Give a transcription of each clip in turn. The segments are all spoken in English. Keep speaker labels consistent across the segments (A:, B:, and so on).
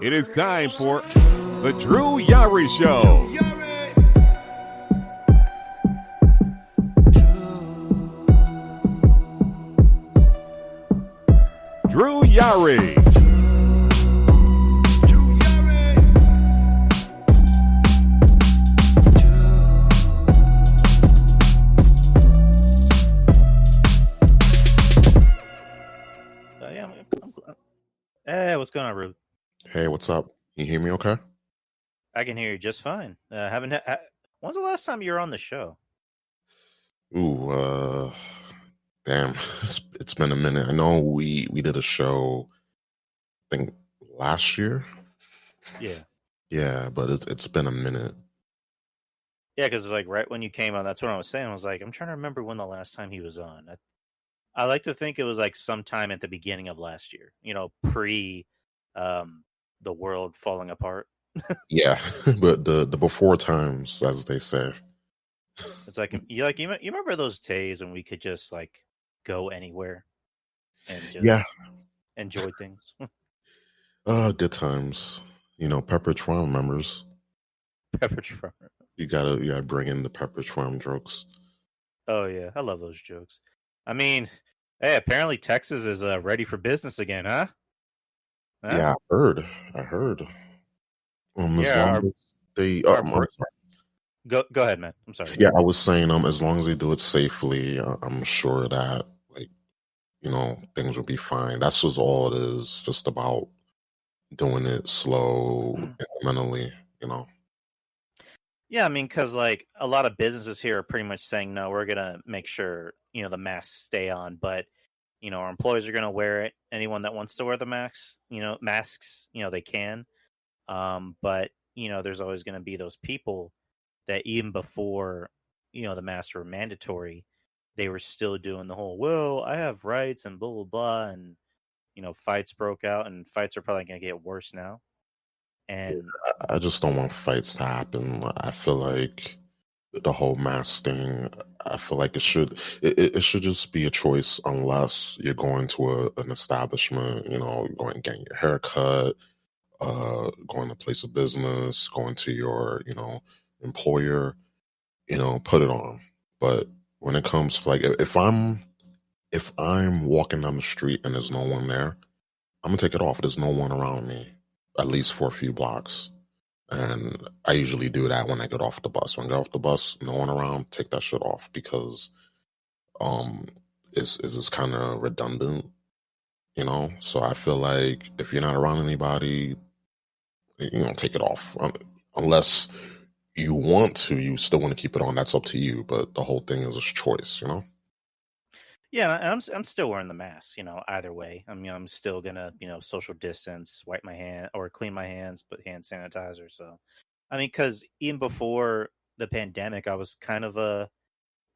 A: It is time for the Drew Yari Show. Drew Yari.
B: Hey, what's going on, Ruben?
C: Hey, what's up? You hear me okay?
B: I can hear you just fine. When's the last time you were on the show?
C: Ooh, damn, it's been a minute. I know we did a show, I think last year. Yeah, but it's been a minute.
B: Yeah, because like right when you came on, that's what I was saying. I was like, I'm trying to remember when the last time he was on. I like to think it was like sometime at the beginning of last year. You know, pre the world falling apart.
C: Yeah, but the before times, as they say.
B: It's like you remember those days when we could just like go anywhere and just enjoy things.
C: Good times. You know, Pepperidge Farm members.
B: Pepperidge Farm.
C: You gotta bring in the Pepperidge Farm jokes.
B: Oh yeah, I love those jokes. I mean, hey, apparently Texas is ready for business again, huh?
C: Yeah, I heard. As
B: Yeah,
C: long as they. I'm sorry.
B: Go ahead, man. I'm sorry.
C: Yeah, I was saying, as long as they do it safely, I'm sure that, like, you know, things will be fine. That's just all it is. Just about doing it slow, incrementally, you know.
B: Yeah, I mean, because like a lot of businesses here are pretty much saying, no, we're gonna make sure the masks stay on, but our employees are gonna wear it. Anyone that wants to wear the masks, they can. But there's always gonna be those people that even before the masks were mandatory, they were still doing the whole, well, I have rights and blah blah blah, and fights broke out, and fights are probably gonna get worse now. And
C: I just don't want fights to happen. I feel like the whole mask thing, I feel like it should just be a choice, unless you're going to an establishment, you know, going and getting your hair cut, going to place of business, going to your, you know, employer, you know, put it on. But when it comes to, like, if I'm walking down the street and there's no one there, I'm gonna take it off. There's no one around me, at least for a few blocks. And I usually do that when I get off the bus. When I get off the bus, no one around, take that shit off, because it's kind of redundant, you know? So I feel like if you're not around anybody, you know, take it off. Unless you want to, you still want to keep it on, that's up to you. But the whole thing is a choice, you know?
B: yeah, and I'm still wearing the mask, either way. I mean, I'm still gonna, social distance, wipe my hand or clean my hands, put hand sanitizer. So, I mean, because even before the pandemic, I was kind of a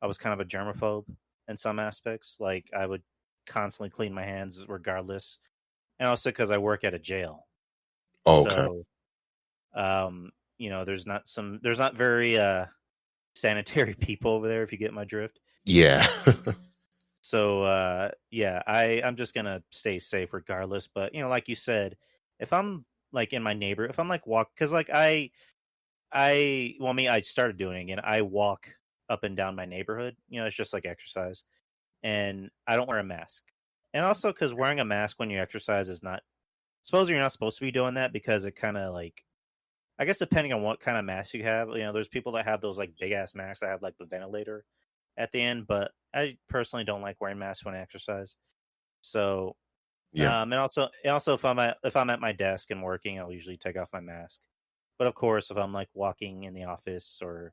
B: germaphobe in some aspects. Like I would constantly clean my hands regardless, and also because I work at a jail.
C: Oh, okay.
B: So, there's not very sanitary people over there, if you get my drift.
C: Yeah.
B: So yeah, I'm just gonna stay safe regardless. But like you said, if I'm like in my neighbor, if I'm like because like I started doing it again. I walk up and down my neighborhood. It's just like exercise, and I don't wear a mask. And also because wearing a mask when you exercise is not. Supposedly you're not supposed to be doing that, because it kind of like, I guess depending on what kind of mask you have, there's people that have those like big ass masks that have like the ventilator at the end, but I personally don't like wearing masks when I exercise. So,
C: Yeah.
B: and also if I'm at my desk and working, I'll usually take off my mask. But of course, if I'm like walking in the office or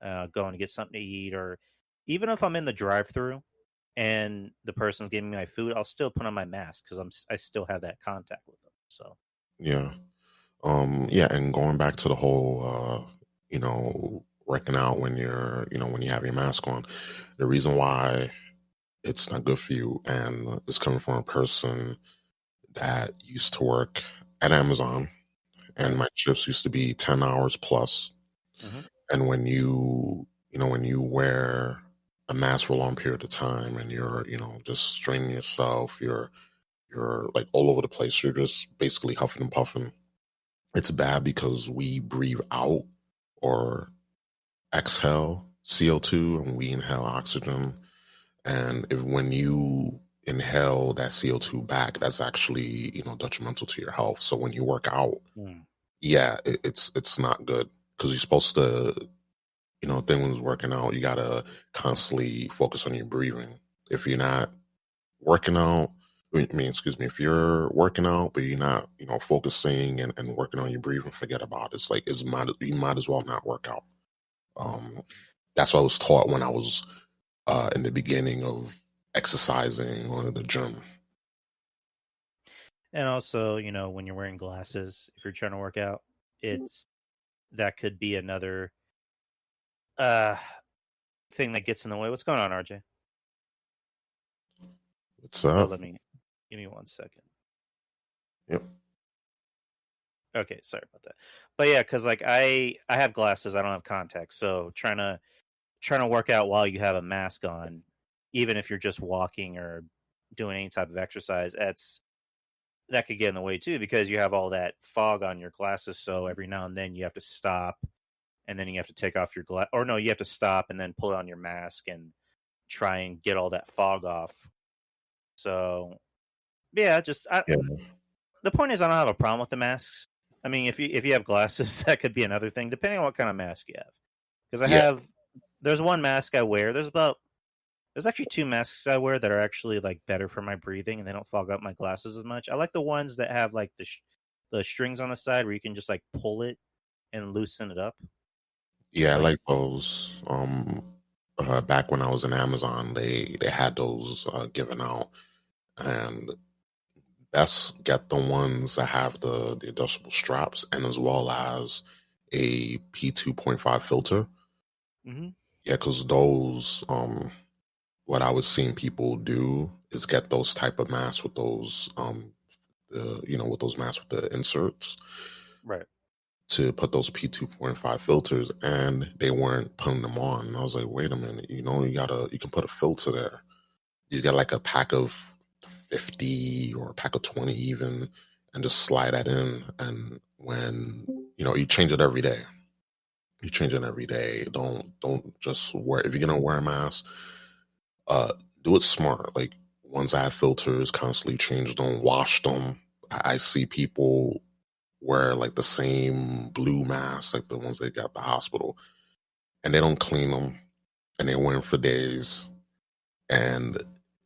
B: going to get something to eat, or even if I'm in the drive-through and the person's giving me my food, I'll still put on my mask because I still have that contact with them. So
C: Yeah. Yeah, and going back to the whole, you know, wrecking out when you're, you know, when you have your mask on, the reason why it's not good for you, and it's coming from a person that used to work at Amazon, and my shifts used to be 10 hours plus.
B: mm-hmm.
C: And when when you wear a mask for a long period of time, and you're, you know, just straining yourself, you're like all over the place. You're just basically huffing and puffing. it's bad because we breathe out or exhale CO2 and we inhale oxygen. And if when you inhale that CO2 back, that's actually, detrimental to your health. So when you work out, yeah, it's not good because you're supposed to, thing when working out, you gotta constantly focus on your breathing. If you're not working out, excuse me, if you're working out but you're not, focusing and working on your breathing, forget about it. It's like you might as well not work out. That's what I was taught when I was in the beginning of exercising or the gym.
B: And also, when you're wearing glasses, if you're trying to work out, that could be another thing that gets in the way. What's going on, RJ?
C: What's up?
B: Give me 1 second.
C: Yep.
B: Okay, sorry about that. But yeah, because like I have glasses, I don't have contacts, so trying to work out while you have a mask on, even if you're just walking or doing any type of exercise, that could get in the way too, because you have all that fog on your glasses. So every now and then you have to stop, and then you have to take off your you have to stop and then pull on your mask and try and get all that fog off. So yeah, the point is I don't have a problem with the masks. I mean, if you have glasses, that could be another thing, depending on what kind of mask you have. Because there's one mask I wear. There's actually two masks I wear that are actually like better for my breathing, and they don't fog up my glasses as much. I like the ones that have like the strings on the side where you can just like pull it and loosen it up.
C: Yeah, I like those. Back when I was in Amazon, they had those given out, and best get the ones that have the adjustable straps and as well as a P2.5 filter.
B: Mm-hmm.
C: Yeah, because those, what I was seeing people do is get those type of masks with those, with those masks with the inserts,
B: Right.
C: to put those P2.5 filters, and they weren't putting them on. And I was like, wait a minute, you can put a filter there. You got like a pack of 50 or a pack of 20 even, and just slide that in. And when, you change it every day. You change it every day. Don't just wear, if you're going to wear a mask, do it smart. Like ones that have filters, constantly change them, wash them. I see people wear like the same blue mask, like the ones they got at the hospital, and they don't clean them, and they wear them for days, and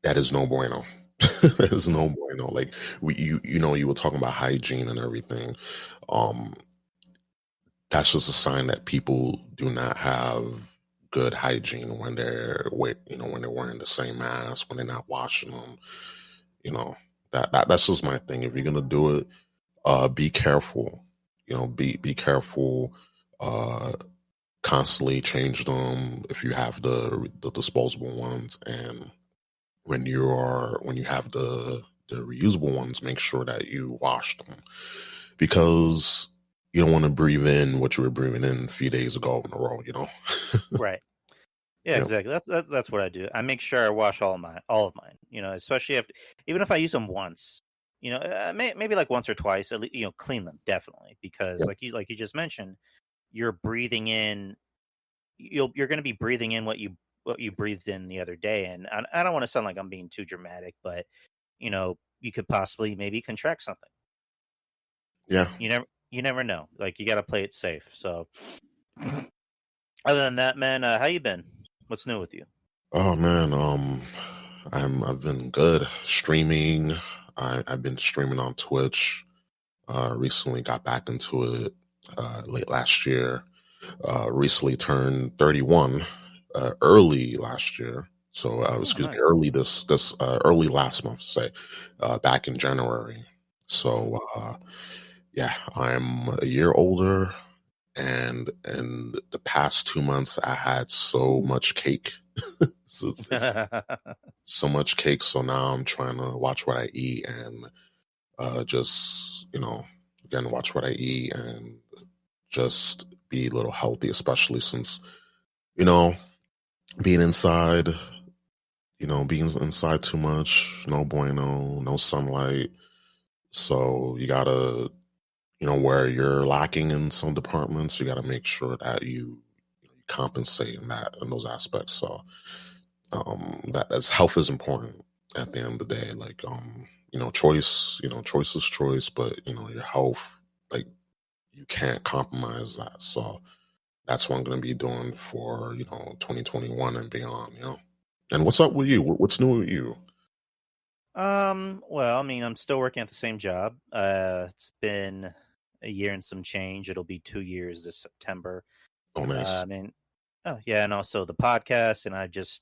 C: that is no bueno. That is no bueno. Like you were talking about hygiene and everything. That's just a sign that people do not have good hygiene when they're when they're wearing the same mask, when they're not washing them. That's just my thing. If you're gonna do it, be careful. Be careful. Constantly change them if you have the disposable ones, and when you have the reusable ones, make sure that you wash them, because you don't want to breathe in what you were breathing in a few days ago in a row.
B: Right. Yeah,
C: Yeah.
B: exactly. That's what I do. I make sure I wash all of mine. Especially even if I use them once. Maybe like once or twice. At least, clean them definitely, because
C: Yeah.
B: like you just mentioned, you're breathing in. You're going to be breathing in what you breathed in the other day, and I don't want to sound like I'm being too dramatic, but you could possibly maybe contract something.
C: Yeah.
B: You never know. Like you got to play it safe. So, other than that, man, how you been? What's new with you?
C: Oh man, I've been good streaming. I've been streaming on Twitch. Recently got back into it late last year. Recently turned 31 early last year. So excuse
B: Nice.
C: me, early this early last month, say back in January. So yeah, I'm a year older, and in the past 2 months, I had so much cake. It's so much cake. So now I'm trying to watch what I eat, and just again, watch what I eat and just be a little healthy, especially since being inside, being inside too much, no bueno, no sunlight. So you gotta where you're lacking in some departments, you got to make sure that you compensate in those aspects. So that's health is important at the end of the day. Like choice is choice, but your health, like you can't compromise that. So that's what I'm going to be doing for 2021 and beyond. And what's up with you? What's new with you?
B: Well, I mean, I'm still working at the same job. It's been a year and some change. It'll be 2 years this September.
C: Oh, nice.
B: I mean, oh yeah, and also the podcast, and I just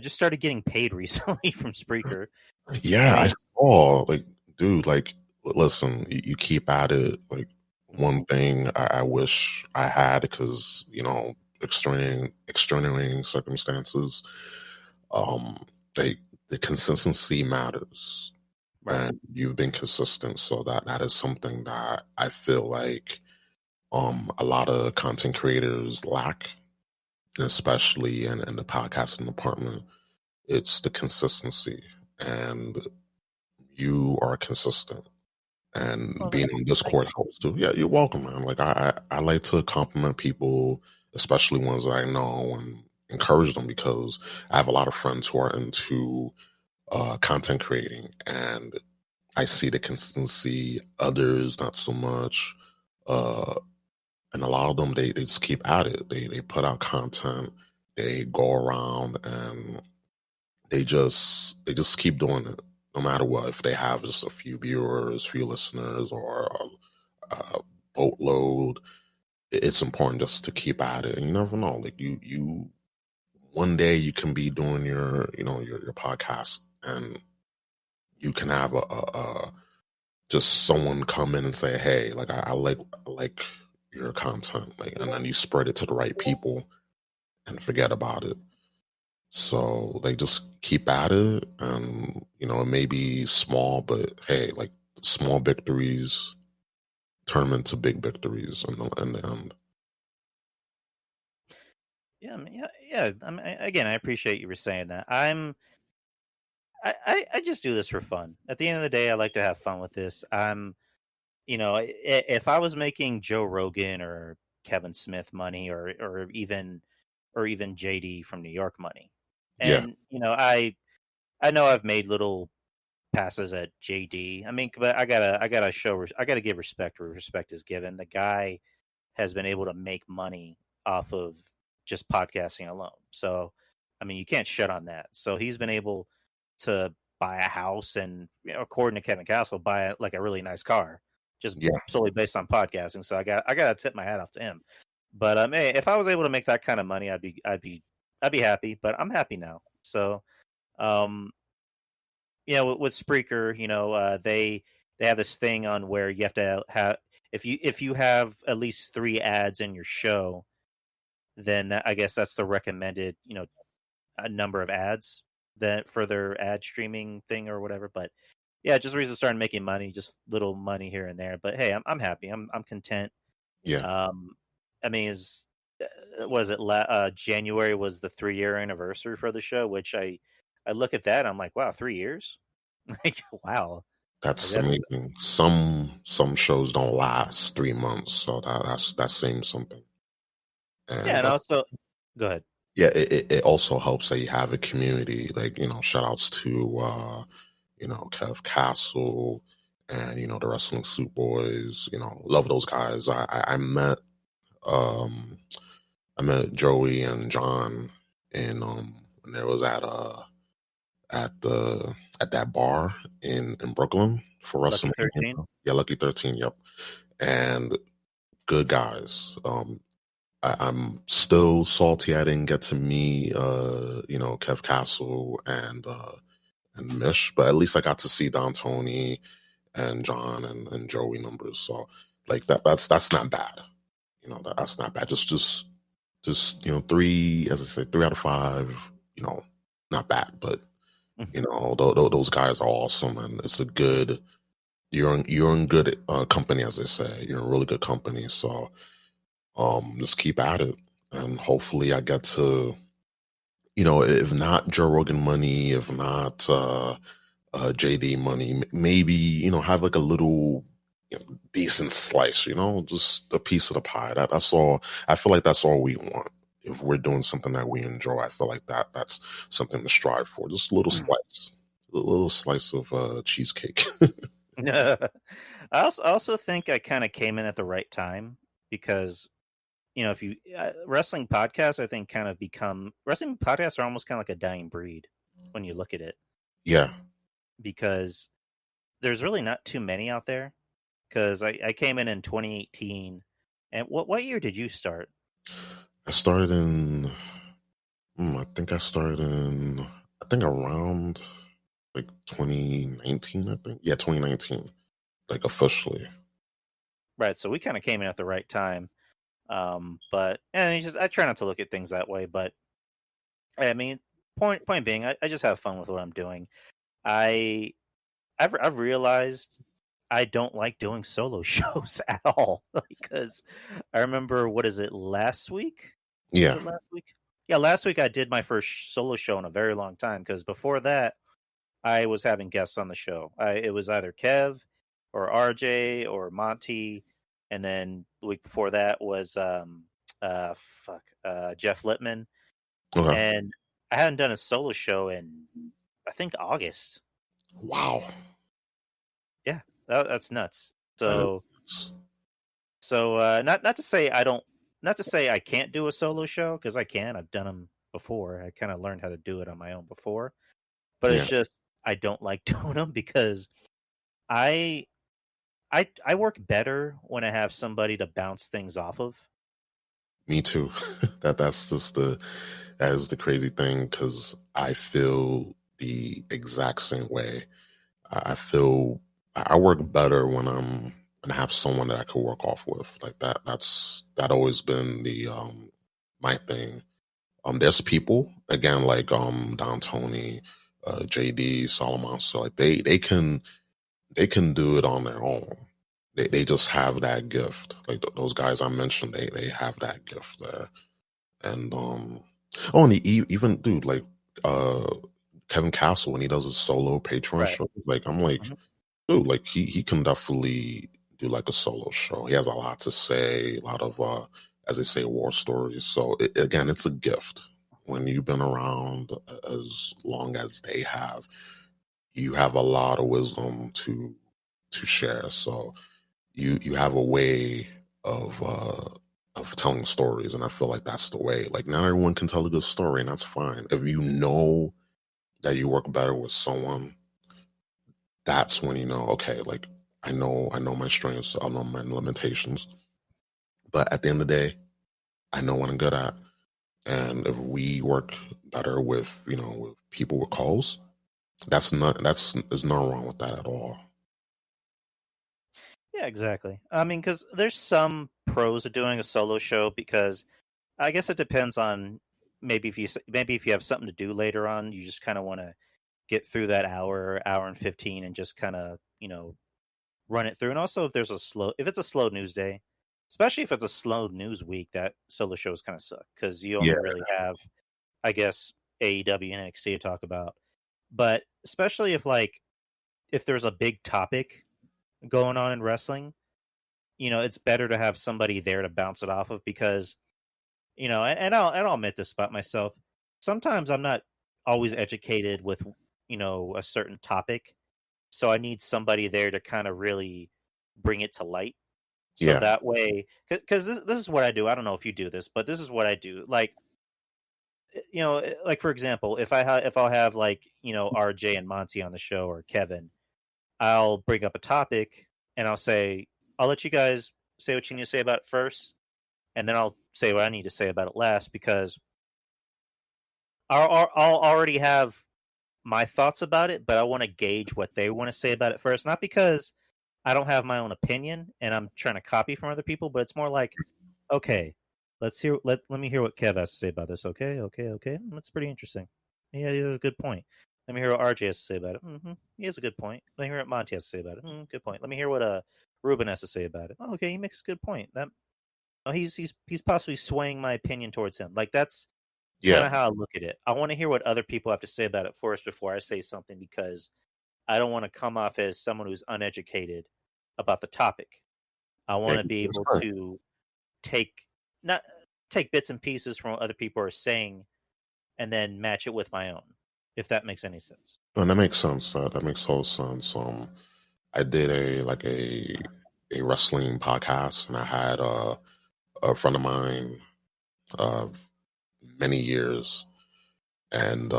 B: started getting paid recently from Spreaker. I
C: Yeah, I
B: mean,
C: saw, like, dude, like, listen, you keep at it. Like,
B: mhm,
C: one thing I wish I had, because, extenuating circumstances, um, they, the consistency matters,
B: right.
C: and you've been consistent. So that is something that I feel like, a lot of content creators lack, and especially in the podcasting department. It's the consistency, and you are consistent, and
B: Well,
C: being on
B: thank
C: Discord
B: you.
C: helps too. Yeah, you're welcome, man. Like I like to compliment people, especially ones that I know, and encourage them, because I have a lot of friends who are into content creating, and I see the consistency. Others not so much, uh, and a lot of them they just keep at it. They put out content, they go around, and they just keep doing it, no matter what. If they have just a few viewers, few listeners, or a boatload, it's important just to keep at it. And you never know. Like you one day you can be doing your podcast, and you can have a just someone come in and say, "Hey, like I like your content," like, and then you spread it to the right people and forget about it. So they just keep at it, and it may be small, but hey, like, small victories turn into big victories in the end.
B: Yeah, I mean, yeah. I mean, again, I appreciate you for saying that. I just do this for fun. At the end of the day, I like to have fun with this. If I was making Joe Rogan or Kevin Smith money, or even JD from New York money,
C: Yeah,
B: and I know I've made little passes at JD. I mean, but I gotta give respect where respect is given. The guy has been able to make money off of just podcasting alone. So, I mean, you can't shut on that. So he's been able to buy a house and, according to Kevin Castle, buy like a really nice car, just
C: yeah,
B: solely based on podcasting. So I got to tip my hat off to him. But hey, if I was able to make that kind of money, I'd be happy. But I'm happy now. So, um, with Spreaker, they have this thing on where you have to have, if you have at least 3 ads in your show, then I guess that's the recommended, a number of ads that for their ad streaming thing or whatever. But yeah, just reason starting making money, just little money here and there. But hey, I'm happy. I'm content.
C: yeah.
B: Um, I mean, was it January was the 3-year anniversary for the show, which I look at that and I'm like, wow, 3 years, like wow, like
C: That's
B: that's
C: amazing. Some shows don't last 3 months, so that's saying something.
B: yeah,
C: And
B: and also go ahead.
C: yeah, it also helps that you have a community. Like, shout outs to Kev Castle, and the Wrestling Suit Boys. Love those guys. Um I met Joey and John, and when there was at the at that bar in Brooklyn for
B: Lucky
C: WrestleMania.
B: 13.
C: Yeah, Lucky 13. Yep, and good guys. I'm still salty I didn't get to meet Kev Castle and Mish, but at least I got to see Don Tony and John and Joey numbers. So, like, that's not bad. That's not bad. Just three, as I said, 3 out of 5. Not bad, but those guys are awesome, and it's a good. You're in good company, as they say. You're in really good company. So just keep at it, and hopefully I get to, if not Joe Rogan money, if not JD money, maybe have like a little decent slice, just a piece of the pie. That's all. I feel like that's all we want. If we're doing something that we enjoy, I feel like that's something to strive for. Just a little slice, a little slice of cheesecake.
B: I also think I kind of came in at the right time because if you wrestling podcasts, I think wrestling podcasts are almost kind of like a dying breed when you look at it
C: Yeah.
B: because there's really not too many out there. Because I came in 2018, and what year did you start?
C: I started in. I think around like 2019. I think 2019, like officially.
B: Right, so we kind of came in at the right time. But I try not to look at things that way. But I mean, point being, I just have fun with what I'm doing. I've realized I don't like doing solo shows at all because I remember last week? Was
C: Yeah.
B: it last week? Yeah, last week I did my first solo show in a very long time because before that I was having guests on the show. It was either Kev or RJ or Monty, and then the week before that was Jeff Littman,
C: Okay.
B: and I hadn't done a solo show in I think August.
C: Wow.
B: Yeah, that's nuts.
C: That
B: So
C: is-
B: not to say not to say I can't do a solo show because I can. I've done them before. I kind of learned how to do it on my own before, but it's
C: yeah.
B: just I don't like doing them because I I work better when I have somebody to bounce things off of.
C: Me too. That is the crazy thing because I feel the exact same way. I feel I work better when I have someone that I could work off with like that. That always been the my thing. There's people again like Don Tony, JD Solomon, so like they can do it on their own. They just have that gift. Like those guys I mentioned, they have that gift there. And and even dude like uh Kevin Castle when he does his solo Patreon
B: Right.
C: show, like I'm like,
B: Mhm.
C: dude, like he can definitely do like a solo show. He has a lot to say, a lot of as they say, war stories. So again, it's a gift when you've been around as long as they have. You have a lot of wisdom to share. So you have a way of telling stories, and I feel like that's the way. Like not everyone can tell a good story, and that's fine. If you know that you work better with someone, that's when you know, okay, like I know my strengths, I know my limitations. But at the end of the day, I know what I'm good at. And if we work better with, with people with calls, there's nothing wrong with that at all.
B: Yeah, exactly. I mean, because there's some pros of doing a solo show because I guess it depends on maybe if you have something to do later on, you just kind of want to get through that hour and 15, and just kind of run it through. And also, if it's a slow news day, especially if it's a slow news week, that solo shows kind of suck because you
C: Yeah.
B: only really have, I guess, AEW and NXT to talk about. But especially if there's a big topic going on in wrestling, it's better to have somebody there to bounce it off of because and I'll admit this about myself. Sometimes I'm not always educated with a certain topic, so I need somebody there to kind of really bring it to light. So
C: Yeah.
B: that way, because this is what I do. I don't know if you do this, but this is what I do. Like for example, if I'll have RJ and Monty on the show or Kevin, I'll bring up a topic and I'll let you guys say what you need to say about it first, and then I'll say what I need to say about it last because I'll already have my thoughts about it, but I want to gauge what they want to say about it first. Not because I don't have my own opinion and I'm trying to copy from other people, but it's more like, okay, let me hear what Kev has to say about this. Okay. That's pretty interesting. Yeah, he has a good point. Let me hear what RJ has to say about it. He has a good point. Let me hear what Monty has to say about it. Good point. Let me hear what Ruben has to say about it. Oh, okay, he makes a good point. He's possibly swaying my opinion towards him. Like that's kind
C: Yeah.
B: of how I look at it. I want to hear what other people have to say about it first before I say something because I don't want to come off as someone who's uneducated about the topic. I want to be
C: that's
B: able
C: right.
B: to not take bits and pieces from what other people are saying and then match it with my own, if that makes any sense.
C: And that makes sense. That makes total sense. I did a wrestling podcast, and I had a friend of mine of many years, and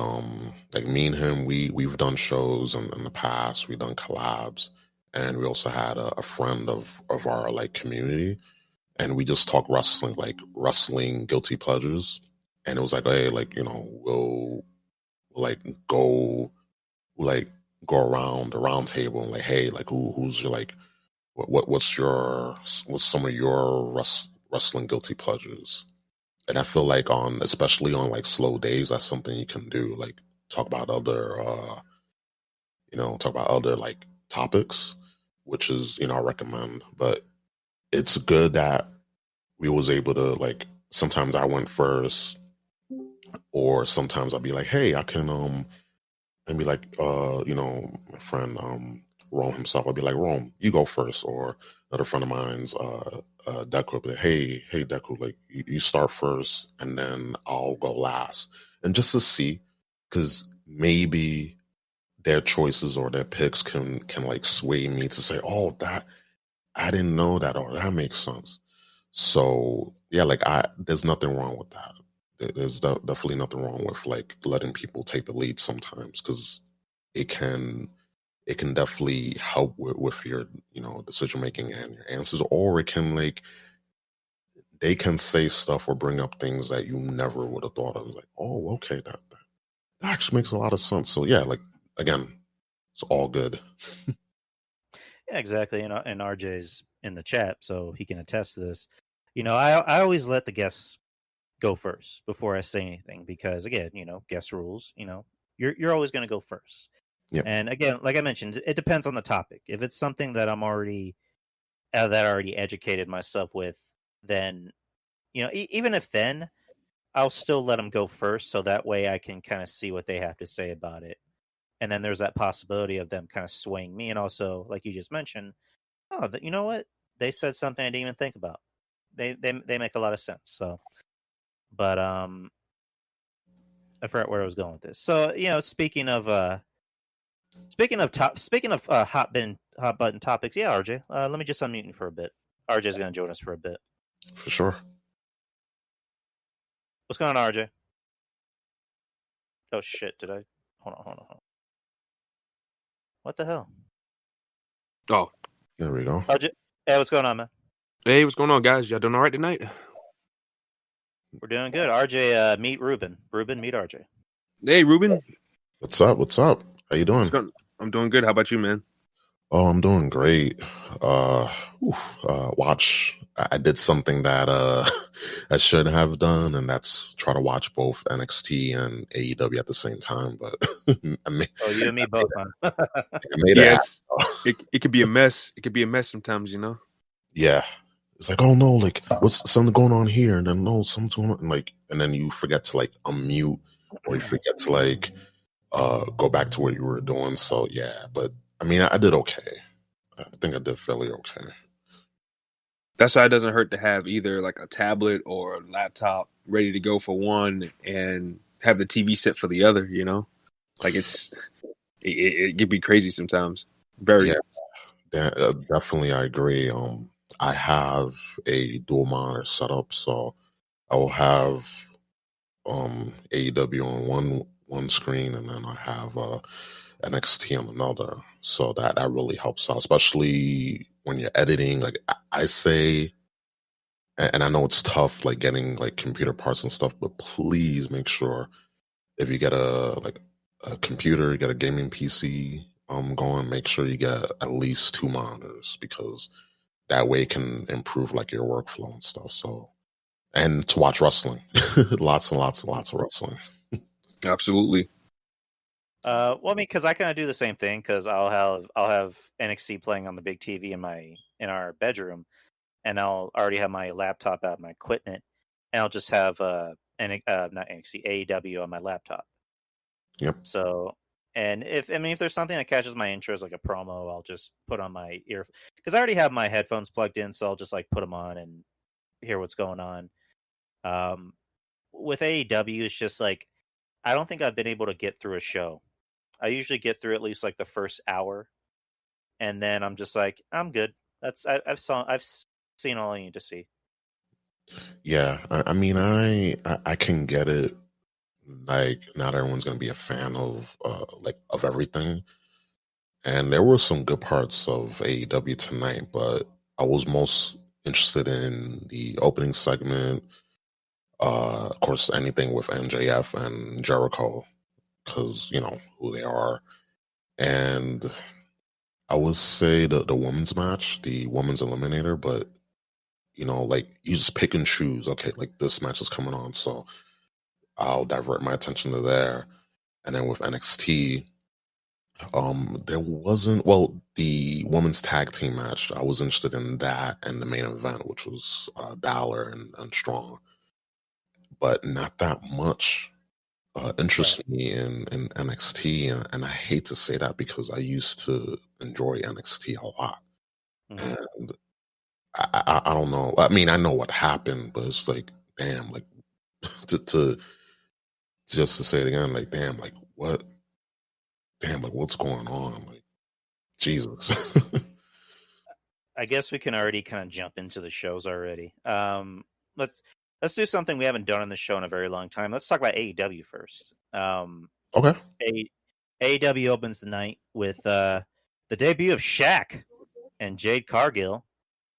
C: like me and him, we've done shows in the past. We've done collabs, and we also had a friend of our like community, and we just talk wrestling, like wrestling guilty pleasures. And it was like, hey, like, we'll like go like go around the round table and like, hey, like who's your like what's some of your wrestling guilty pleasures? And I feel like especially on like slow days, that's something you can do. Like talk about other talk about other like topics, which is, I recommend. But it's good that we was able to, like, sometimes I went first, or sometimes I'd be like, hey, I can and be like, my friend Rome himself, I'd be like, Rome, you go first. Or another friend of mine's, Deku, would be like, hey, Deku, like you start first, and then I'll go last, and just to see, because maybe their choices or their picks can like sway me to say, oh, that I didn't know that, or that makes sense. So yeah, like there's nothing wrong with that. There's definitely nothing wrong with like letting people take the lead sometimes, because it can definitely help with your decision making and your answers, or it can like they can say stuff or bring up things that you never would have thought of. It's like, oh, okay, that actually makes a lot of sense. So yeah, like again, it's all good.
B: Yeah, exactly. And RJ's in the chat, so he can attest to this. I always let the guests go first before I say anything, because again, guest rules. You're always going to go first.
C: Yeah.
B: And again, like I mentioned, it depends on the topic. If it's something that I'm already that I already educated myself with, then even if then, I'll still let them go first, so that way I can kind of see what they have to say about it. And then there's that possibility of them kind of swaying me, and also, like you just mentioned, oh, you know what? They said something I didn't even think about. They make a lot of sense. So, but I forgot where I was going with this. So, speaking of hot button topics, yeah, RJ. Let me just unmute you for a bit. RJ's going to join us for a bit.
C: For sure.
B: What's going on, RJ? Oh shit! Did I? Hold on. What the hell?
D: Oh,
C: There we go.
B: RJ, hey, what's going on, man?
D: hey, what's going on, guys? Y'all doing all right tonight?
B: We're doing good. RJ, meet Ruben. Ruben, meet RJ.
D: Hey, Ruben.
C: What's up? How you doing?
D: I'm doing good. How about you, man?
C: Oh, I'm doing great. I did something that I should have done, and that's try to watch both NXT and AEW at the same time. But
B: You and me both, man.
C: I made
D: Yeah,
C: it.
D: it could be a mess. It could be a mess sometimes,
C: Yeah, it's like, oh no, like what's something going on here, and then no, something's going on, and then you forget to like unmute, or you forget to like go back to what you were doing. So yeah, but I mean, I did okay. I think I did fairly okay.
D: That's why it doesn't hurt to have either like a tablet or a laptop ready to go for one and have the TV set for the other, Like it could be crazy sometimes. Very.
C: Yeah, definitely, I agree. I have a dual monitor setup, so I will have AEW on one screen, and then I have NXT on another. So that really helps out, especially when you're editing. Like I say, and I know it's tough, like getting like computer parts and stuff, but please make sure if you get a computer, you get a gaming PC going, make sure you get at least two monitors, because that way it can improve like your workflow and stuff. So, and to watch wrestling, lots and lots and lots of wrestling.
D: Absolutely.
B: Well, I mean, because I kind of do the same thing, because I'll have NXT playing on the big TV in our bedroom, and I'll already have my laptop out, my equipment, and I'll just have not NXT, AEW on my laptop.
C: Yep.
B: So, And if there's something that catches my interest, like a promo, I'll just put on my ear because I already have my headphones plugged in, so I'll just like put them on and hear what's going on. With AEW, it's just like I don't think I've been able to get through a show. I usually get through at least like the first hour, and then I'm just like, I'm good. I've seen all I need to see.
C: Yeah, I mean, I can get it. Like, not everyone's gonna be a fan of of everything, and there were some good parts of AEW tonight, but I was most interested in the opening segment. Of course, anything with MJF and Jericho, because you know who they are, and I would say the women's match, the women's eliminator, but you know, like you just pick and choose. Okay, like this match is coming on, so I'll divert my attention to there. And then with NXT, there wasn't the women's tag team match. I was interested in that and the main event, which was Balor and Strong, but not that much interests me in NXT, and I hate to say that because I used to enjoy NXT a lot, and I don't know. I mean, I know what happened, but it's like, damn, like to just to say it again, like, damn, like what, damn, like what's going on, like Jesus.
B: I guess we can already kind of jump into the shows already. Let's do something we haven't done on the show in a very long time. Let's talk about AEW first.
C: Okay.
B: AEW opens the night with the debut of Shaq and Jade Cargill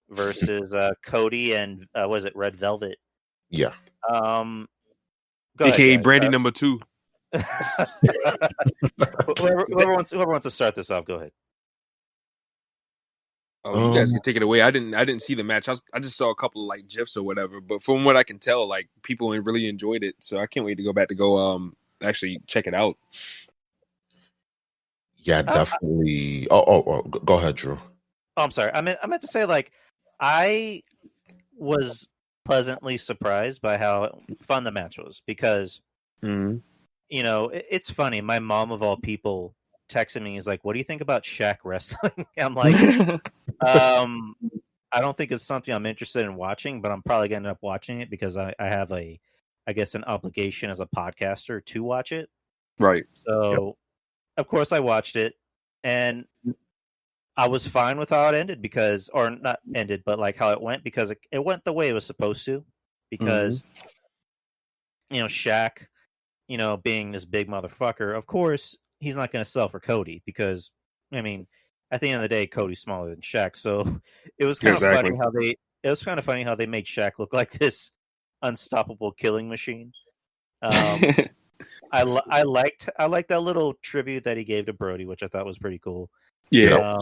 B: versus Cody and was it Red Velvet?
C: Yeah.
B: Go
D: AKA
B: ahead,
D: Brandy number 2.
B: whoever wants to start this off, go ahead.
D: Oh, you guys can take it away. I didn't see the match. I just saw a couple of like gifs or whatever. But from what I can tell, like people really enjoyed it. So I can't wait to go back to actually check it out.
C: Yeah, definitely. Go ahead, Drew.
B: Oh, I'm sorry. I meant to say like I was pleasantly surprised by how fun the match was because you know it's funny. My mom of all people texted me. He's like, "What do you think about Shaq wrestling?" I'm like, I don't think it's something I'm interested in watching, but I'm probably going to end up watching it because I have I guess an obligation as a podcaster to watch it.
D: Right.
B: So, of course, I watched it, and I was fine with how it ended or not ended, but like how it went because it went the way it was supposed to. Because you know, Shaq, you know, being this big motherfucker, of course, he's not going to sell for Cody because, I mean, at the end of the day, Cody's smaller than Shaq. So it was kind of funny how they made Shaq look like this unstoppable killing machine. I liked that little tribute that he gave to Brody, which I thought was pretty cool.
D: Yeah.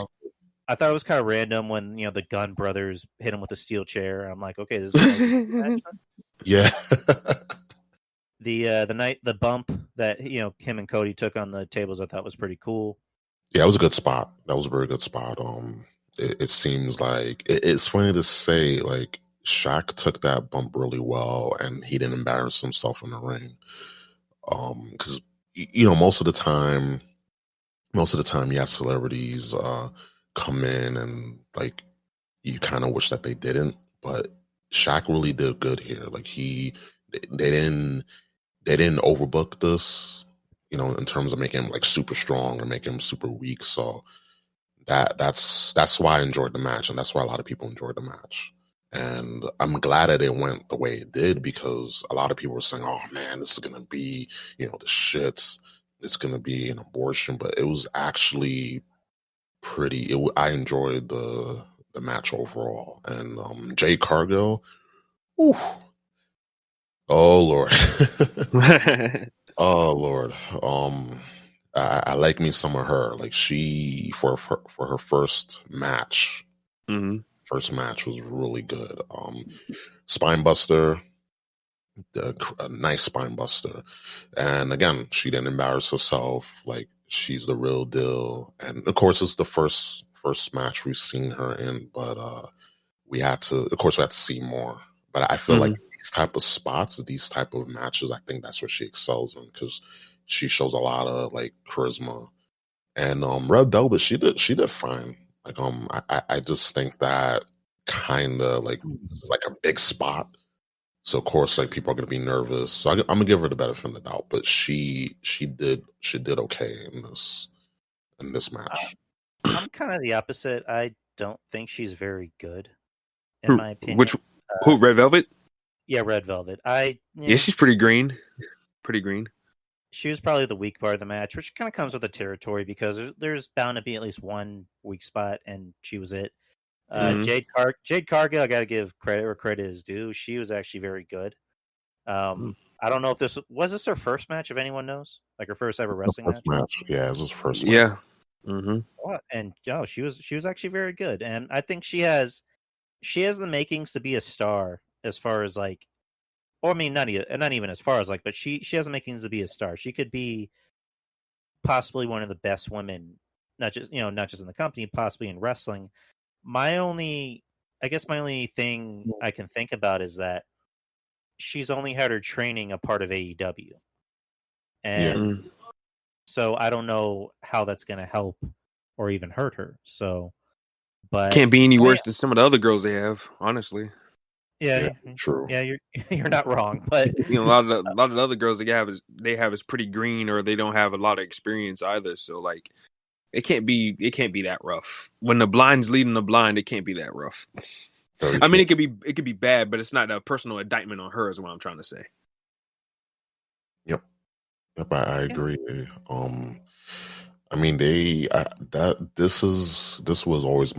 B: I thought it was kind of random when, you know, the Gunn brothers hit him with a steel chair. I'm like, okay, this is
C: Yeah.
B: the bump that, you know, him and Cody took on the tables, I thought was pretty cool.
C: Yeah, it was a good spot. That was a very good spot. It seems like it's funny to say, like Shaq took that bump really well, and he didn't embarrass himself in the ring. Because you know, most of the time, yeah, celebrities come in and like you kind of wish that they didn't, but Shaq really did good here. Like they didn't overbook this, you know, in terms of making him like super strong or making him super weak. So that's why I enjoyed the match, and that's why a lot of people enjoyed the match. And I'm glad that it went the way it did because a lot of people were saying, "Oh man, this is gonna be, you know, the shits. It's gonna be an abortion," but it was actually pretty. I enjoyed the match overall, and Jay Cargill, oof, oh Lord, oh Lord, I like me some of her. Like she for her first match. First match was really good. Spine buster, a nice spine buster, and again, she didn't embarrass herself. Like she's the real deal. And of course, it's the first match we've seen her in, but we had to see more. But I feel like these type of spots, these type of matches, I think that's what she excels in because she shows a lot of like charisma. And Red Velvet, she did fine. Like I just think that kind of like it's like a big spot. So of course, like people are gonna be nervous. So I'm gonna give her the benefit of the doubt, but she did okay in this match.
B: I'm kind of the opposite. I don't think she's very good, in my opinion.
D: Who? Red Velvet?
B: Yeah, Red Velvet.
D: Yeah, she's pretty green. Pretty green.
B: She was probably the weak part of the match, which kind of comes with the territory because there's bound to be at least one weak spot, and she was it. Jade Cargill, I got to give credit where credit is due. She was actually very good. I don't know if this was her first match, if anyone knows, like her first ever wrestling match.
C: Yeah, this was first match.
D: Yeah. Mm-hmm.
B: And she was actually very good, and I think she has the makings to be a star as far as like, or I mean not even as far as like, but she has the makings to be a star. She could be possibly one of the best women, not just in the company, possibly in wrestling. My only thing I can think about is that she's only had her training a part of AEW, and so I don't know how that's going to help or even hurt her. So, but
D: can't be any worse than some of the other girls they have, honestly.
B: Yeah,
C: true.
B: Yeah, you're not wrong, but
D: a lot of the other girls they have is pretty green, or they don't have a lot of experience either. So like, it can't be that rough. When the blind's leading the blind, it can't be that rough. I mean, it could be bad, but it's not a personal indictment on her, is what I'm trying to say.
C: Yep, I agree. I mean, this was always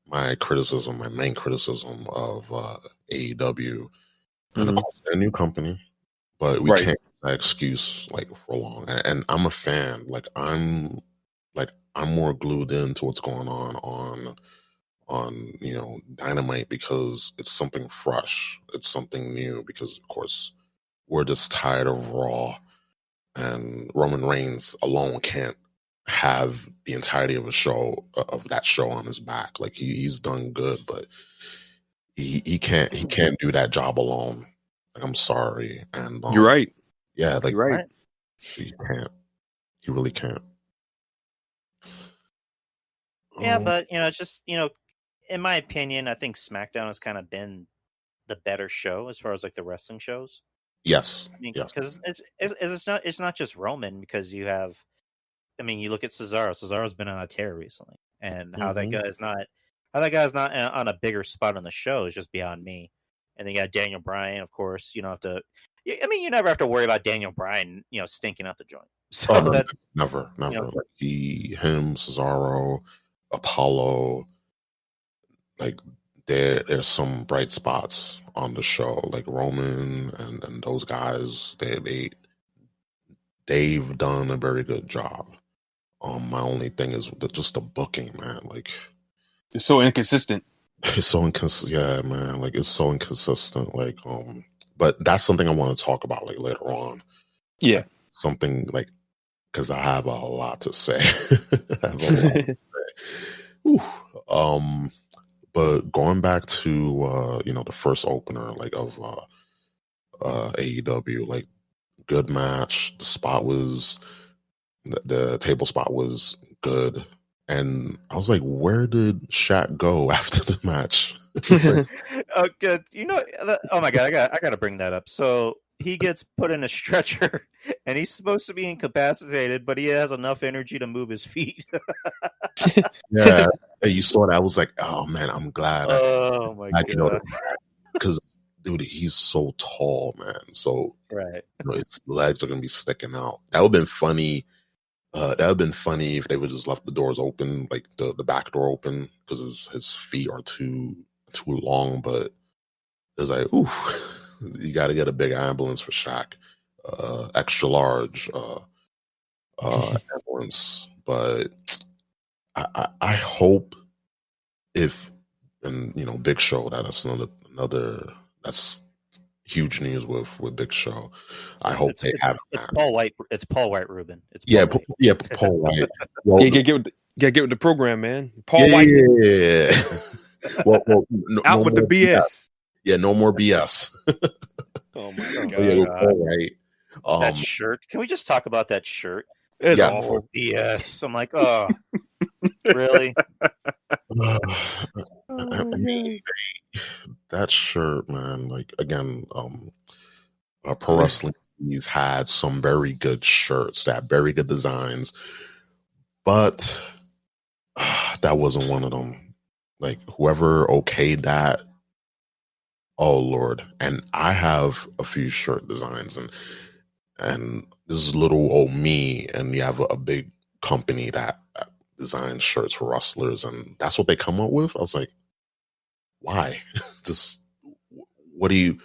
C: my criticism, my main criticism of AEW, and of course they're a new company, but we can't use that excuse like for long. And I'm a fan. Like I'm more glued into what's going on Dynamite because it's something fresh, it's something new. Because of course we're just tired of Raw, and Roman Reigns alone can't have the entirety of that show on his back. Like he's done good, but he can't do that job alone. Like I'm sorry, and
D: you're right.
C: Yeah, like
D: you're right.
C: He can't. He really can't.
B: Yeah, but it's just in my opinion, I think SmackDown has kind of been the better show as far as like the wrestling shows.
C: Yes,
B: yes, because it's not just Roman, because you have. I mean, you look at Cesaro. Cesaro's been on a tear recently, and how that guy's not on a bigger spot on the show is just beyond me. And then you got Daniel Bryan, of course. You don't have to. I mean, you never have to worry about Daniel Bryan, stinking out the joint. So that's
C: never. Like him, Cesaro, Apollo. Like there's some bright spots on the show, like Roman and those guys. They've done a very good job. My only thing is just the booking, man. Like
D: it's so inconsistent.
C: It's so inconsistent. Yeah, man. Like it's so inconsistent. Like but that's something I want to talk about like later on.
D: Yeah,
C: like, something like because I have a lot to say. I have a lot to say. Ooh. But going back to the first opener like of AEW, like good match. The table spot was good, and I was like, where did Shaq go after the match?
B: Like, oh, good. Oh my god, I got to bring that up. So he gets put in a stretcher, and he's supposed to be incapacitated, but he has enough energy to move his feet.
C: Yeah, you saw that. I was like, oh man, I'm glad.
B: Oh my god,
C: because dude, he's so tall, man. So
B: right,
C: his legs are gonna be sticking out. That would have been funny. That would have been funny if they would just left the doors open, like the back door open, because his feet are too long. But it's like, ooh, you got to get a big ambulance for Shaq, extra large ambulance. But I hope Big Show, that's another that's huge news with Big Show. I hope they have.
B: It's Paul Wight. It's Paul Wight, Ruben. It's
C: Paul Wight. Well,
D: you gotta get with the program, man. Paul Wight.
C: Yeah. Well,
D: out with the BS.
C: Yeah, no more BS.
D: Oh my god.
C: Paul Wight.
B: That shirt. Can we just talk about that shirt?
D: It's
C: Yeah.
D: awful.
B: Yes. I'm like, oh, really?
C: I mean, that shirt, man. Like again, pro wrestling. He's had some very good shirts, that very good designs, but that wasn't one of them. Like whoever okayed that, oh Lord! And I have a few shirt designs, and this is little old me, and you have a big company that designs shirts for wrestlers, and that's what they come up with. I was like, why? Just what do you?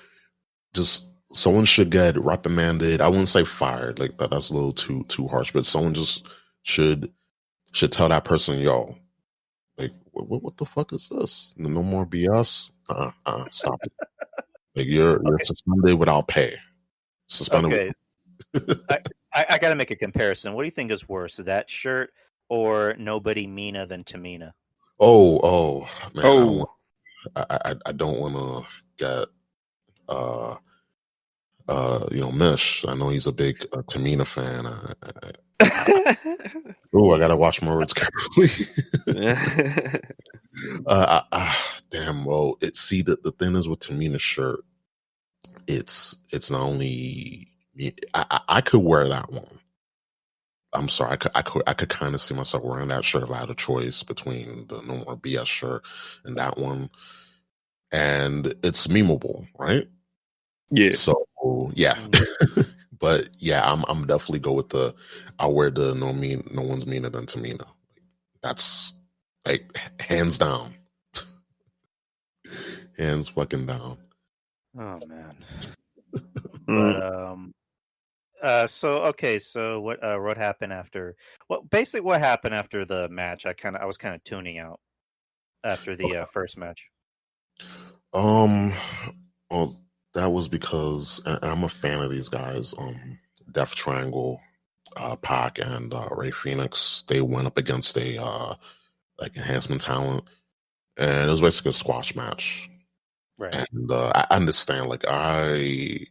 C: Just someone should get reprimanded. I wouldn't say fired, like that. That's a little too harsh, but someone just should tell that person, yo, like what the fuck is this? No more BS. Stop it. Like you're suspended without pay. Suspended.
B: Okay. I got to make a comparison. What do you think is worse, that shirt or nobody meaner than Tamina?
C: Oh man.
D: Oh,
C: I don't want to get Mish. I know he's a big Tamina fan. I gotta watch my words carefully. Damn. Well, the thing is with Tamina's shirt, it's not only I could wear that one. I'm sorry, I could kind of see myself wearing that shirt if I had a choice between the No More BS shirt and that one. And it's memeable, right?
D: yeah.
C: So yeah. But yeah, I'm definitely go with I'll wear the no one's meaner than Tamina. That's like hands down. Hands fucking down.
B: Oh man.
D: Mm.
B: But so what happened after what happened after the match? I was kind of tuning out after the first match.
C: Well, that was because and I'm a fan of these guys. Death Triangle, Pac and Ray Phoenix. They went up against a like enhancement talent, and it was basically a squash match.
B: Right.
C: And I understand, like I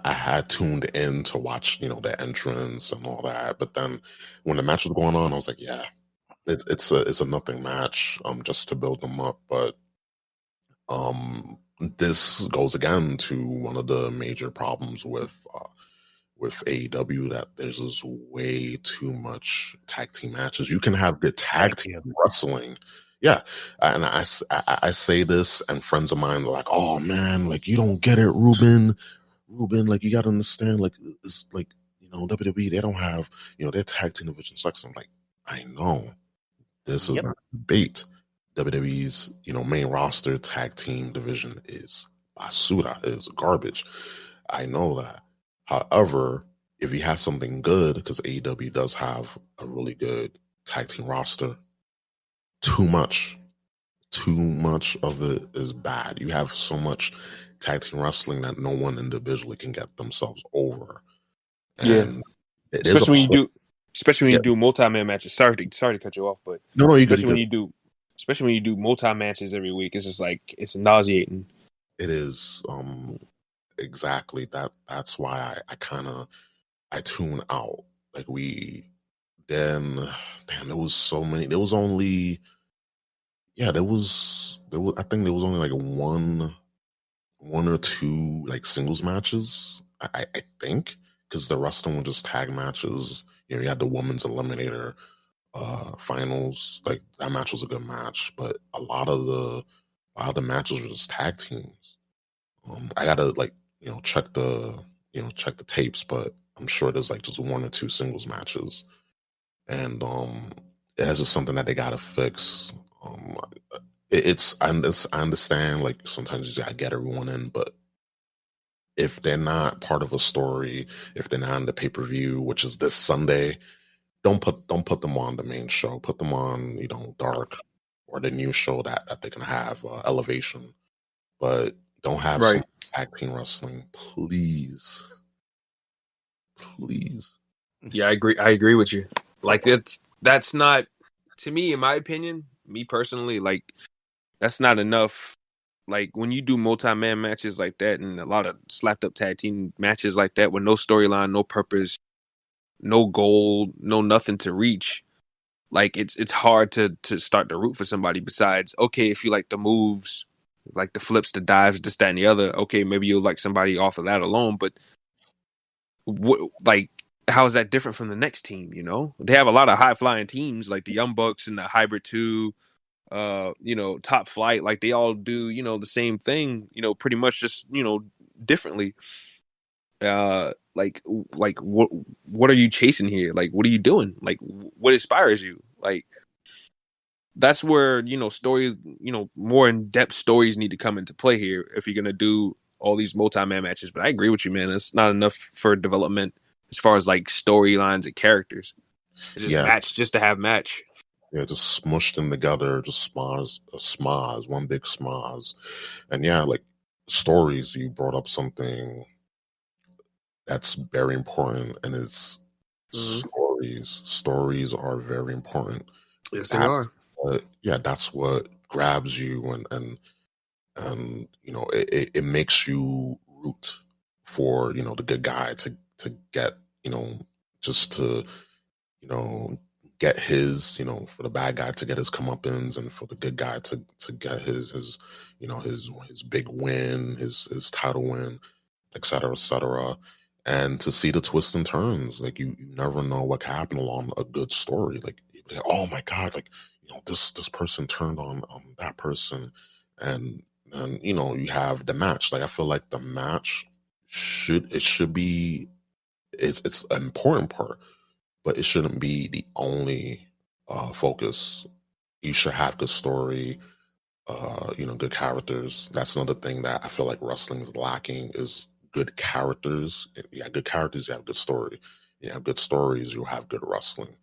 C: had tuned in to watch, the entrance and all that, but then when the match was going on, I was like, yeah, it's a nothing match, just to build them up. But this goes again to one of the major problems with AEW, that there's just way too much tag team matches. You can have good tag team wrestling. Yeah. And I say this, and friends of mine are like, oh man, like you don't get it, Ruben, like you got to understand, like it's like, WWE, they don't have, their tag team division sucks. I'm like, I know this is not a debate. WWE's, main roster tag team division is basura, is garbage. I know that. However, if you have something good, because AEW does have a really good tag team roster, too much of it is bad. You have so much tag team wrestling that no one individually can get themselves over. And
D: especially when you do multi-man matches. Sorry to cut you off, but
C: no,
D: especially when you do multi-matches every week, it's just like it's nauseating.
C: It is exactly that. That's why I tune out. Like there was so many. There was only I think there was only like one or two like singles matches. I think, because the rest of them were just tag matches. You had the women's eliminator finals. Like that match was a good match, but a lot of the matches were just tag teams. I gotta check the tapes, but I'm sure there's like just one or two singles matches, and it's just something that they gotta fix. I understand, like sometimes you gotta get everyone in, but if they're not part of a story, if they're not in the pay-per-view, which is this Sunday, don't put them on the main show. Put them on, Dark, or the new show that they can have, Elevation. But don't have some tag team wrestling, please.
D: Yeah, I agree with you. Like that's not, to me, in my opinion, me personally, like that's not enough like when you do multi-man matches like that and a lot of slapped up tag team matches like that with no storyline, no purpose, no goal, no nothing to reach, like it's hard to start to root for somebody besides, okay, if you like the moves, like the flips, the dives, this, that, and the other, okay, maybe you'll like somebody off of that alone, but like how is that different from the next team? You know, they have a lot of high flying teams like the Young Bucks and the Hybrid 2, Top Flight, like they all do, the same thing, pretty much just, differently. Like what are you chasing here? Like, what are you doing? Like, what inspires you? Like, that's where, story, more in depth stories need to come into play here if you're gonna do all these multi-man matches. But I agree with you, man. It's not enough for development as far as like storylines and characters. It's just
C: Yeah,
D: match just to have match.
C: yeah, just smushed them together, just smoz, one big smoz. And yeah, like stories, you brought up something that's very important, and it's stories. Stories are very important.
D: Yes, they are.
C: That's what grabs you, and it makes you root for the good guy to get just to get his for the bad guy to get his comeuppance, and for the good guy to get his his big win, his title win, et cetera, et cetera. And to see the twists and turns, like you never know what can happen along a good story. Like, oh my god, like this person turned on that person, and you have the match. Like, I feel like the match should be it's an important part, but it shouldn't be the only focus. You should have good story, good characters. That's another thing that I feel like wrestling is lacking, is good characters. You have good characters, you have good story. You have good stories, you have good wrestling.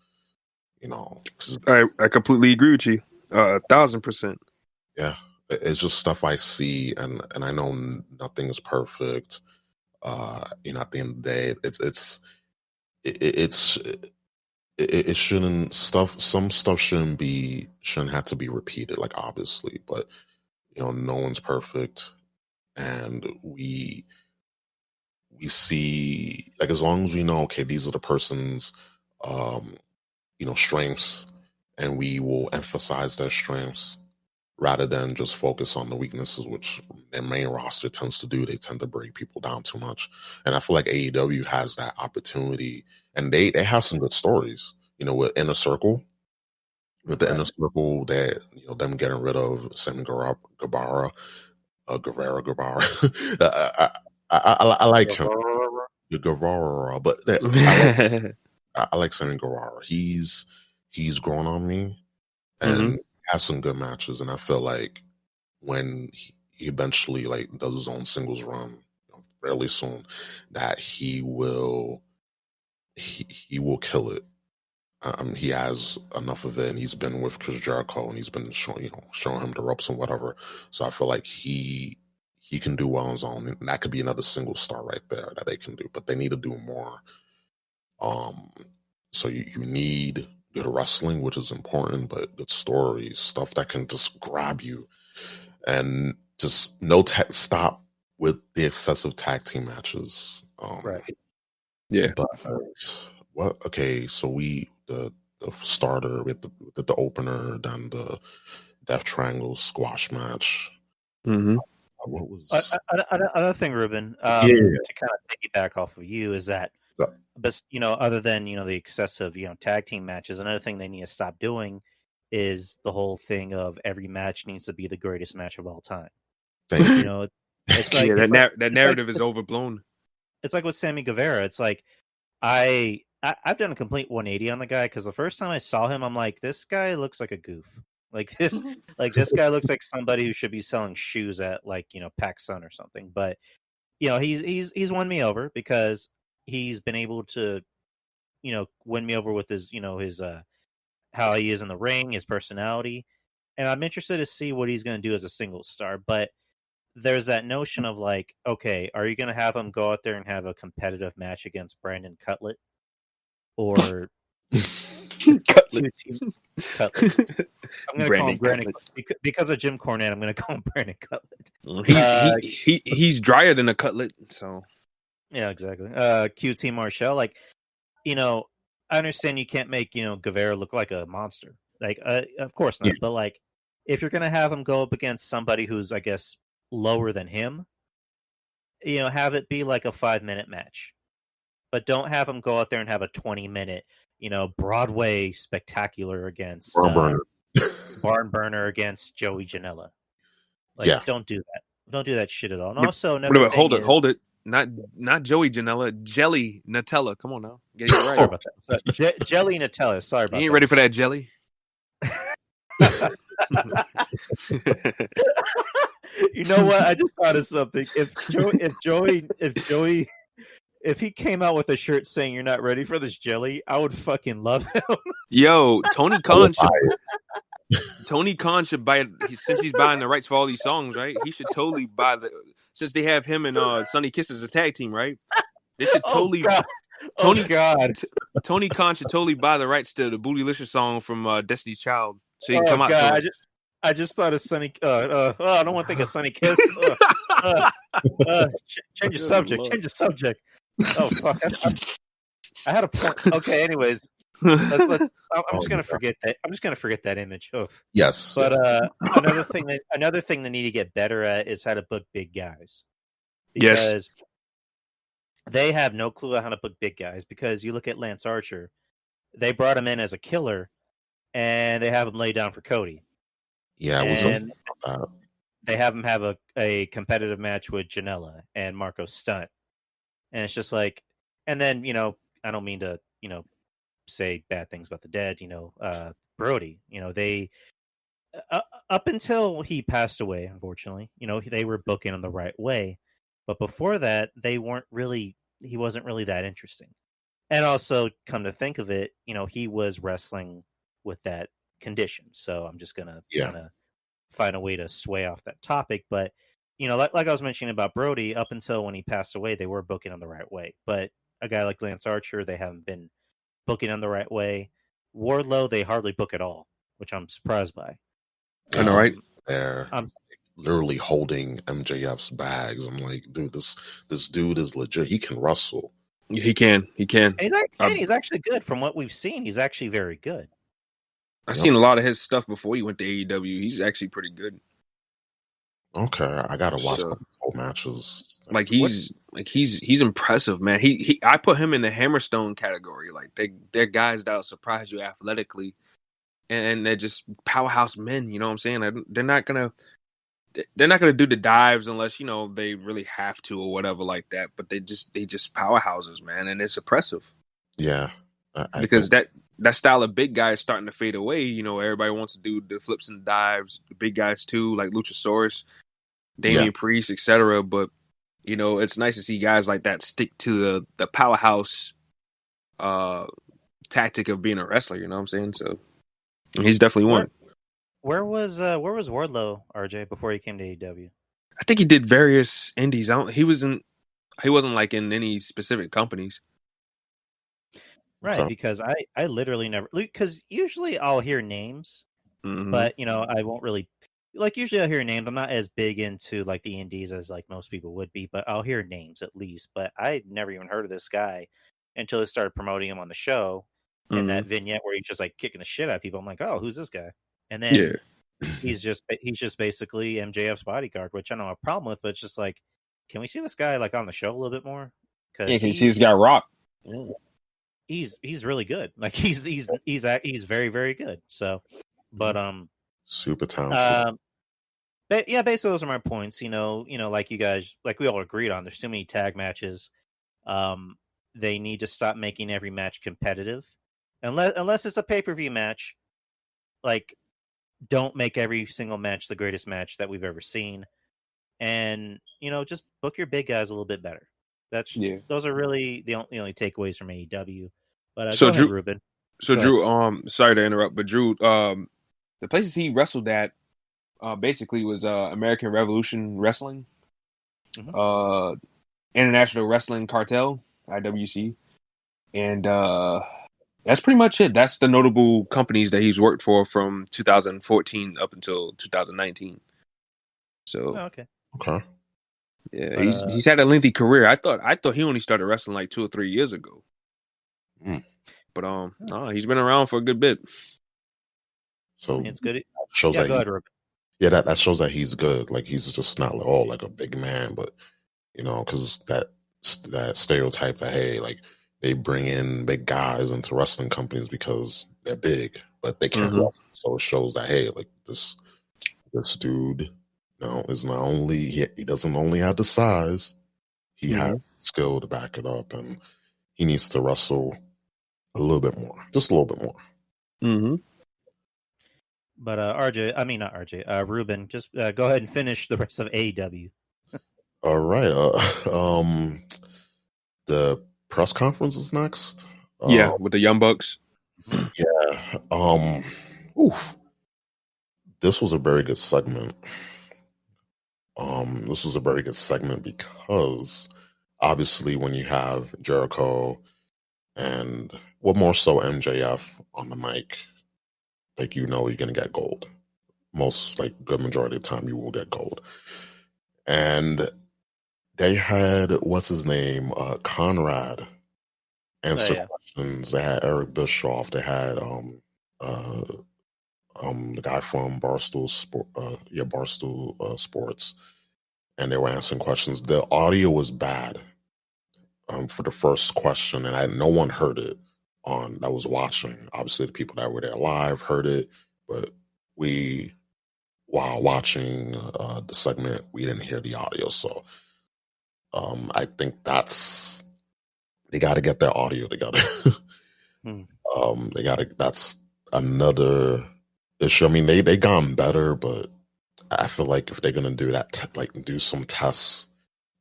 D: I completely agree with you, 1,000%.
C: Yeah, it's just stuff I see, and I know nothing is perfect. At the end of the day, it shouldn't some stuff shouldn't have to be repeated, like, obviously, but no one's perfect, and we see, like, as long as we know, okay, these are the person's strengths, and we will emphasize their strengths rather than just focus on the weaknesses, which their main roster tends to do. They tend to break people down too much. And I feel like AEW has that opportunity, and they have some good stories, with Inner Circle. With the Inner Circle, that them getting rid of Sammy Guevara. I like him, Guevara, but I like Sammy Guevara. He's grown on me, and has some good matches, and I feel like when he eventually like does his own singles run fairly soon, that he will kill it. He has enough of it, and he's been with Chris Jericho, and he's been showing him the ropes and whatever. So I feel like he can do well on his own, and that could be another single star right there that they can do. But they need to do more. So you need good wrestling, which is important, but good stories, stuff that can just grab you, and just stop with the excessive tag team matches.
B: Right.
D: Yeah.
C: But what? Okay, so the starter with the opener, then the Death Triangle squash match. What was
B: another thing, Ruben? To kind of piggyback off of you is that, but other than the excessive tag team matches, another thing they need to stop doing is the whole thing of every match needs to be the greatest match of all time. It's like
D: that narrative is overblown.
B: It's like with Sammy Guevara. It's like I've done a complete 180 on the guy, because the first time I saw him, I'm like, this guy looks like a goof. Like this guy looks like somebody who should be selling shoes at PacSun or something. But he's won me over because he's been able to win me over with his his how he is in the ring, his personality, and I'm interested to see what he's going to do as a single star. But there's that notion of like, okay, are you going to have him go out there and have a competitive match against Brandon Cutlet, or
D: Cutlet.
B: Cutlet. I'm going to call him Brandon
D: Cutlet.
B: because of Jim Cornette. I'm going to call him Brandon Cutlet.
D: He's drier than a cutlet, so
B: Yeah, exactly. QT Marshall, like, I understand you can't make Guevara look like a monster. Like, of course not.
C: Yeah.
B: But like, if you're going to have him go up against somebody who's, I guess, lower than him, have it be like a 5-minute match. But don't have him go out there and have a 20-minute, Broadway spectacular against Barn Burner against Joey Janela. Like, don't do that. Don't do that shit at all. And also,
D: hold it. Not Joey Janela, Jelly Nutella. Come on now, get it right.
B: Sorry about that. So, Jelly Nutella. Sorry about that.
D: You ain't ready for that jelly.
B: You know what? I just thought of something. If he came out with a shirt saying "You're not ready for this jelly," I would fucking love him.
D: Yo, Tony Khan should buy it since he's buying the rights for all these songs, right? He should totally buy since they have him and Sonny Kiss as a tag team, right? They should totally. Tony Khan should totally buy the rights to the Bootylicious song from Destiny's Child, so he can come out.
B: God. I just thought of Sonny. I don't want to think of Sonny Kiss. Change the subject. Change the subject. Oh fuck! I had a point. Okay. Anyways, I'm just gonna forget that. I'm just gonna forget that image. Oh.
C: Yes.
B: But another thing they need to get better at is how to book big guys. Because they have no clue how to book big guys. Because you look at Lance Archer, they brought him in as a killer, and they have him lay down for Cody.
C: Yeah,
B: they have him have a competitive match with Janela and Marco Stunt. And it's just like, and then, I don't mean to, say bad things about the dead, Brody, they, up until he passed away, unfortunately, they were booking him the right way. But before that, he wasn't really that interesting. And also, come to think of it, he was wrestling with that condition. So I'm just going to kind of find a way to sway off that topic. But, like I was mentioning about Brody, up until when he passed away, they were booking him the right way. But a guy like Lance Archer, they haven't been booking him the right way. Wardlow, they hardly book at all, which I'm surprised by.
D: I know, right?
C: I'm literally holding MJF's bags. I'm like, dude, this dude is legit. He can wrestle.
D: Yeah, he can.
B: He's actually good. From what we've seen, he's actually very good.
D: I've seen a lot of his stuff before he went to AEW. He's actually pretty good.
C: Okay, I gotta watch the whole matches.
D: He's impressive, man. I put him in the Hammerstone category. Like they're guys that'll surprise you athletically, and they're just powerhouse men. You know what I'm saying? They're not gonna do the dives unless they really have to or whatever like that. But they just powerhouses, man, and it's impressive.
C: Yeah,
D: because that style of big guy is starting to fade away. Everybody wants to do the flips and dives, the big guys too, like Luchasaurus, Damian Priest, etc. But it's nice to see guys like that stick to the powerhouse tactic of being a wrestler. You know what I'm saying? So he's definitely one.
B: Where was Wardlow, RJ, before he came to AEW?
D: I think he did various indies. He wasn't like in any specific companies.
B: Right, because I literally never, because usually I'll hear names, but I won't really, usually I'll hear names. I'm not as big into like the indies as like most people would be, but I'll hear names at least. But I never even heard of this guy until they started promoting him on the show in that vignette where he's just like kicking the shit out of people. I'm like, oh, who's this guy? And then he's just basically MJF's bodyguard, which I don't have a problem with, but it's just like, can we see this guy like on the show a little bit more?
D: Can you see this guy rock?
B: Yeah. He's really good. Like he's very, very good. So, but
C: super talented.
B: But yeah, basically those are my points. Like you guys, like we all agreed on. There's too many tag matches. They need to stop making every match competitive, unless it's a pay-per-view match. Like, don't make every single match the greatest match that we've ever seen, and just book your big guys a little bit better. Those are really the only takeaways from AEW. But
D: so
B: go
D: Drew,
B: ahead, Ruben.
D: So Drew, sorry to interrupt, but Drew, the places he wrestled at, basically was American Revolution Wrestling, International Wrestling Cartel (IWC), and That's pretty much it. That's the notable companies that he's worked for from 2014 up until 2019. So
B: Oh, okay.
C: Okay.
D: yeah,
B: But
D: he's had a lengthy career. I thought he only started wrestling like 2 or 3 years ago.
C: Mm.
D: But no, he's been around for a good bit.
B: I
C: So
B: mean, it's good.
C: shows
B: Yeah,
C: that
B: go ahead, Ruben.
C: that shows that he's good. Like he's just not like like a big man, but because that stereotype that hey, like they bring in big guys into wrestling companies because they're big, but they can't
D: Mhm.
C: wrestle. So it shows that hey, like this dude, is not only he doesn't only have the size, he has
D: Mhm.
C: skill to back it up, and he needs to wrestle a little bit more, just a little bit more.
D: Mhm.
B: But RJ, I mean not RJ, Ruben, just go ahead and finish the rest of AEW.
C: All right, the press conference is next.
D: Yeah, with the Young Bucks.
C: Yeah. Oof. This was a very good segment. This was a very good segment because obviously when you have Jericho and more so MJF on the mic, like you're gonna get gold. Most like good majority of the time you will get gold. And they had what's his name, Conrad answer
B: yeah.
C: questions. They had Eric Bischoff. They had uh the guy from Barstool Sports, and they were answering questions. The audio was bad for the first question, and no one heard it on that was watching. Obviously, the people that were there live heard it, but we, while watching the segment, we didn't hear the audio. So I think they got to get their audio together. They got to. That's another issue. I mean, they gotten better, but I feel like if they're gonna do that, like do some tests,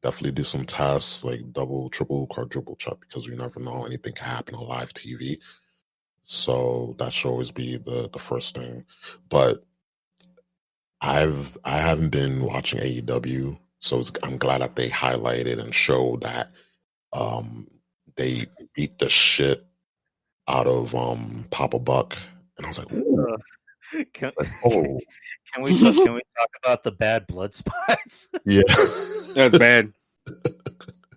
C: definitely do some tests, like double, triple, quadruple check, because we never know, anything can happen on live TV. So that should always be the first thing. But I haven't been watching AEW, so I'm glad that they highlighted and showed that they beat the shit out of Papa Buck, and I was like, ooh,
B: Can,
C: like, oh
B: can we talk about the bad blood spots?
C: yeah.
D: That's bad.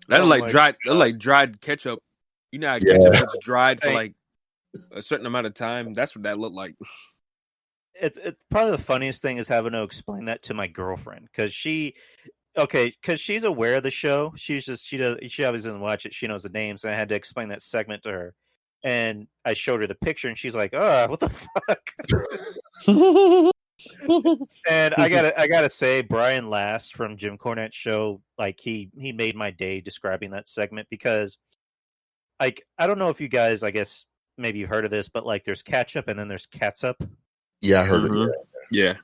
D: That's
B: Oh
D: like
B: my
D: dried. That's
B: God.
D: like dried ketchup. You know how
C: Yeah.
D: ketchup gets dried for
B: Thank-
D: like a certain amount of time. That's what that looked like.
B: It's probably the funniest thing is having to explain that to my girlfriend because she's aware of the show. She obviously doesn't watch it. She knows the names, and I had to explain that segment to her. And I showed her the picture, and she's like, "Oh, what the fuck?" And I gotta say, Brian Last from Jim Cornette's show, like he made my day describing that segment because, like, I don't know if you guys, I guess maybe you've heard of this, but like, there's catsup and then there's catsup.
C: Yeah, I heard it.
D: Mhm. Yeah.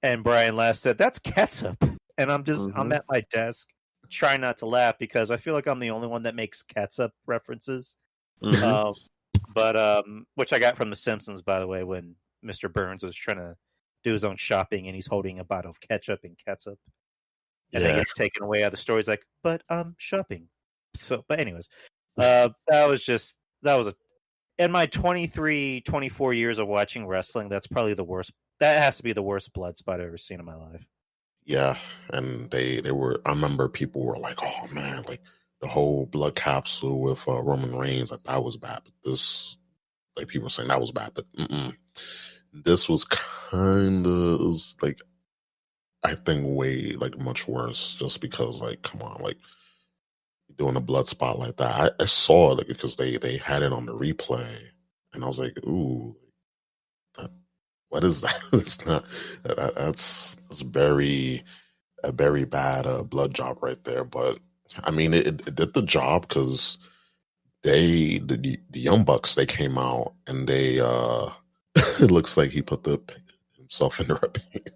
B: And Brian Last said, "That's catsup," and I'm
D: Mhm.
B: at my desk trying not to laugh because I feel like I'm the only one that makes catsup references.
D: Mhm.
B: Um, but which I got from The Simpsons, by the way, when Mr. Burns was trying to do his own shopping and he's holding a bottle of ketchup and catsup, and then
C: Yeah,
B: gets taken away out of the story. He's like, "But I'm shopping." So, but anyways, that was in my 23, 24 years of watching wrestling. That's probably the worst. That has to be the worst blood spot I've ever seen in my life.
C: yeah, and they were. I remember people were like, "Oh man, like the whole blood capsule with Roman Reigns, like that was bad." But this, like people were saying that was bad, but this was kind of like I think way like much worse, just because like come on, like doing a blood spot like that. I saw it because they had it on the replay, and I was like, "Ooh, that, what is that?" It's not that's very a very bad blood job right there. But I mean, it did the job because the Young Bucks, they came out and they it looks like he put himself in the red paint.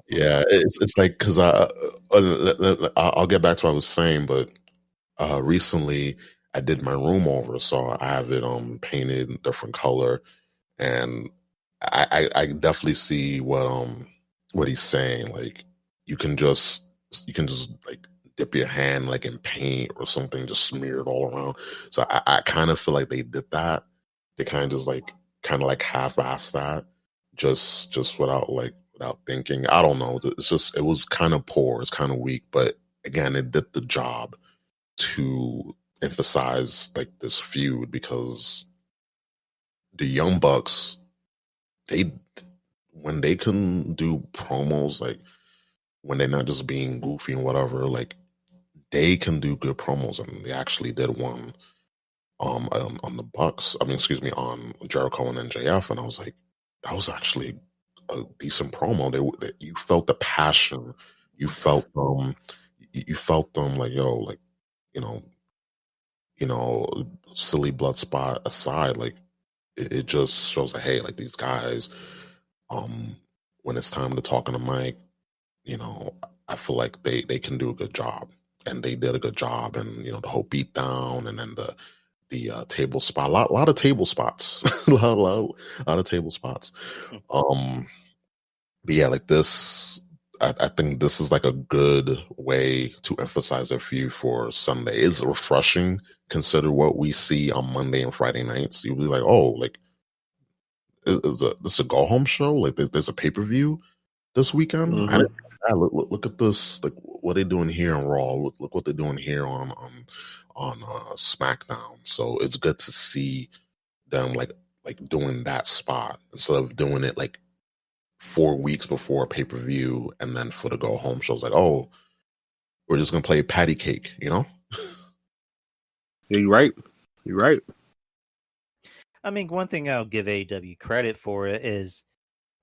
C: Yeah, it's like because I'll get back to what I was saying, but recently I did my room over, so I have it painted in different color, and I definitely see what he's saying. Like you can just like dip your hand like in paint or something, just smear it all around. So I kind of feel like they did that they kind of half-assed that, just without thinking. I don't know. It was kind of poor. It's kind of weak, but again, it did the job to emphasize like this feud, because the Young Bucks, when they can do promos, like when they're not just being goofy and whatever, like they can do good promos, and they actually did one on the Bucks. I mean, excuse me, on Jericho and MJF, and I was like, that was actually a decent promo. You felt the passion, you felt them like, yo, like, you know, silly blood spot aside, like it just shows that, hey, like these guys, when it's time to talk on the mic, you know, I feel like they can do a good job, and they did a good job, and you know, the whole beat down, and then the table spot, a lot of table spots, a lot of table spots. But yeah, like this, I think this is like a good way to emphasize a feud for Sunday. It's refreshing. Consider what we see on Monday and Friday nights. You'll be like, oh, like this a go home show? Like there's a pay-per-view this weekend?
D: Mm-hmm.
C: Look at this, like what they're doing here on Raw. Look what they're doing here on Smackdown. So it's good to see them like doing that spot instead of doing it like 4 weeks before a pay-per-view, and then for the go home shows, like, oh, we're just gonna play patty cake, you know?
D: Yeah, you're right. You're right.
B: I mean, one thing I'll give AEW credit for it is,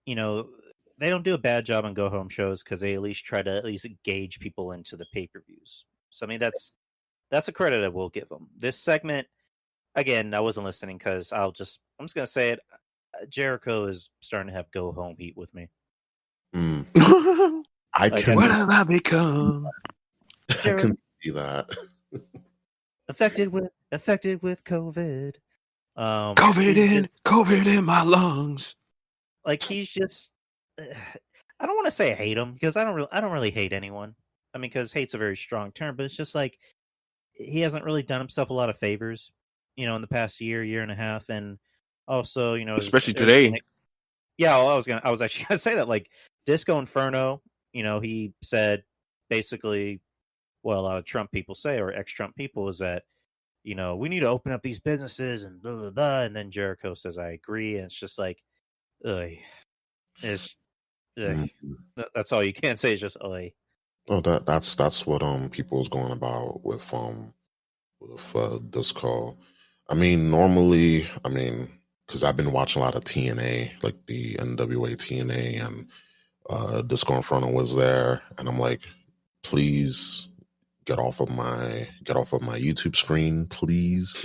B: you know, they don't do a bad job on go home shows because they at least try to gauge people into the pay-per-views. So I mean, that's a credit I will give them. This segment, again, I wasn't listening because I'm just gonna say it. Jericho is starting to have go home heat with me.
C: I can.
D: What have I become?
C: I can see that.
B: affected with COVID.
D: COVID in my lungs.
B: Like he's just. I don't want to say I hate him because I don't really hate anyone. I mean, because hate's a very strong term, but it's just like he hasn't really done himself a lot of favors, you know, in the past year and a half, and also, you know,
D: Especially today.
B: Yeah, well, I was actually gonna say that, like Disco Inferno, you know, he said basically what a lot of Trump people say, or ex-Trump people, is that, you know, we need to open up these businesses and blah blah blah, and then Jericho says I agree, and it's just like, ugh, it's that's all you can say is just ugh.
C: Oh, that's what people was going about with Disco. I mean, normally, I mean, because I've been watching a lot of TNA, like the NWA TNA, and Disco Inferno was there, and I'm like, please get off of my YouTube screen, please.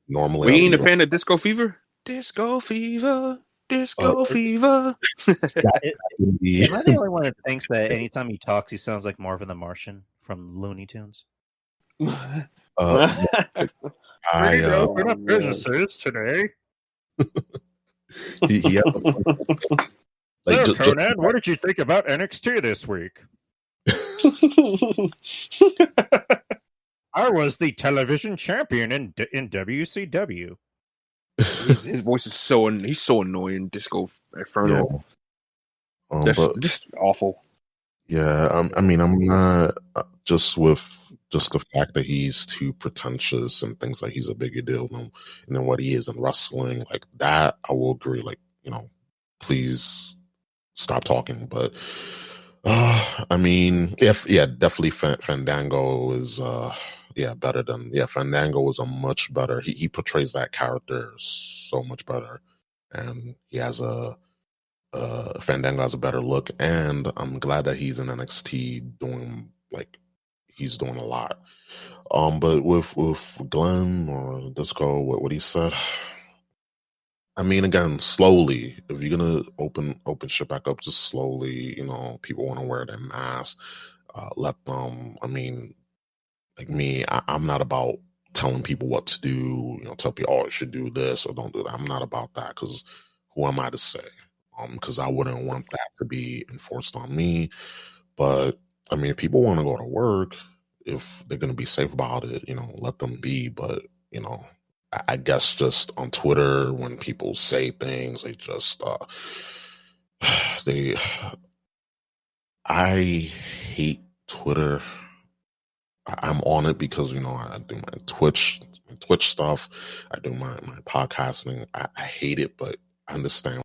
C: Normally,
D: We ain't a fan of Disco Fever. Disco Fever. Disco Fever.
B: Am I the only one that thinks that anytime he talks, he sounds like Marvin the Martian from Looney Tunes?
C: We need
B: to open up businesses today. Conan, what did you think about NXT this week? I was the television champion in WCW.
D: His voice is he's so annoying. Disco Inferno. Just awful.
C: Yeah, I mean, I'm not just the fact that he's too pretentious and thinks like he's a bigger deal than what he is in wrestling. Like that, I will agree. Like, you know, please stop talking. But I mean, definitely Fandango is better than Fandango is a much better. He portrays that character so much better, and he has Fandango has a better look, and I'm glad that he's in NXT doing he's doing a lot. But with Glenn or Disco, what he said, I mean, again, slowly. If you're gonna open shit back up, just slowly. You know, people want to wear their mask. Let them. I mean, like me, I'm not about telling people what to do. You know, tell people, oh, you should do this or don't do that. I'm not about that, because who am I to say? Because I wouldn't want that to be enforced on me. But I mean, if people want to go to work, if they're going to be safe about it, you know, let them be. But you know, I guess just on Twitter when people say things, they just they. I hate Twitter. I'm on it because I do my Twitch stuff. I do my podcasting. I hate it, but I understand.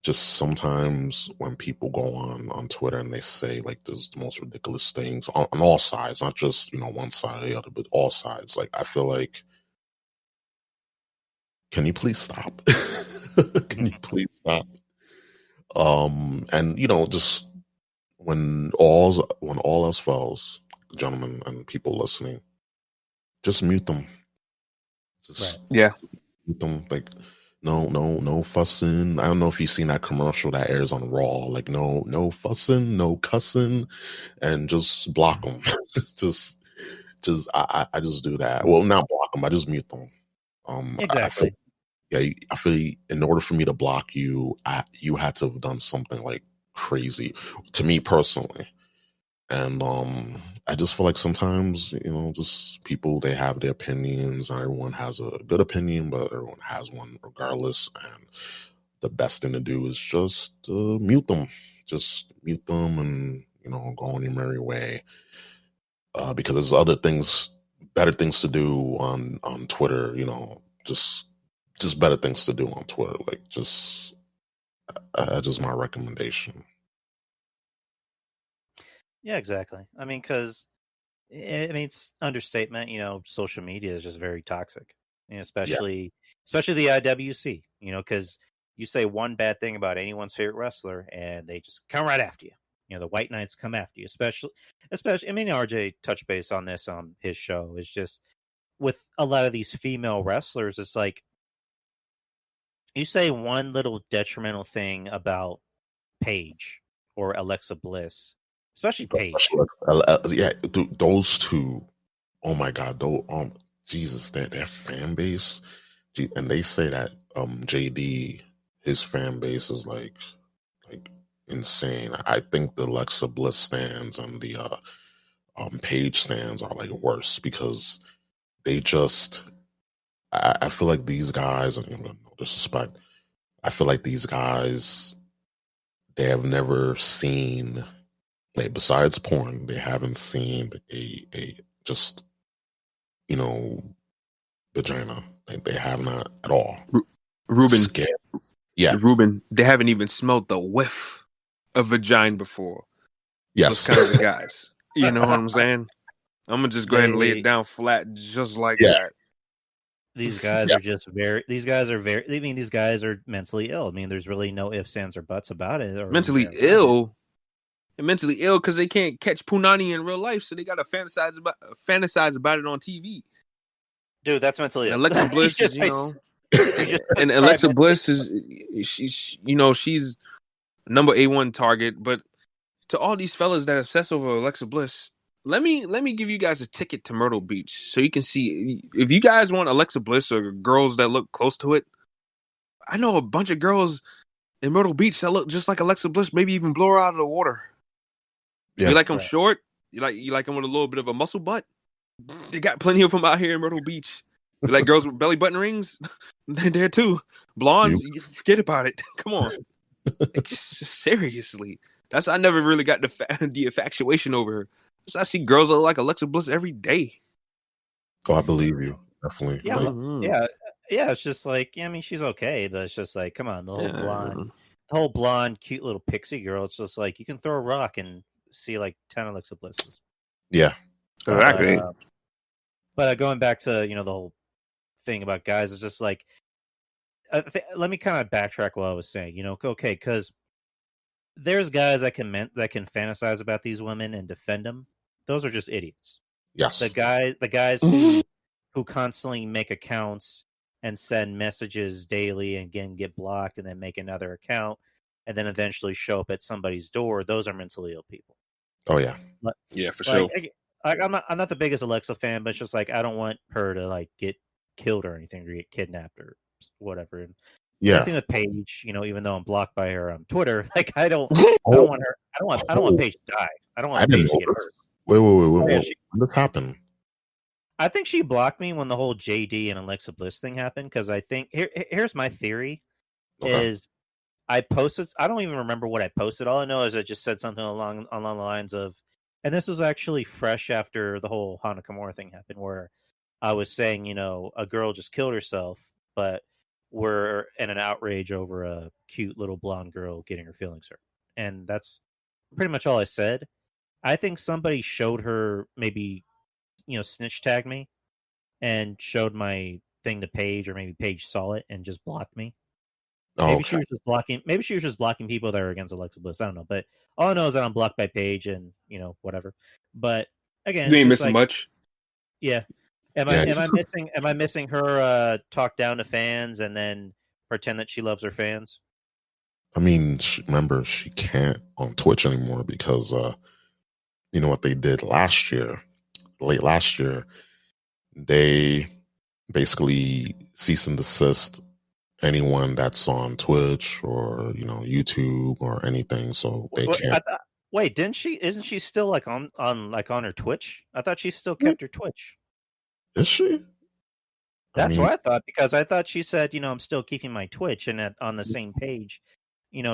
C: Just sometimes when people go on Twitter and they say like the most ridiculous things on all sides, not just one side or the other, but all sides. Like I feel like, can you please stop? Can you please stop? And just when all else fails, gentlemen and people listening, just mute them. Just
D: Yeah.
C: mute them. Like no fussing. I don't know if you've seen that commercial that airs on Raw. Like no fussing, no cussing, and just block them. just I just do that. Well, not block them. I just mute them.
B: Exactly.
C: I feel in order for me to block you, you had to have done something like crazy to me personally. And I just feel like sometimes, just people, they have their opinions. Everyone has a good opinion, but everyone has one regardless. And the best thing to do is just mute them. Just mute them and, go on your merry way. Because there's other things, better things to do on Twitter, just better things to do on Twitter. Like just my recommendation.
B: Yeah, exactly. I mean, because it's understatement. Social media is just very toxic, especially the IWC. Because you say one bad thing about anyone's favorite wrestler, and they just come right after you. The White Knights come after you, especially. I mean, RJ touched base on this on his show. It's just with a lot of these female wrestlers, it's like you say one little detrimental thing about Paige or Alexa Bliss, especially Paige.
C: Yeah, those two. Oh my God, Jesus, their fan base, and they say that JD, his fan base is like insane. I think the Alexa Bliss stands and the Paige stands are like worse because they just. I feel like these guys, and no disrespect, I feel like these guys, they have never seen, like, besides porn, they haven't seen a just vagina. Like, they have not at all.
D: Ruben,
C: yeah,
D: Ruben, they haven't even smelled the whiff of vagina before.
C: yes,
D: Those kinds of guys. You know what I'm saying? I'm gonna just go ahead and lay it down flat, just like that.
B: These guys are just very. These guys are very. I mean, these guys are mentally ill. I mean, there's really no ifs, ands, or buts about it.
D: Mentally ill. And mentally ill because they can't catch punani in real life, so they gotta fantasize about it on TV.
B: Dude, that's mentally ill.
D: Alexa Bliss is, and Alexa Bliss is, she's number A1 target. But to all these fellas that obsess over Alexa Bliss, let me give you guys a ticket to Myrtle Beach so you can see if you guys want Alexa Bliss or girls that look close to it. I know a bunch of girls in Myrtle Beach that look just like Alexa Bliss, maybe even blow her out of the water. Yeah. You like them short? You like them with a little bit of a muscle butt? They got plenty of them out here in Myrtle Beach. You like girls with belly button rings? They're there too. Blondes, you forget about it. Come on. Like, just seriously. I never really got the infatuation over her. I see girls that look like Alexa Bliss every day.
C: Oh, I believe you. Definitely.
B: Yeah. Yeah, it's just like, I mean, she's okay, but it's just like, come on, the whole blonde, cute little pixie girl. It's just like, you can throw a rock and see like 10 Alexa Blisses.
C: Yeah.
D: Exactly.
B: But going back to, the whole thing about guys, it's just like, let me kind of backtrack what I was saying, okay, because there's guys that can fantasize about these women and defend them. Those are just idiots.
C: Yes.
B: The guys who constantly make accounts and send messages daily and again get blocked and then make another account and then eventually show up at somebody's door. Those are mentally ill people.
C: Oh yeah.
D: Yeah, for sure.
B: I'm not the biggest Alexa fan, but it's just like, I don't want her to like get killed or anything or get kidnapped or whatever. And same thing with Paige, even though I'm blocked by her on Twitter, like I don't want her. I don't want Paige to die. I don't want Paige to get hurt.
C: Wait. What happened?
B: I think she blocked me when the whole JD and Alexa Bliss thing happened because I think here's my theory is I posted. I don't even remember what I posted. All I know is I just said something along the lines of, and this was actually fresh after the whole Hana Kimura thing happened, where I was saying, a girl just killed herself, but we're in an outrage over a cute little blonde girl getting her feelings hurt, and that's pretty much all I said. I think somebody showed her maybe, snitch tagged me and showed my thing to Paige, or maybe Paige saw it and just blocked me. Maybe she was just blocking. Maybe she was just blocking people that are against Alexa Bliss. I don't know, but all I know is that I'm blocked by Paige, and whatever. But again,
D: You
B: it's
D: ain't
B: just
D: missing
B: like,
D: much.
B: yeah. Am I missing her talk down to fans and then pretend that she loves her fans?
C: I mean, remember, she can't on Twitch anymore because you know what they did late last year. They basically cease and desist anyone that's on Twitch or YouTube or anything, so they can't.
B: Wait, didn't she? Isn't she still like on her Twitch? I thought she still kept her Twitch.
C: Is she?
B: That's what I thought, because I thought she said, I'm still keeping my Twitch, and on the same page,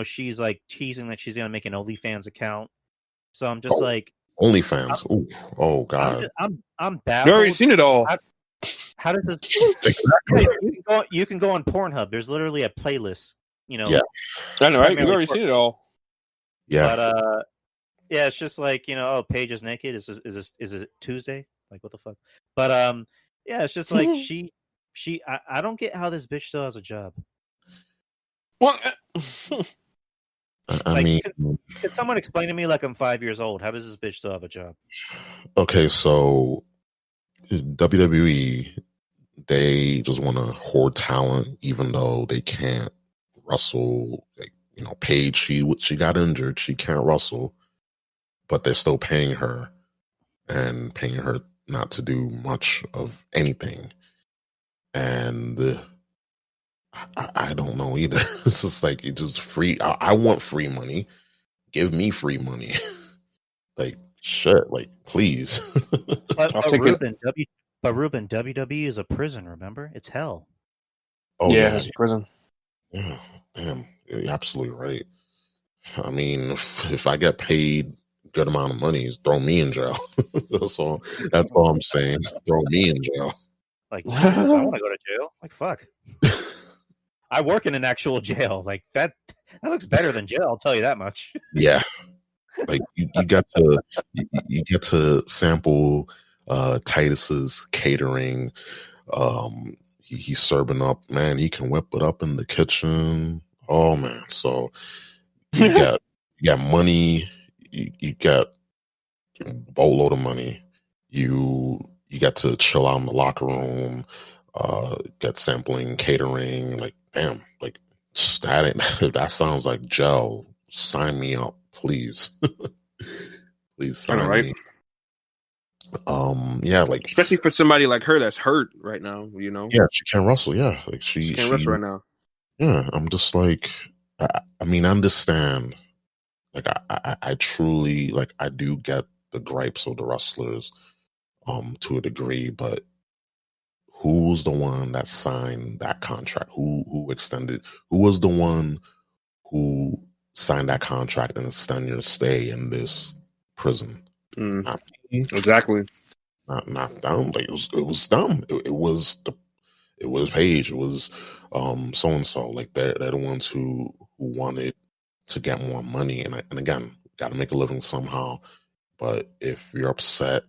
B: she's like teasing that she's gonna make an OnlyFans account. So I'm just like,
C: OnlyFans. Oh God,
B: I'm baffled.
D: You already seen it all.
B: How does this? You can go on Pornhub. There's literally a playlist.
C: Yeah,
D: I know, right? You already seen it all.
B: Yeah, but yeah, it's just like Paige is naked. Is it Tuesday? Like, what the fuck? But yeah, it's just like I don't get how this bitch still has a job.
D: What?
C: I mean,
B: can someone explain to me, like, I'm 5 years old? How does this bitch still have a job?
C: Okay, so WWE, they just want to hoard talent, even though they can't wrestle. Like, Paige, she got injured, she can't wrestle, but they're still paying her not to do much of anything. And I don't know either. It's just like, it's just free. I want free money. Give me free money. Like, shit, like, please.
B: But Ruben, WWE is a prison, remember? It's hell.
C: Oh,
D: yeah, it's prison.
C: Yeah, damn, you're absolutely right. I mean, if I get paid good amount of money, throw me in jail. That's all I'm saying. Throw me in jail.
B: Like, Jesus, I want to go to jail. Like, fuck. I work in an actual jail. Like, that looks better than jail, I'll tell you that much.
C: Yeah. Like, you get to sample Titus's catering. He's serving up, man. He can whip it up in the kitchen. Oh man. So you got money, you got a boatload of money. You got to chill out in the locker room, get sampling, catering. Like, damn, like, that sounds like gel. Sign me up, please. Please sign me. Yeah, like,
D: especially for somebody like her that's hurt right now,
C: Yeah, she can't wrestle. Yeah, like she
D: can't wrestle right now.
C: Yeah, I'm just like, I mean, I understand. Like, I truly, like, I do get the gripes of the wrestlers, to a degree, but who's the one that signed that contract? Who extended? Who was the one who signed that contract and extended your stay in this prison? Not me.
D: Exactly.
C: Not them. Like, it was them. It was Paige. It was so and so. Like, they're the ones who wanted to get more money, and again, got to make a living somehow. But if you're upset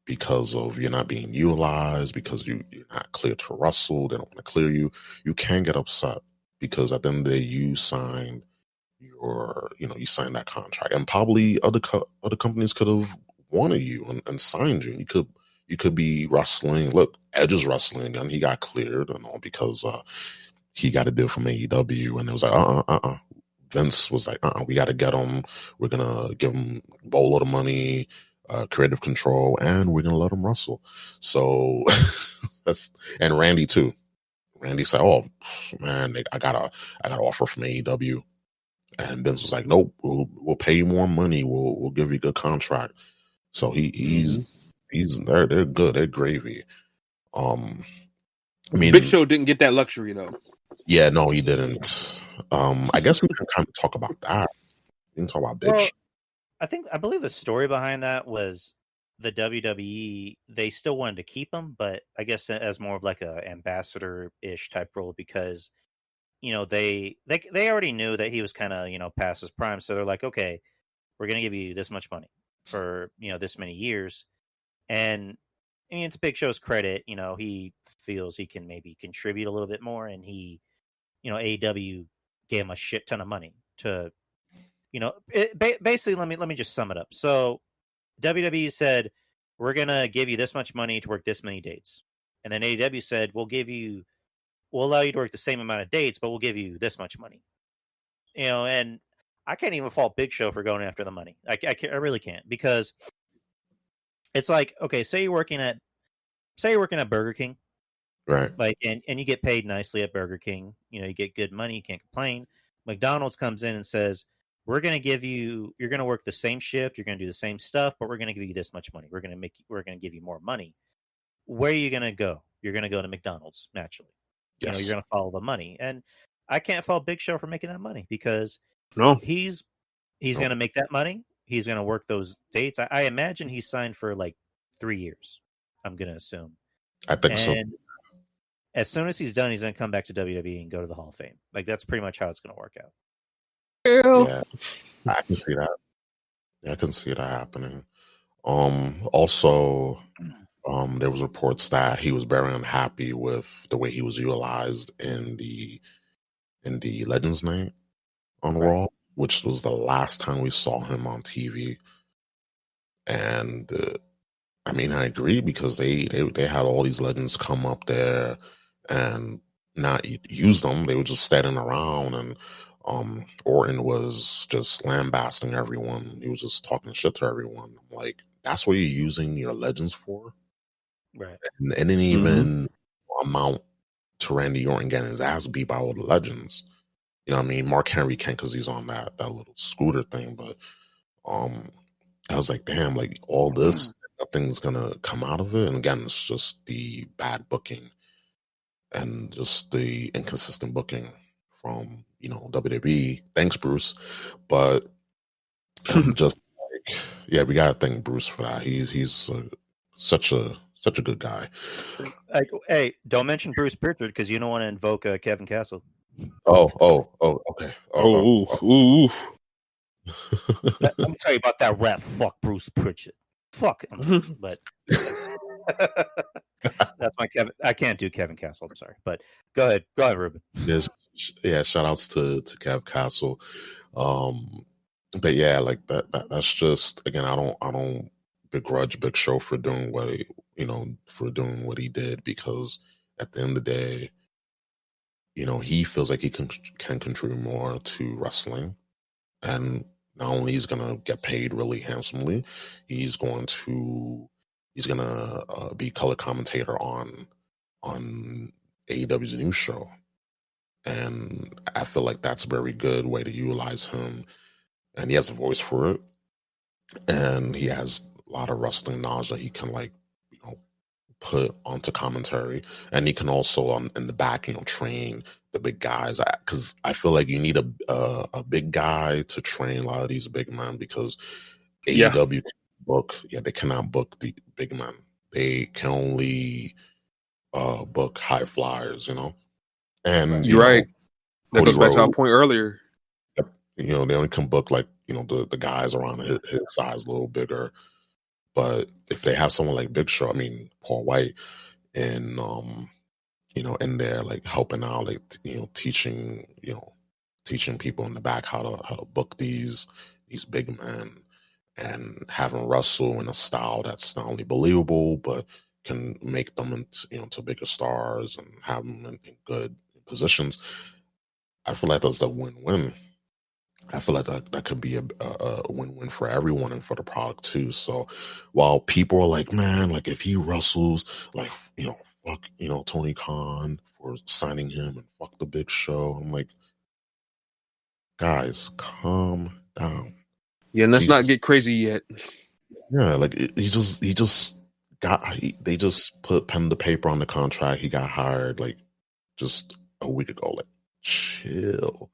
C: because of you're not being utilized, because you're not cleared to wrestle, they don't want to clear you, you can get upset, because at the end of the day, you signed you signed that contract, and probably other companies could have wanted you and signed you. You could be wrestling. Look, Edge is wrestling again. He got cleared and all because he got a deal from AEW, and it was like Vince was like, we got to get him. We're gonna give him a boatload of money, creative control, and we're gonna let him wrestle. So and Randy too. Randy said, "Oh man, I got an offer from AEW," and Vince was like, "Nope, we'll pay you more money. We'll give you a good contract." So he's they're good. They're gravy. I mean,
D: Big Show didn't get that luxury though.
C: Yeah, no, he didn't. I guess we can kind of talk about that. We can talk about Big
B: Well,
C: Show.
B: I believe the story behind that was the WWE. They still wanted to keep him, but I guess as more of like a ambassador ish type role because they already knew that he was kind of past his prime, so they're like, okay, we're gonna give you this much money for this many years, and I mean, to Big Show's credit, he feels he can maybe contribute a little bit more, and he, AEW gave him a shit ton of money to, basically. Let me just sum it up. So WWE said we're gonna give you this much money to work this many dates, and then AEW said we'll allow you to work the same amount of dates, but we'll give you this much money. And I can't even fault Big Show for going after the money. I really can't because it's like, okay, say you're working at Burger King,
C: Right.
B: like, and you get paid nicely at Burger King. You get good money, you can't complain. McDonald's comes in and says, you're going to work the same shift, you're going to do the same stuff, but we're going to give you this much money. We're going to give you more money. Where are you going to go? You're going to go to McDonald's naturally.
C: Yes.
B: You're going to follow the money. And I can't fault Big Show for making that money because
D: No,
B: he's going to make that money. He's going to work those dates. I imagine he's signed for like 3 years. I'm going to assume.
C: I think so.
B: And as soon as he's done, he's going to come back to WWE and go to the Hall of Fame. Like, that's pretty much how it's going to work out.
C: Yeah, I can see that. Yeah, I can see that happening. Also, there was reports that he was very unhappy with the way he was utilized in the Legends Night on Raw, which was the last time we saw him on TV. And I mean, I agree because they had all these legends come up there and not use them. They were just standing around, and Orton was just lambasting everyone. He was just talking shit to everyone. I'm like, that's what you're using your legends for?
B: Right.
C: And didn't even amount to Randy Orton getting his ass beat by all the legends. You know what I mean? Mark Henry can't because he's on that little scooter thing. But I was like, damn, like all this, nothing's going to come out of it. And again, it's just the bad booking and just the inconsistent booking from, WWE. Thanks, Bruce. But just like, yeah, we got to thank Bruce for that. He's such a good guy.
B: Like, hey, don't mention Bruce Pritchard because you don't want to invoke Kevin Castle.
C: Oh, okay.
D: Ooh.
B: Let me tell you about that rap. Fuck Bruce Pritchard. Fuck him. But that's my Kevin. I can't do Kevin Castle. I'm sorry, but go ahead, Ruben.
C: Yes, yeah. Shout outs to Kev Castle. But yeah, like that's just, again, I don't begrudge Big Show for doing what he did, because at the end of the day, he feels like he can contribute more to wrestling, and not only he's gonna get paid really handsomely, he's gonna be color commentator on AEW's new show, and I feel like that's a very good way to utilize him. And he has a voice for it, and he has a lot of wrestling knowledge that he can put onto commentary, and he can also in the back train the big guys, because I feel like you need a big guy to train a lot of these big men, because AEW they cannot book the big men. They can only book high flyers, and
D: you're right. That goes back to our point earlier.
C: They only can book the guys around his size, a little bigger. But if they have someone like Big Show, I mean Paul Wight, and in there helping out, teaching people in the back how to book these big men, and having wrestle in a style that's not only believable but can make them into bigger stars and have them in good positions. I feel like that's a win-win. I feel like that could be a win-win for everyone and for the product too. So while people are like, man, if he wrestles, fuck, Tony Khan for signing him, and fuck the Big Show, I'm like, guys, calm down.
D: Yeah, and let's not get crazy yet.
C: Yeah, he just they just put pen to paper on the contract. He got hired like just a week ago. Like, chill.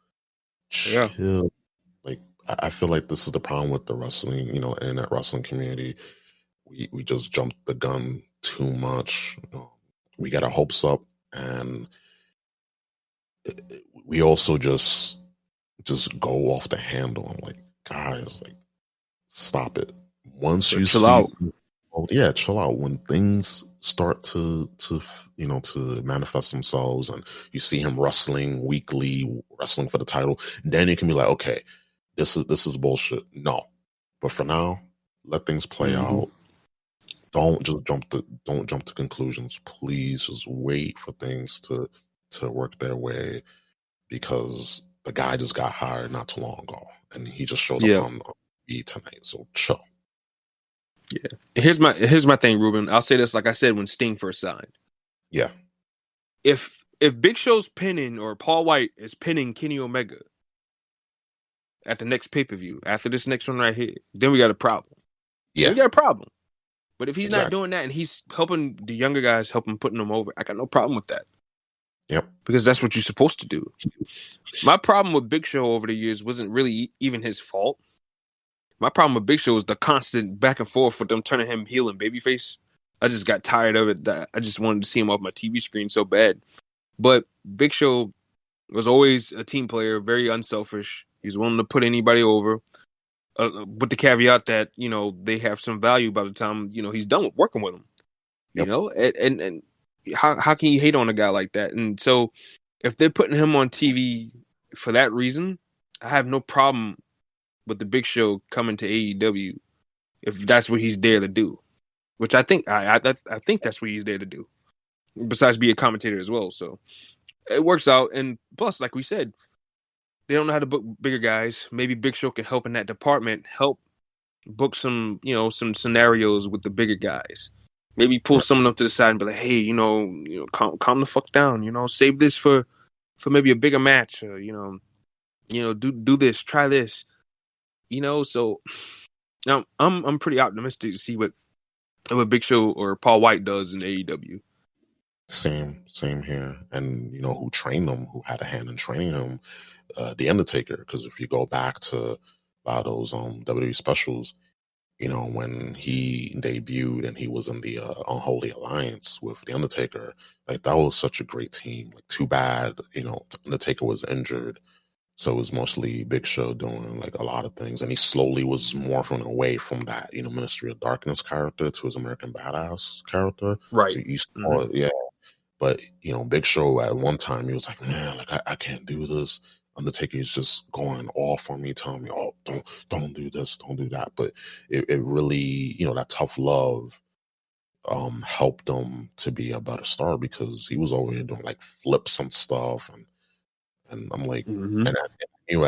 D: Yeah.
C: Like, I feel like this is the problem with the wrestling, internet wrestling community. We just jumped the gun too much. We got our hopes up, and we also just go off the handle. I'm like, guys, like, stop it. Once you
D: chill
C: see,
D: out.
C: Yeah, chill out. When things start to manifest themselves, and you see him wrestling weekly, wrestling for the title, then you can be like, okay, this is bullshit. No, but for now, let things play out. Don't jump to conclusions. Please just wait for things to work their way, because the guy just got hired not too long ago, and he just showed up on E tonight. So chill.
D: Yeah. Here's my thing, Ruben. I'll say this like I said when Sting first signed.
C: Yeah.
D: If Big Show's pinning, or Paul Wight is pinning Kenny Omega at the next pay-per-view, after this next one right here, then we got a problem.
C: Yeah.
D: We got a problem. But if he's not
C: Exactly.
D: doing that and he's helping the younger guys, putting them over, I got no problem with that.
C: Yep.
D: Because that's what you're supposed to do. My problem with Big Show over the years wasn't really even his fault. My problem with Big Show is the constant back and forth with them turning him heel and babyface. I just got tired of it. I just wanted to see him off my TV screen so bad. But Big Show was always a team player, very unselfish. He's willing to put anybody over, with the caveat that, they have some value by the time, he's done with working with them.
C: Yep.
D: And how can you hate on a guy like that? And so if they're putting him on TV for that reason, I have no problem with the Big Show coming to AEW if that's what he's there to do, which I think I think that's what he's there to do. Besides be a commentator as well, so it works out. And plus, like we said, they don't know how to book bigger guys. Maybe Big Show can help in that department, help book some scenarios with the bigger guys. Maybe pull someone up to the side and be like, hey, calm the fuck down. Save this for maybe a bigger match. Or, do this, try this. So now I'm pretty optimistic to see what Big Show or Paul Wight does in AEW.
C: Same here. And who trained him, who had a hand in training him, The Undertaker. Because if you go back to a lot of those WWE specials, when he debuted and he was in the Unholy Alliance with The Undertaker, like, that was such a great team. Like, too bad, Undertaker was injured. So it was mostly Big Show doing like a lot of things, and he slowly was morphing away from that, Ministry of Darkness character to his American Badass character.
D: Right.
C: You saw it, yeah. But Big Show at one time he was like, man, like I can't do this. Undertaker is just going off on me, telling me, oh, don't do this, don't do that. But it really, that tough love helped him to be a better star, because he was over here doing like flips and stuff, and I'm like, and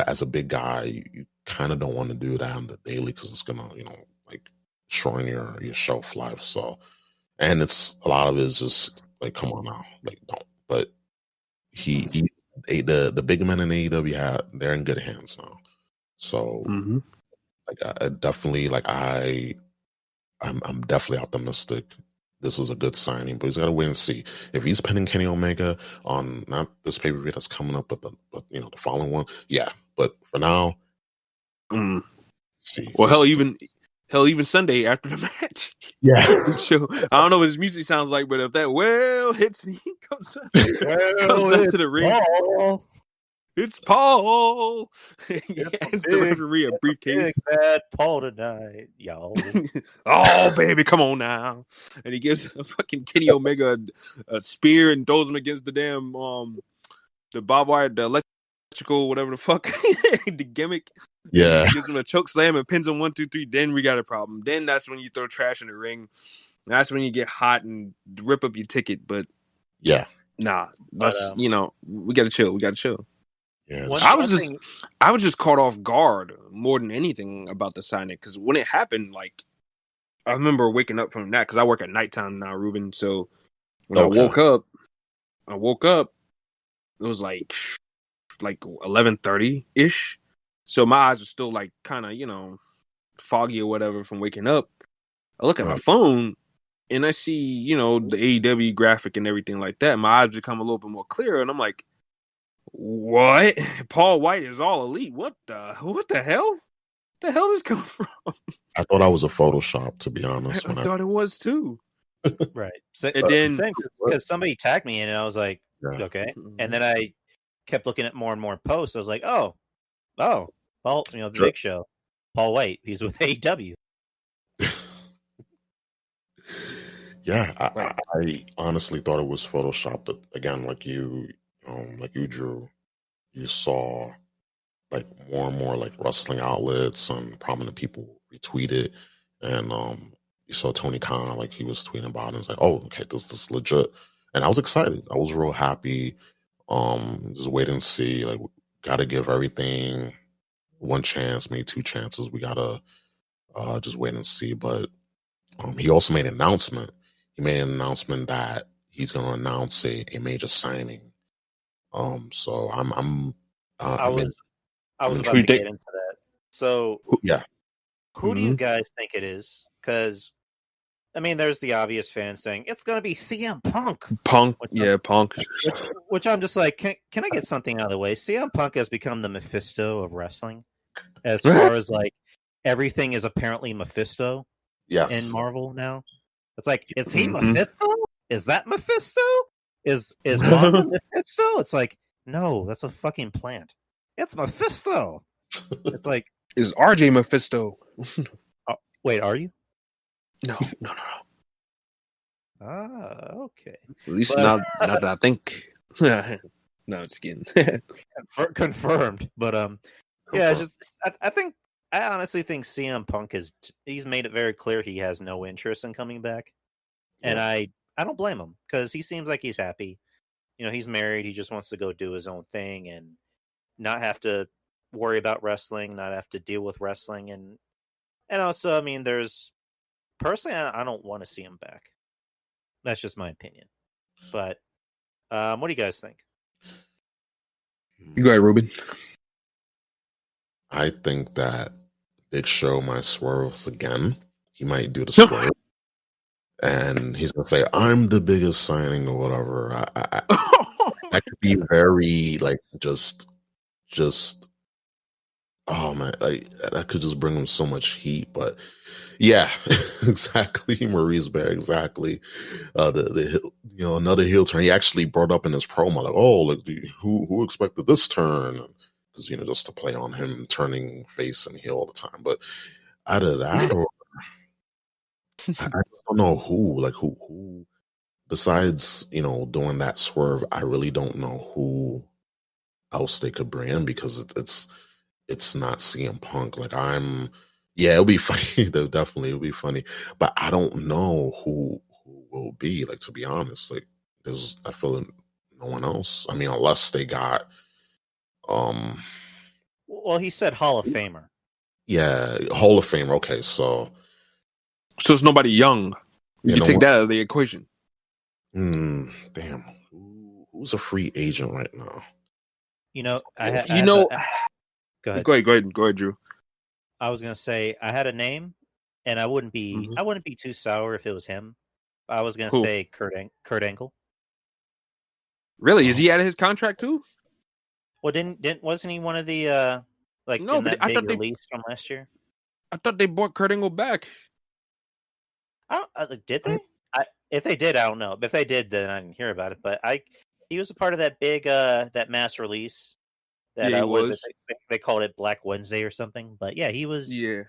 C: as a big guy, you kind of don't want to do that on the daily, because it's gonna, like, shorten your shelf life. So, and it's a lot of it is just like, come on now, like, don't. But the big men in AEW, they're in good hands now. So, like, I definitely, like, I'm definitely optimistic. This is a good signing, but he's got to wait and see. If he's pinning Kenny Omega on not this pay-per-view that's coming up, but the following one, yeah. But for now, see.
D: Well, hell, even Sunday after the match.
C: Yeah.
D: So, I don't know what his music sounds like, but if that hits and he comes up to the ring, it's Paul. He hands the referee a briefcase.
B: Bad Paul tonight, y'all.
D: Oh, baby, come on now. And he gives a fucking Kenny Omega a spear and throws him against the damn the barbed wire, the electrical, whatever the fuck, the gimmick.
C: Yeah.
D: He gives him a choke slam and pins him 1, 2, 3. Then we got a problem. Then that's when you throw trash in the ring. That's when you get hot and rip up your ticket. But
C: yeah,
D: nah, that's we gotta chill. We gotta chill.
C: Yeah,
D: I was just caught off guard more than anything about the signing, because when it happened, like, I remember waking up from that, because I work at nighttime now, Ruben. So when I woke up, it was like 11:30 ish. So my eyes were still like kind of foggy or whatever from waking up. I look at my phone, and I see, you know, the AEW graphic and everything like that, my eyes become a little bit more clear, and I'm like, what? Paul Wight is all elite. What the hell? The hell this come from?
C: I thought I was a Photoshop, to be
D: I
C: honest. When
D: thought it was too.
B: Right.
D: And then
B: Same because somebody tagged me in, and I was like,
C: yeah.
B: okay. And then I kept looking at more and more posts. I was like, oh, Paul, the Big Show, Paul Wight, he's with AEW.
C: Yeah, I honestly thought it was Photoshop, but again, like you Drew, you saw like more and more like wrestling outlets and prominent people retweet it, and you saw Tony Khan, like he was tweeting about it. And it's like, oh, okay, this is legit, and I was excited. I was real happy. Just wait and see. Like, got to give everything one chance, maybe two chances. We gotta just wait and see. But he also made an announcement. He made an announcement that he's going to announce a major signing. So I'm
B: I was about to
D: intrigued.
B: get into that. So
C: yeah.
B: Who do you guys think it is? Because I mean, there's the obvious fans saying it's going to be CM Punk.
D: Punk.
B: Punk. Which I'm just like, can I get something out of the way? CM Punk has become the Mephisto of wrestling, as far as like everything is apparently Mephisto.
C: Yes.
B: In Marvel now, it's like, is he Mephisto? Is that Mephisto? Is Wanda Mephisto? It's like, no, that's a fucking plant. It's Mephisto. It's like,
D: is R.J. Mephisto?
B: Wait, are you?
D: No.
B: Ah, okay.
D: At least not that I think. No, it's kidding.
B: Confirmed. But yeah, just I honestly think CM Punk he's made it very clear he has no interest in coming back, and I don't blame him because he seems like he's happy. You know, he's married. He just wants to go do his own thing and not have to worry about wrestling, not have to deal with wrestling, and also, I mean, there's personally, I don't want to see him back. That's just my opinion. But what do you guys think?
D: You go ahead, Ruben.
C: I think that Big Show might swerve us again. He might do the swerve. And he's going to say, I'm the biggest signing or whatever. I could be very, like, just, oh, man. Like, that could just bring him so much heat. But, yeah, exactly. Maurice Bear, exactly. Another heel turn. He actually brought up in his promo, like, oh, like, who expected this turn? Because, just to play on him turning face and heel all the time. But out of that, I don't know who besides, doing that swerve, I really don't know who else they could bring in because it's not CM Punk. Like it'll be funny. It'll be funny, but I don't know who will be, like, to be honest. Like, I feel like no one else. I mean, unless they got,
B: well, he said Hall of Famer.
C: Yeah, Hall of Famer. Okay, so
D: it's nobody young. You can take that out of the equation.
C: Damn. Who's a free agent right now?
B: Go ahead.
D: Go ahead, Drew.
B: I was gonna say I had a name, and I wouldn't be too sour if it was him. I was gonna say Kurt Angle.
D: Really? Is he out of his contract too?
B: Well, wasn't he one of the in that big release from last year?
D: I thought they brought Kurt Angle back.
B: Did they? If they did, I don't know. If they did, then I didn't hear about it. But he was a part of that big that mass release. That they called it Black Wednesday or something. But yeah, he was. Yeah,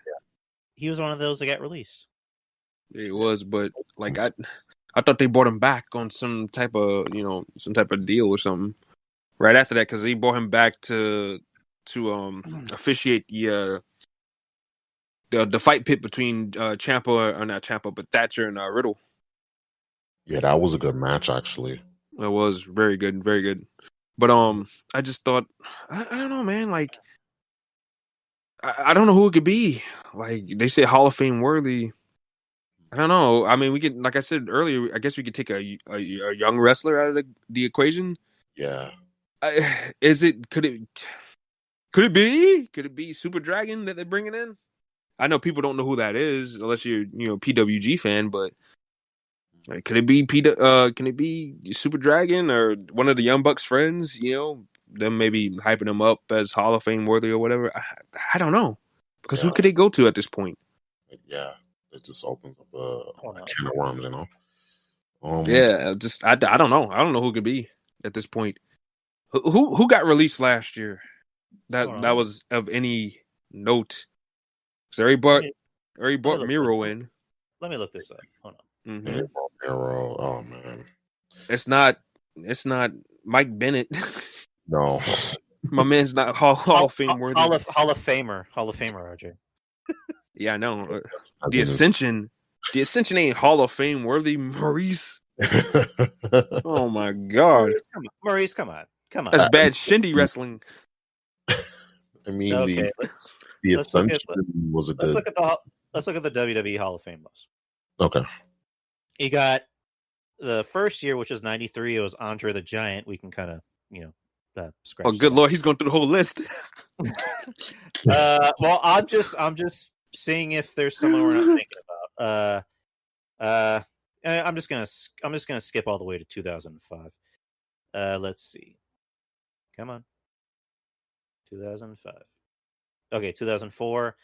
B: he was one of those that got released.
D: Yeah, it was, but like I thought they brought him back on some type of deal or something. Right after that, because he brought him back to officiate the fight pit between not Ciampa, but Thatcher and Riddle.
C: Yeah, that was a good match, actually.
D: It was very good, very good. But I just thought, I don't know, man. Like, I don't know who it could be. Like, they say Hall of Fame worthy. I don't know. I mean, we could, like I said earlier, I guess we could take a young wrestler out of the equation.
C: Yeah.
D: Could it be Super Dragon that they're bringing in? I know people don't know who that is unless you're, PWG fan, but Like, could it be Peter? Can it be Super Dragon or one of the Young Bucks friends? You know, them maybe hyping him up as Hall of Fame worthy or whatever. I don't know, because who could they go to at this point?
C: Yeah, it just opens up a
B: Hold on.
C: can of worms, you know.
D: Yeah, just I don't know. I don't know who it could be at this point. Who got released last year? That
B: Hold on.
D: was of any note. So he
B: Let
D: brought
B: look
D: Miro
B: this
D: in.
B: Let me look this up. Hold on.
D: Mm-hmm.
C: Arrow. Oh man,
D: It's not Mike Bennett.
C: no.
D: My man's not Hall of Fame worthy.
B: Hall of Famer, RJ.
D: Yeah, I know.
C: My
D: The
C: goodness.
D: Ascension ain't Hall of Fame worthy, Maurice. Oh my God,
B: Maurice, come on.
D: that's bad shindy wrestling.
C: I mean,
B: Okay,
C: the
B: let's look
C: Ascension
B: at
C: was a
B: let's
C: good.
B: look at the WWE Hall of Fame list.
C: Okay.
B: You got the first year, which is '93. It was Andre the Giant. We can kind of scratch.
D: Oh, good Lord, he's going through the whole list.
B: Well, I'm just seeing if there's someone we're not thinking about. I'm just gonna skip all the way to 2005. Let's see. Come on. 2005. Okay, 2004.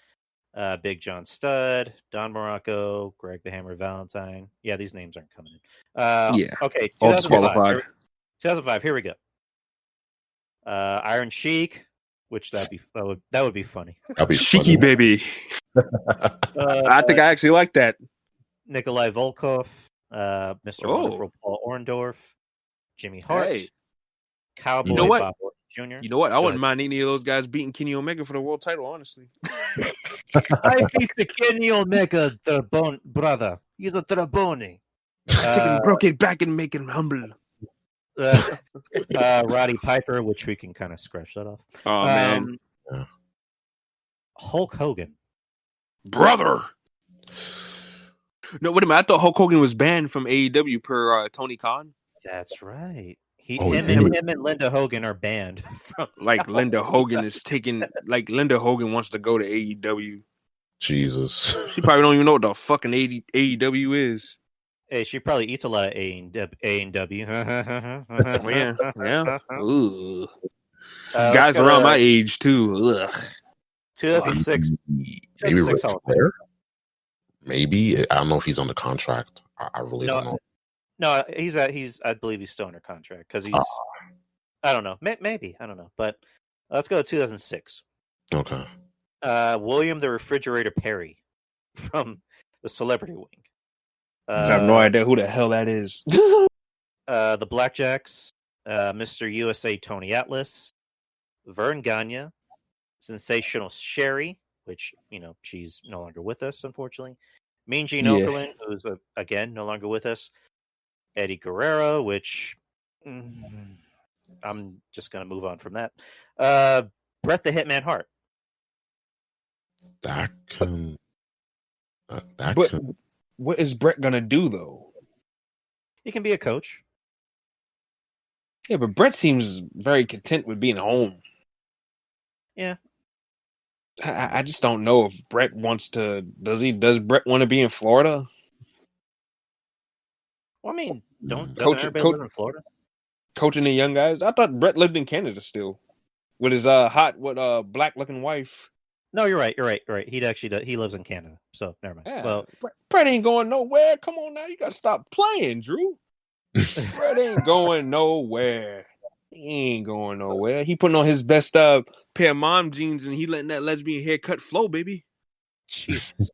B: Big John Studd, Don Morocco, Greg the Hammer Valentine. Yeah, these names aren't coming in.
D: Yeah.
B: Okay,
D: All
B: 2005.
D: disqualified.
B: 2005. Here we go. Iron Sheik, which that would be funny.
C: That'd be
D: Cheeky
C: funny.
D: baby. I think I actually like that.
B: Nikolai Volkov, Mr. Wonderful Paul Orndorff, Jimmy Hart,
D: Hey.
B: Cowboy
D: You know what?
B: Bob Orton Jr.
D: You know what? I wouldn't mind any of those guys beating Kenny Omega for the world title, honestly.
B: I beat the Kenny Omega, the bone brother. He's a Traboni.
D: Taking broke it back and make him humble.
B: Roddy Piper, which we can kind of scratch that off.
D: Oh man,
B: Hulk Hogan,
D: brother. No, wait a minute. I thought Hulk Hogan was banned from AEW per Tony Khan.
B: That's right.
C: Him
B: and Linda Hogan are banned from.
D: Like Linda Hogan is taking. Like Linda Hogan wants to go to AEW.
C: Jesus.
D: She probably don't even know what the fucking AEW is.
B: Hey, she probably eats a lot of A&W.
D: Yeah. Ugh. Guys around my age too. Ugh.
B: 2006.
C: Maybe Ric Flair? Maybe. I don't know if he's under contract. I really don't know.
B: No, I believe he's still under contract because he's. I don't know. Maybe I don't know. But let's go to 2006.
C: Okay.
B: William the Refrigerator Perry from the Celebrity Wing.
D: I have no idea who the hell that is.
B: The Blackjacks, Mr. USA Tony Atlas, Vern Gagne, Sensational Sherry, which she's no longer with us, unfortunately. Mean Gene Okerlund, who's again no longer with us. Eddie Guerrero, which I'm just going to move on from that. Bret the Hitman Hart.
D: What is Bret gonna do though?
B: He can be a coach.
D: Yeah, but Bret seems very content with being home.
B: Yeah.
D: I just don't know if Bret wants to. Does Bret want to be in Florida?
B: Well, I mean, doesn't everybody live in Florida?
D: Coaching the young guys. I thought Bret lived in Canada still, with his black looking wife.
B: No, you're right. He actually does. He lives in Canada, so never mind.
D: Yeah.
B: Well,
D: Bret ain't going nowhere. Come on now, you got to stop playing, Drew. Bret ain't going nowhere. He ain't going nowhere. He putting on his best pair of mom jeans and he letting that lesbian haircut flow, baby.
B: Jesus.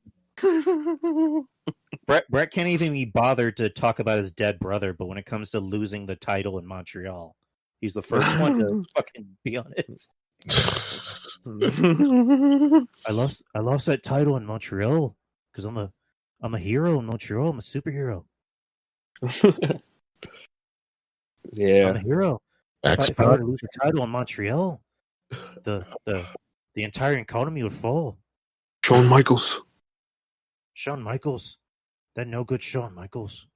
B: Bret can't even be bothered to talk about his dead brother, but when it comes to losing the title in Montreal, he's the first one to fucking be on it. I lost that title in Montreal because I'm a hero in Montreal. I'm a superhero.
D: Yeah,
B: I'm a hero. If I were to lose the title in Montreal, the entire economy would fall.
D: Shawn Michaels,
B: that no good Shawn Michaels.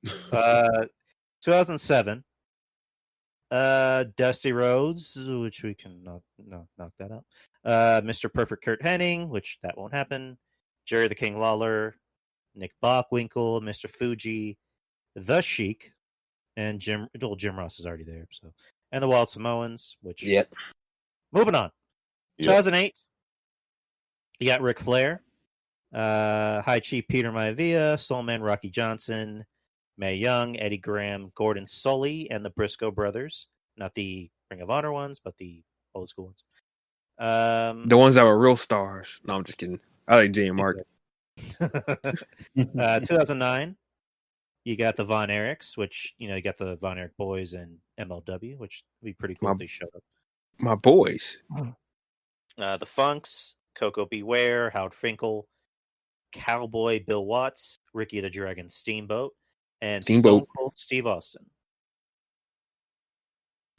B: 2007. Dusty Rhodes, which we can knock that out. Mr. Perfect Kurt Hennig, which that won't happen. Jerry the King Lawler, Nick Bockwinkel, Mr. Fuji, The Sheik, and Jim Ross is already there. So, and the Wild Samoans. Which moving on. 2008. You got Ric Flair, High Chief Peter Maivia, Soulman Rocky Johnson, Mae Young, Eddie Graham, Gordon Sully, and the Briscoe brothers. Not the Ring of Honor ones, but the old school ones.
D: The ones that were real stars. No, I'm just kidding. I like Jay and Mark.
B: 2009, you got the Von Erichs, which, you got the Von Erich boys and MLW, which would be pretty cool if they showed up.
D: My boys.
B: The Funks, Coco Beware, Howard Finkel, Cowboy Bill Watts, Ricky the Dragon Steamboat, and Stone Cold Steve Austin.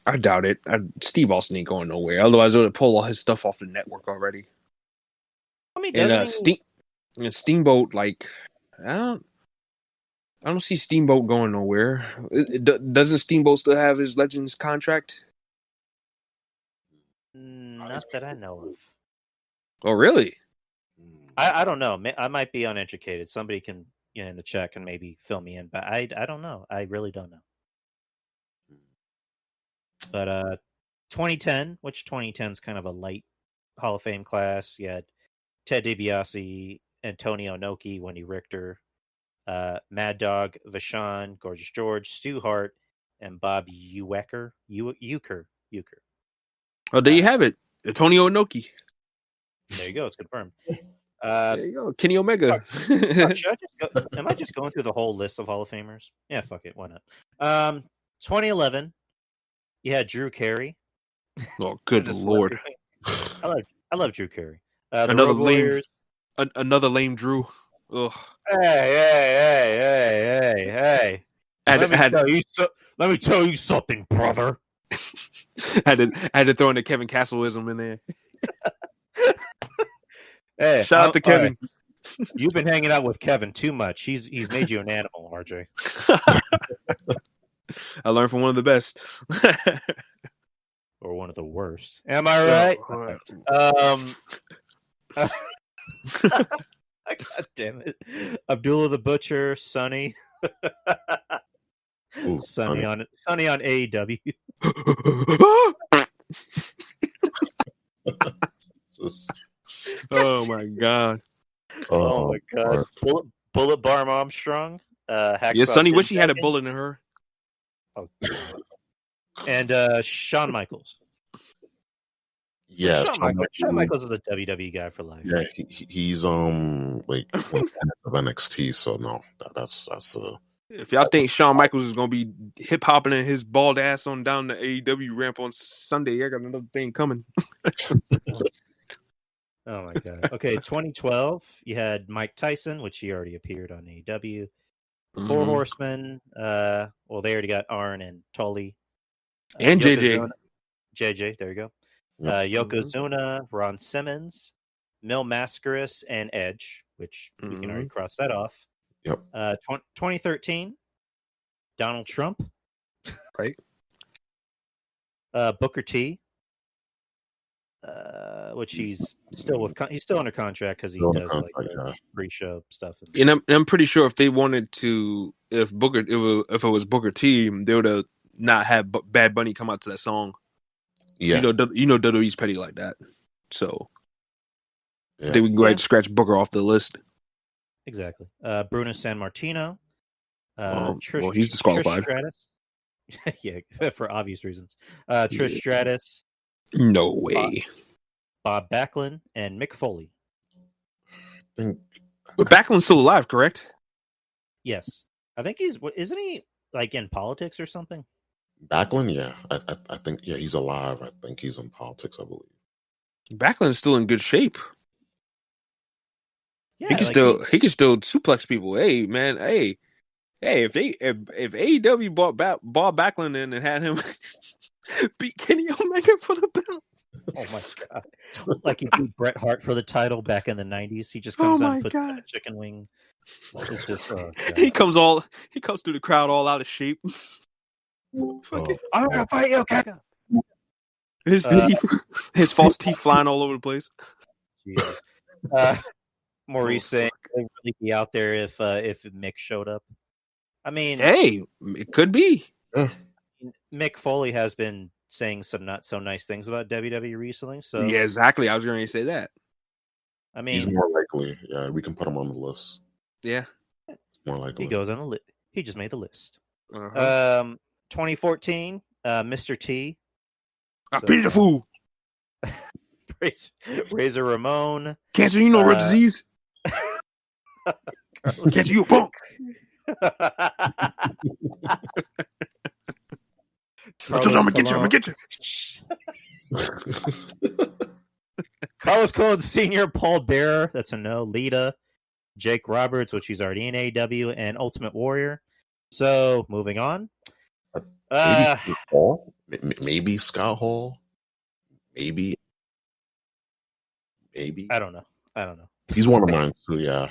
D: I doubt it. Steve Austin ain't going nowhere. Otherwise, they would pull all his stuff off the network already.
B: I mean, doesn't
D: and Steamboat, like, I don't see Steamboat going nowhere. Doesn't Steamboat still have his Legends contract?
B: Not that I know of.
D: Oh, really?
B: I don't know. I might be uneducated. Somebody can, in the chat can maybe fill me in, but I don't know. I really don't know. But 2010, which 2010 is kind of a light Hall of Fame class. You had Ted DiBiase, Antonio Inoki, Wendy Richter, Mad Dog, Vachon, Gorgeous George, Stu Hart, and Bob Uecker.
D: Oh, there you have it. Antonio Inoki.
B: There you go. It's confirmed.
D: There you go. Kenny Omega.
B: Am I just going through the whole list of Hall of Famers? Yeah, fuck it. Why not? 2011, you had Drew Carey.
D: Oh, good lord.
B: I love Drew Carey.
D: Another lame Drew. Ugh.
B: Hey. Let me tell you something, brother.
D: had to throw in the Kevin Castleism in there.
B: Hey,
D: shout out to Kevin.
B: You've been hanging out with Kevin too much. He's made you an animal, RJ.
D: I learned from one of the best.
B: Or one of the worst. Am I right? God damn it. Abdullah the Butcher, Sonny.
C: Ooh,
B: Sonny on AEW.
D: Oh my god.
B: Oh my god. Bullet Barm Armstrong.
D: Yeah, Sonny wish he had a bullet in her.
B: Oh, god. And Shawn Michaels.
C: Yeah,
B: Shawn Michaels is a WWE guy for life.
C: Yeah, he's like of NXT. So no, that's
D: If y'all think Shawn Michaels is gonna be hip hopping in his bald ass on down the AEW ramp on Sunday, I got another thing coming.
B: Oh my god. Okay, 2012, you had Mike Tyson, which he already appeared on AEW. Four Horsemen. They already got Arn and Tully.
D: And
B: JJ. JJ, there you go. Yokozuna, Ron Simmons, Mil Mascaris, and Edge, which we can already cross that off.
C: Yep.
B: 2013, Donald Trump.
D: Right.
B: Booker T. Which he's still under contract because he does pre-show stuff.
D: And I'm pretty sure if they wanted to, if it was Booker T, they would have not had Bad Bunny come out to that song.
C: Yeah,
D: WWE's petty like that, so I think we can go ahead and scratch Booker off the list.
B: Exactly. Bruno Sammartino.
D: He's disqualified.
B: Trish Stratus. Yeah, for obvious reasons. Trish Stratus.
D: No way.
B: Bob Backlund and Mick Foley.
C: But
D: Backlund's still alive, correct?
B: Yes, I think isn't he like in politics or something?
C: Backlund, yeah, I think he's alive. I think he's in politics, I believe.
D: Backlund's still in good shape.
B: Yeah,
D: he can still suplex people. Hey man, hey, if AEW bought Bob Backlund in and had him beat Kenny Omega for the belt.
B: Oh my god! Like he beat Bret Hart for the title back in the '90s. He just comes out and puts on a chicken wing. It's just
D: he comes through the crowd all out of shape.
B: I'm gonna fight you, Kaka.
D: His his false teeth flying all over the place.
B: Jesus. Maurice saying they'd really be out there if Mick showed up. I mean,
D: Hey, it could be.
C: Yeah.
B: Mick Foley has been saying some not so nice things about WWE recently. So
D: Yeah, exactly. I was going to say that.
B: I
C: He's
B: mean,
C: more likely. Yeah, we can put him on the list.
D: Yeah.
C: More likely.
B: he goes on the list. He just made the list.
D: Uh-huh.
B: 2014, Mr. T.
D: I pity the fool.
B: Razor Ramon.
D: Cancer, you know rare disease. Cancer, you a punk. I'm gonna get you. I'm gonna get you.
B: Carlos Colon Sr., Paul Bearer. That's a no. Lita. Jake Roberts, which he's already in AEW, and Ultimate Warrior. So, moving on.
C: Maybe Hall? Maybe Scott Hall? Maybe.
B: I don't know.
C: He's one of mine too, yeah.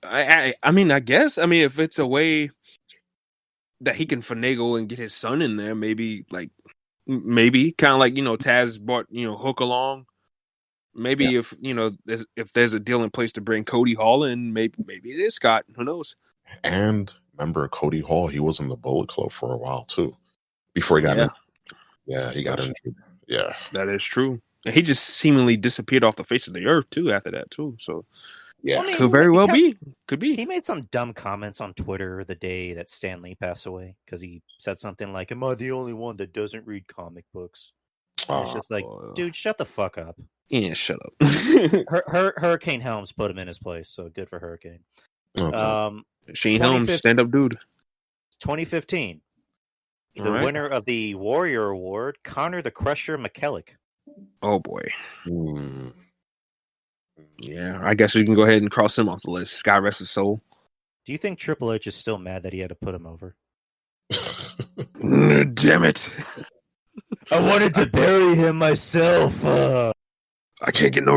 D: I mean, I guess. I mean, if it's a way that he can finagle and get his son in there, maybe kind of like, Taz brought, Hook along. Maybe if there's a deal in place to bring Cody Hall in, maybe it is Scott. Who knows?
C: And remember Cody Hall, he was in the Bullet Club for a while too. Before he got injured. Yeah, he got injured. Yeah.
D: That is true. And he just seemingly disappeared off the face of the earth too after that too. So
C: yeah,
B: I mean,
D: could very well be. Could be.
B: He made some dumb comments on Twitter the day that Stan Lee passed away because he said something like, "Am I the only one that doesn't read comic books?" It's just like, dude, shut the fuck up.
D: Yeah, shut up.
B: Hurricane Helms put him in his place, so good for Hurricane.
C: Okay.
D: Shane Helms, stand up dude.
B: 2015. The winner of the Warrior Award, Connor the Crusher McKellick.
D: Oh boy. Yeah, I guess we can go ahead and cross him off the list. God rest his soul.
B: Do you think Triple H is still mad that he had to put him over?
D: Damn it.
B: I wanted to bury him myself.
D: I can't get no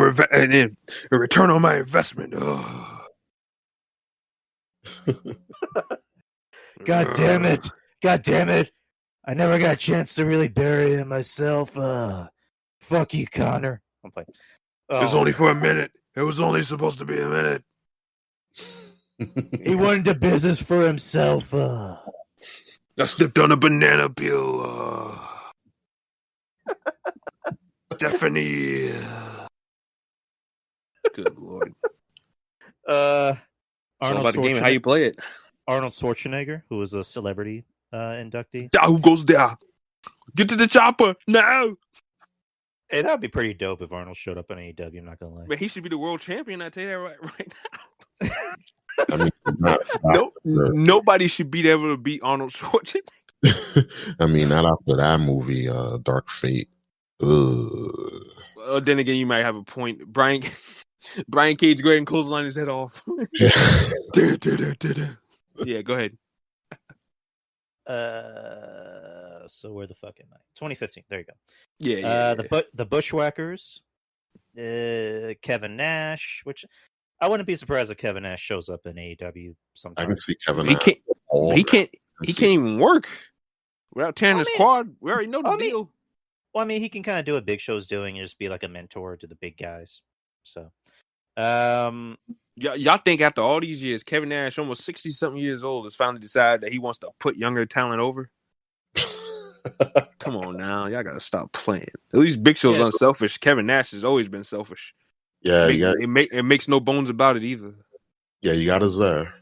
D: return on my investment.
B: God damn it. God damn it. I never got a chance to really bury him myself. Fuck you, Connor. I'm playing.
D: It was only for a minute. It was only supposed to be a minute.
B: He went into business for himself.
D: I stepped on a banana peel. Stephanie. Good lord.
B: Arnold
D: about the game and how you play it.
B: Arnold Schwarzenegger, who was a celebrity inductee.
D: Who goes there? Get to the chopper now.
B: Hey, that would be pretty dope if Arnold showed up in AEW. I'm not gonna lie.
D: Man, he should be the world champion. I tell you that right now.
C: I mean,
D: nobody should be able to beat Arnold Schwarzenegger.
C: I mean, not after that movie, Dark Fate.
D: Well, then again, you might have a point. Brian Cage, go ahead and clothesline his head off. Yeah, go ahead.
B: So where the fuck am I? 2015. There you go.
D: Yeah.
B: The Bushwhackers, Kevin Nash, which I wouldn't be surprised if Kevin Nash shows up in AEW sometime.
C: I can see Kevin
D: He
C: Nash.
D: can't even work without tearing his quad. We already know the deal.
B: Well, I mean, he can kind of do what Big Show's doing and just be like a mentor to the big guys. So,
D: y'all think after all these years, Kevin Nash, almost 60-something years old, has finally decided that he wants to put younger talent over? Come on now, y'all gotta stop playing. At least Big Show's unselfish. Kevin Nash has always been selfish.
C: Yeah,
D: it makes no bones about it either.
C: Yeah, you got us there.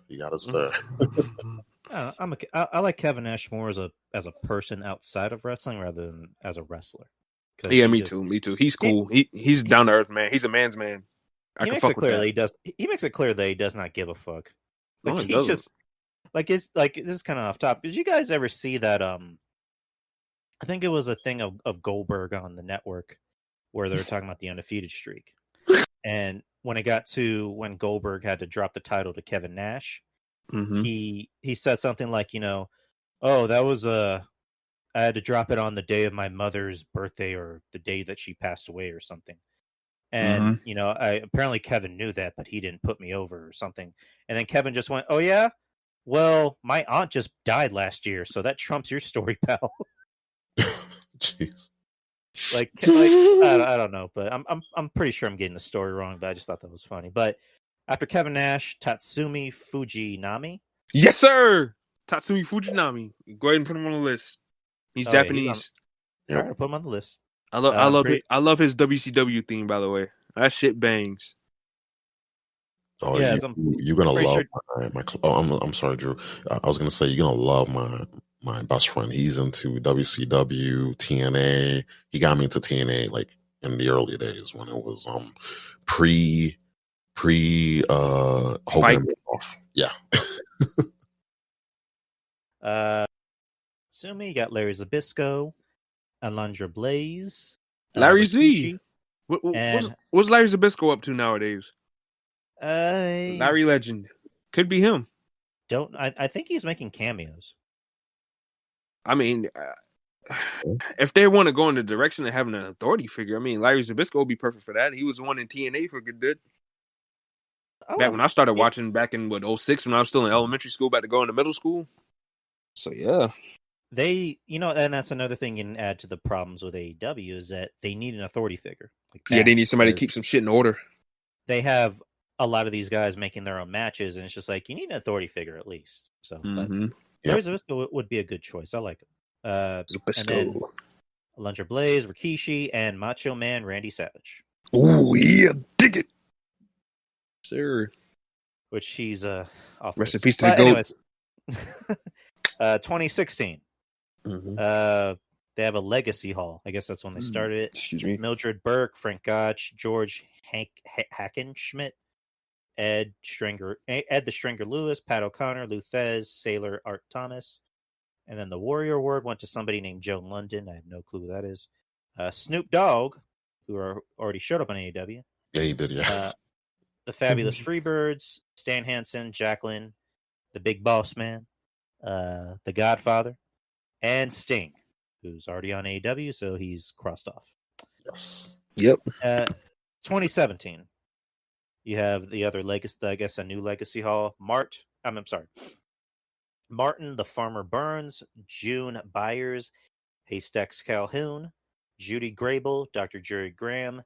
B: I like Kevin Nash more as a person outside of wrestling rather than as a wrestler.
D: Yeah, me too. He's cool. He's down to earth, man. He's a man's man.
B: He makes it clear that he does not give a fuck. Like he just this is kind of off topic. Did you guys ever see that? I think it was a thing of Goldberg on the network where they were talking about the undefeated streak, and when Goldberg had to drop the title to Kevin Nash, he said something like, oh, that was I had to drop it on the day of my mother's birthday or the day that she passed away or something. And, apparently Kevin knew that, but he didn't put me over or something. And then Kevin just went, oh, yeah? Well, my aunt just died last year, so that trumps your story, pal.
C: Jeez.
B: I don't know, but I'm pretty sure I'm getting the story wrong, but I just thought that was funny. But after Kevin Nash, Tatsumi Fujinami,
D: Yes, sir. Tatsumi Fujinami. Go ahead and put him on the list. He's
B: Oh, yeah,
D: Japanese.
B: All right, put him on the list.
D: I love his WCW theme, by the way. That shit bangs.
C: Oh,
B: Yeah,
C: you're gonna
B: pretty
C: love
B: sure-
C: my. I'm sorry, Drew. I was gonna say you're gonna love my best friend. He's into WCW, TNA. He got me into TNA like in the early days when it was pre Hogan
D: Spike.
C: off. Yeah.
B: Sumi, you got Larry Zbyszko, Alundra Blaze,
D: Larry Z.
B: Rikishi, and
D: What's Larry Zbyszko up to nowadays?
B: I
D: Larry Legend. Could be him.
B: I think he's making cameos.
D: I mean, if they want to go in the direction of having an authority figure, I mean, Larry Zbyszko would be perfect for that. He was the one in TNA for a good bit. Back when I started watching back in 06 when I was still in elementary school, about to go into middle school. So yeah.
B: They, and that's another thing you can add to the problems with AEW is that they need an authority figure.
D: They need somebody to keep some shit in order.
B: They have a lot of these guys making their own matches, and it's just like, you need an authority figure at least. So, Larry Zbyszko would be a good choice. I like him. And then Alundra Blaze, Rikishi, and Macho Man Randy Savage.
D: Oh, yeah, dig it. Sir.
B: Which he's off.
D: Rest in peace to the GOAT.
B: Anyways, 2016. They have a Legacy Hall. I guess that's when they started it.
D: Excuse me.
B: Mildred Burke, Frank Gotch, George Hackenschmidt, Ed the Stringer Lewis, Pat O'Connor, Lou Thez, Sailor Art Thomas. And then the Warrior Award went to somebody named Joan London. I have no clue who that is. Snoop Dogg, who already showed up on AEW.
C: Yeah, he did, yeah.
B: The Fabulous Freebirds, Stan Hansen, Jacqueline, the Big Boss Man, the Godfather, and Sting, who's already on AEW, so he's crossed off.
C: Yes.
D: Yep.
B: 2017. You have the other legacy, I guess, a new Legacy Hall. I'm sorry. Martin the Farmer Burns, June Byers, Haystacks Calhoun, Judy Grable, Dr. Jerry Graham,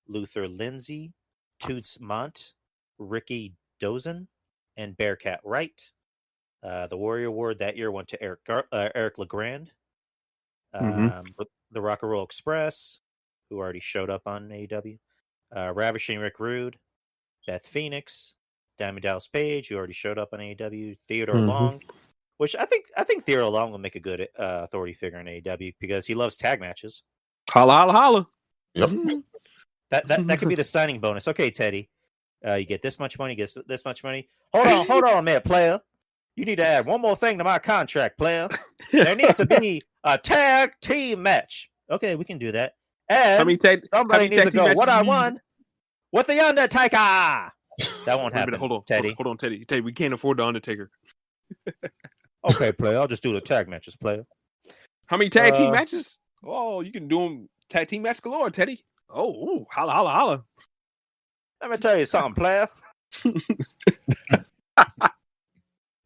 B: Luther Lindsay, Toots Mont, Ricky Dozen, and Bearcat Wright. The Warrior Award that year went to Eric LeGrand. The Rock and Roll Express, who already showed up on AEW. Ravishing Rick Rude, Beth Phoenix, Diamond Dallas Page, who already showed up on AEW. Theodore Long, which I think Theodore Long will make a good authority figure in AEW because he loves tag matches.
D: Holla, holla, holla.
C: Yep.
B: That could be the signing bonus. Okay, Teddy, you get this much money, get this much money. Hold on a minute, player. You need to add one more thing to my contract, player. There needs to be a tag team match. Okay, we can do that. And somebody needs to go one-on-one with the Undertaker. That won't happen.
D: Hold on, Teddy. Teddy, we can't afford the Undertaker.
B: Okay, player. I'll just do the tag matches, player.
D: How many tag team matches? Oh, you can do them tag team match galore, Teddy. Oh, holla, holla, holla.
B: Let me tell you something, player.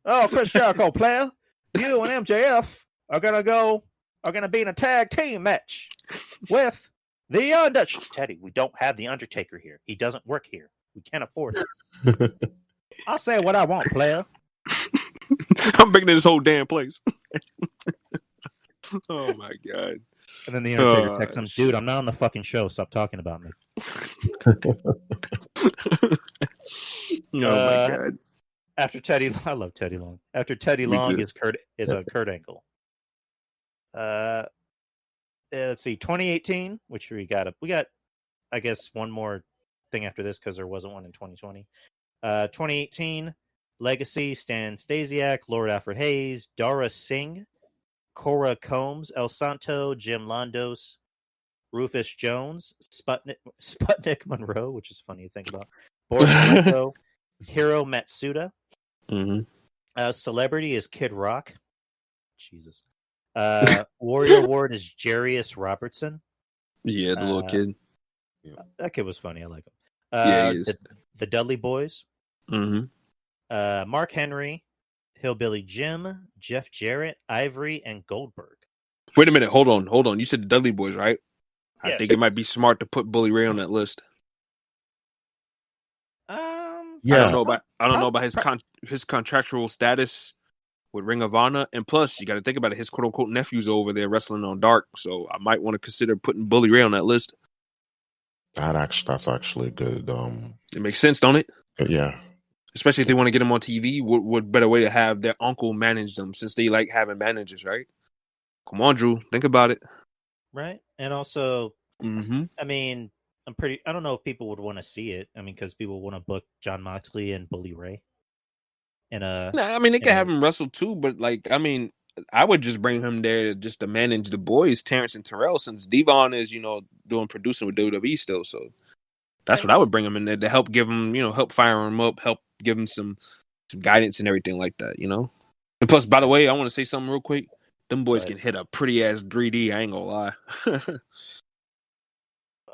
B: Oh, Chris Jericho, player. You and MJF are gonna be in a tag team match with the Undertaker. Teddy, we don't have the Undertaker here. He doesn't work here. We can't afford it. I'll say what I want, player.
D: I'm breaking this whole damn place. Oh my god.
B: And then the Undertaker texts him, dude, I'm not on the fucking show. Stop talking about me.
D: Oh my god.
B: After Teddy, I love Teddy Long. After Teddy Long is Kurt Angle. Let's see, 2018, which we got, I guess, one more thing after this because there wasn't one in 2020. 2018, Legacy, Stan Stasiak, Lord Alfred Hayes, Dara Singh, Cora Combs, El Santo, Jim Londos, Rufus Jones, Sputnik Monroe, which is funny to think about, Boris Malenko, Hiro Matsuda. Celebrity is Kid Rock. Jesus. Warrior Award is Jarius Robertson.
D: Yeah, the little kid.
B: That kid was funny. I like him.
D: Yeah, he is.
B: The Dudley Boys. Mark Henry, Hillbilly Jim, Jeff Jarrett, Ivory, and Goldberg.
D: Wait a minute. Hold on. You said the Dudley Boys, right? I think it might be smart to put Bully Ray on that list.
C: Yeah.
D: I don't know about his his contractual status with Ring of Honor, and plus you got to think about it. His quote unquote nephews over there wrestling on Dark, so I might want to consider putting Bully Ray on that list.
C: That's actually good.
D: It makes sense, don't it?
C: Yeah.
D: Especially if they want to get them on TV, what better way to have their uncle manage them, since they like having managers, right? Come on, Drew, think about it.
B: Right, and also,
D: Mm-hmm.
B: I mean, I don't know if people would want to see it. I mean, because people want to book John Moxley and Bully Ray. And
D: I mean, they could have him wrestle too, but like, I mean, I would just bring him there just to manage the boys, Terrence and Terrell, since Devon is, doing producing with WWE still. So that's what I would bring him in there to help give him, help fire him up, help give him some guidance and everything like that, And plus, by the way, I want to say something real quick. Them boys can hit a pretty ass 3D. I ain't gonna lie.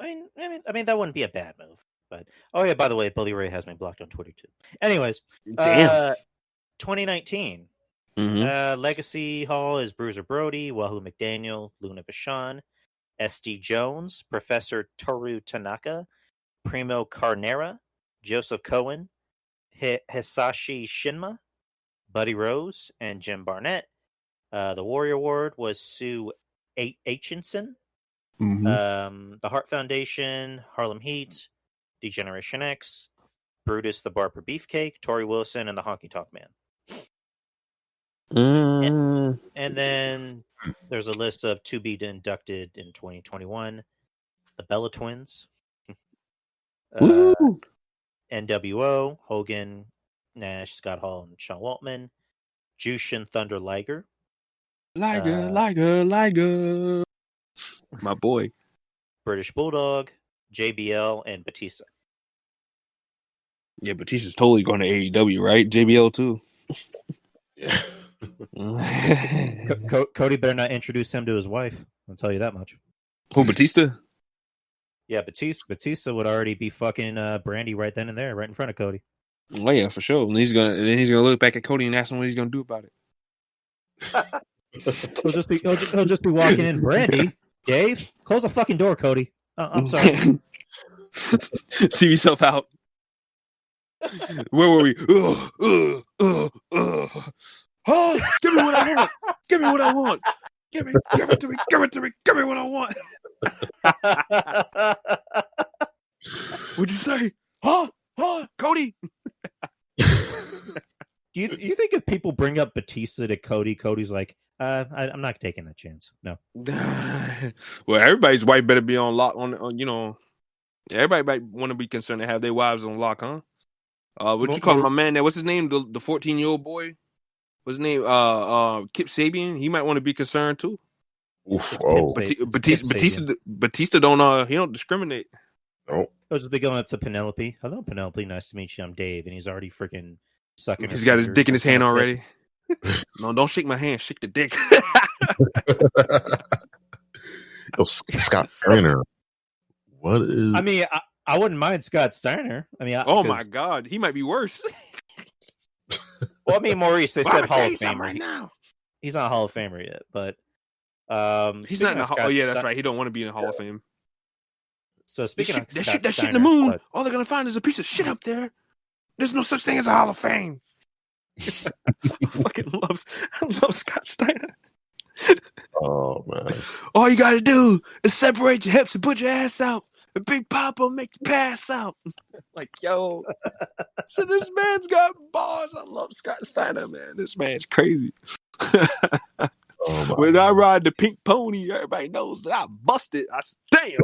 B: I mean, that wouldn't be a bad move. But yeah, by the way, Bully Ray has me blocked on Twitter too. Anyways,
D: damn.
B: 2019 Legacy Hall is Bruiser Brody, Wahoo McDaniel, Luna Vachon, SD Jones, Professor Toru Tanaka, Primo Carnera, Joseph Cohen, Hisashi Shinma, Buddy Rose, and Jim Barnett. The Warrior Award was Sue Aitchison. The Hart Foundation, Harlem Heat, Degeneration X, Brutus the Barber Beefcake, Tori Wilson, and the Honky Tonk Man. And then there's a list of to be inducted in 2021. The Bella Twins, NWO, Hogan, Nash, Scott Hall, and Sean Waltman, Jushin Thunder Liger.
D: Liger. My boy.
B: British Bulldog, JBL, and Batista.
D: Yeah, Batista's totally going to AEW, right? JBL too.
C: Yeah.
B: Cody better not introduce him to his wife. I'll tell you that much.
D: Who, Batista?
B: Yeah, Batista would already be fucking Brandy right then and there, right in front of Cody.
D: Oh yeah, for sure. And he's gonna look back at Cody and ask him what he's gonna do about it.
B: He'll just be walking in. Brandy, Dave, close the fucking door, Cody. I'm sorry.
D: See yourself out. Where were we? Oh, give me what I want. Give me what I want. Give it to me. Give it to me. Give me what I want. What'd you say? Huh? Cody?
B: Do you think if people bring up Batista to Cody, Cody's like, I'm not taking that chance. No.
D: Well, everybody's wife better be on lock. Everybody might want to be concerned to have their wives on lock, huh? What you call my man there? What's his name? The 14-year-old boy. What's his name? Kip Sabian. He might want to be concerned too.
C: Oof, oh.
D: Batista don't he don't discriminate.
C: Oh.
B: He'll just be going up to Penelope. Hello, Penelope. Nice to meet you. I'm Dave, and he's already freaking sucking.
D: He's got his dick in his hand already. No, don't shake my hand. Shake the dick.
C: Yo, Scott Steiner. What is?
B: I mean, I wouldn't mind Scott Steiner. I mean,
D: oh my God, he might be worse.
B: Well, I mean, Maurice, they said Hall of Famer
D: right now.
B: He's not Hall of Famer yet, but
D: he's not in the Hall. Oh yeah, that's right. He don't want to be in the Hall of Fame.
B: So speaking of
D: that shit in the moon, all they're gonna find is a piece of shit up there. There's no such thing as a Hall of Fame. I love Scott Steiner.
C: Oh man!
D: All you gotta do is separate your hips and put your ass out. A Big Papa make you pass out. Like, yo. So this man's got bars. I love Scott Steiner, man. This man's crazy. When I ride the pink pony, everybody knows that I busted. I said, damn.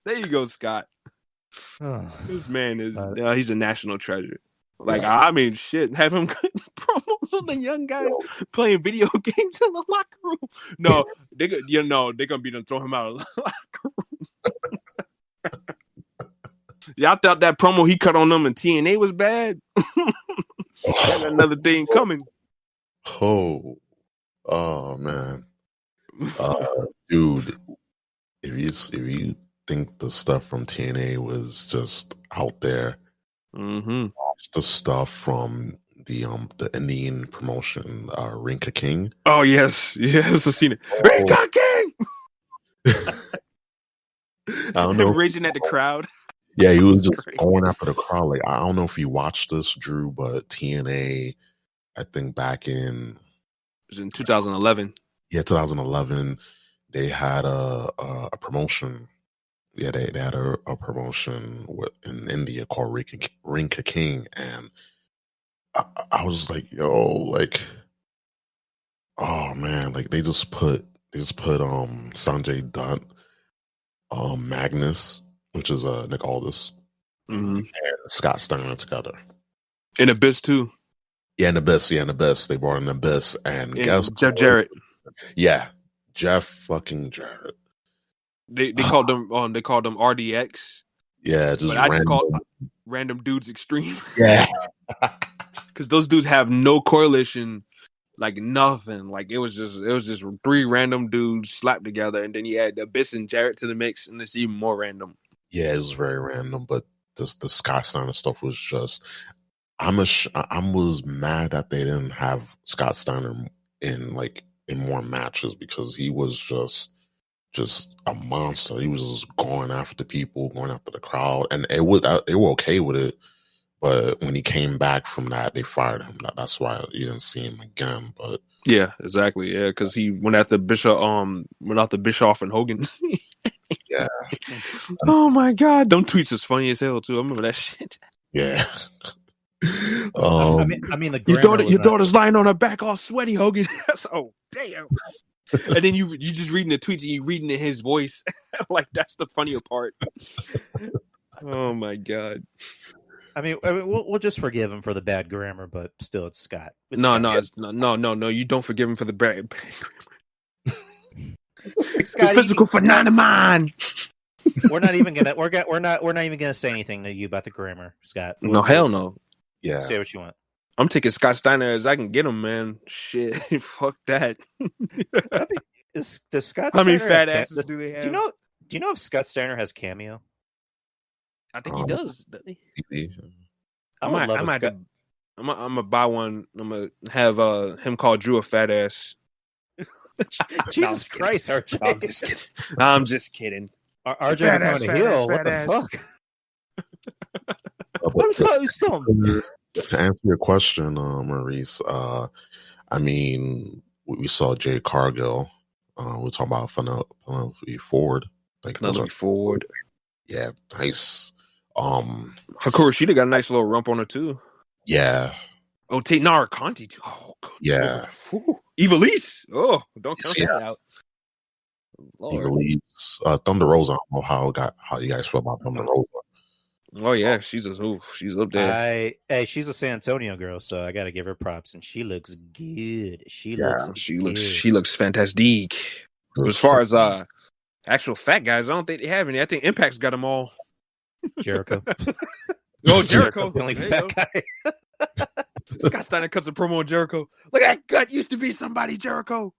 D: There you go, Scott. This man is, he's a national treasure. Like, I mean, shit, have him cutting promos on the young guys playing video games in the locker room. No, they're going to be done throw him out of the locker room. Y'all thought that promo he cut on them in TNA was bad? Got another thing coming.
C: Oh man. Dude, if you think the stuff from TNA was just out there, watch the stuff from the Indian promotion, Rinka King.
D: Oh yes, I've seen it. Rinka King.
C: I don't know.
D: Raging at the crowd.
C: Yeah, he was just
D: Crazy.
C: going after the crowd. Like, I don't know if you watched this, Drew, but TNA, I think back in
D: It was in 2011.
C: 2011, they had a promotion. Yeah, they had a promotion in India called Rinka King, and I was like, yo, like, oh man, like they just put Sanjay Dutt, Magnus, which is Nick Aldis,
D: Mm-hmm.
C: and Scott Steiner together.
D: In Abyss too.
C: Yeah, and the best. They brought in the best, and guess
D: Jeff
C: what?
D: Jarrett.
C: Yeah, Jeff fucking Jarrett.
D: They called them RDX.
C: Yeah, just
D: But I just
C: random.
D: call random dudes extreme.
C: Yeah,
D: Because those dudes have no correlation, like nothing. Like it was just three random dudes slapped together, and then you add Abyss and Jarrett to the mix, and it's even more random.
C: yeah, it was very random, but the Scott Steiner stuff was just. I was mad that they didn't have Scott Steiner in more matches because he was just a monster. He was just going after people, going after the crowd, and they were okay with it. But when he came back from that, they fired him. That's why you didn't see him again. But
D: Yeah, exactly. Yeah, because he went after Bischoff and Hogan.
C: yeah,
D: Oh my God, them tweets is funny as hell too. I remember that shit.
C: yeah.
B: I mean, the
D: Your
B: grammar was not-
D: daughter's lying on her back all sweaty, Hogan. Oh damn. And then you just reading the tweets and you reading in his voice. Like that's the funnier part. Oh my God.
B: I mean, we'll just forgive him for the bad grammar, but still, it's Scott. It's
D: No. You don't forgive him for the bad.
B: Scott,
D: The physical phenomenon.
B: We're not even gonna say anything to you about the grammar, Scott.
D: No, hell no.
C: Yeah.
B: Say what you want.
D: I'm taking Scott Steiner as I can get him, man. Shit, fuck that.
B: Does Scott?
D: How many
B: Steiner
D: fat
B: have
D: asses do they have?
B: Do you know if Scott Steiner has cameo?
D: I think he does. Doesn't he? I'm gonna buy one. I'm gonna have him call Drew a fat ass.
B: Jesus Christ, RJ.
D: I'm just kidding.
B: RJ becoming a heel. What the fuck?
C: To answer your question, Maurice, I mean, we saw Jay Cargill. We're talking about Penelope Ford.
D: Penelope Ford.
C: Yeah, nice.
D: Hikaru Shida got a nice little rump on her too.
C: Yeah.
D: Oh, Nara Conti too. Oh, God.
C: Yeah.
D: Ivelisse. Oh, don't count that out.
C: Ivelisse. Thunder Rosa. I don't know how you guys feel about Thunder Rosa.
D: Oh yeah, she's up there.
B: She's a San Antonio girl, so I got to give her props, and she looks good. She
D: looks fantastic. As far as actual fat guys, I don't think they have any. I think Impact's got them all.
B: Jericho.
D: Oh, Jericho,
B: the only fat guy.
D: Scott Steiner cuts a promo on Jericho. Look, that gut used to be somebody, Jericho.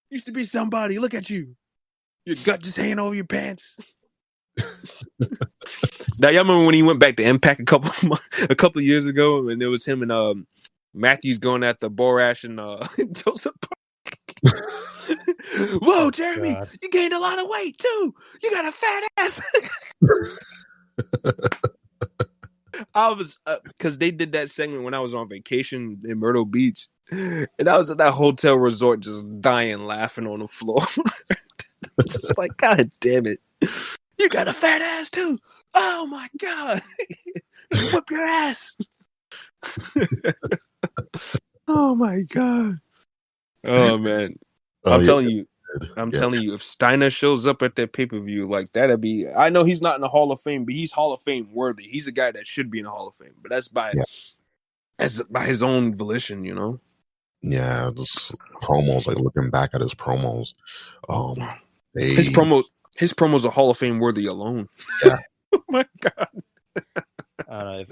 D: Used to be somebody. Look at you. Your gut just hanging over your pants. Now, y'all remember when he went back to Impact a couple of years ago, and it was him and Matthews going at the Borash and Joseph Park. Whoa, Jeremy, God. You gained a lot of weight too. You got a fat ass. I was because they did that segment when I was on vacation in Myrtle Beach, and I was at that hotel resort just dying laughing on the floor. Just like, God damn it. You got a fat ass too. Oh my God. Whip your ass. Oh my God. Oh man. I'm telling you, if Steiner shows up at that pay-per-view, like that'd be, I know he's not in the Hall of Fame, but he's Hall of Fame worthy. He's a guy that should be in the Hall of Fame, but that's by his own volition, you know?
C: Yeah, just promos, like looking back at his promos.
D: His promos are Hall of Fame worthy alone.
C: Yeah.
D: Oh my God.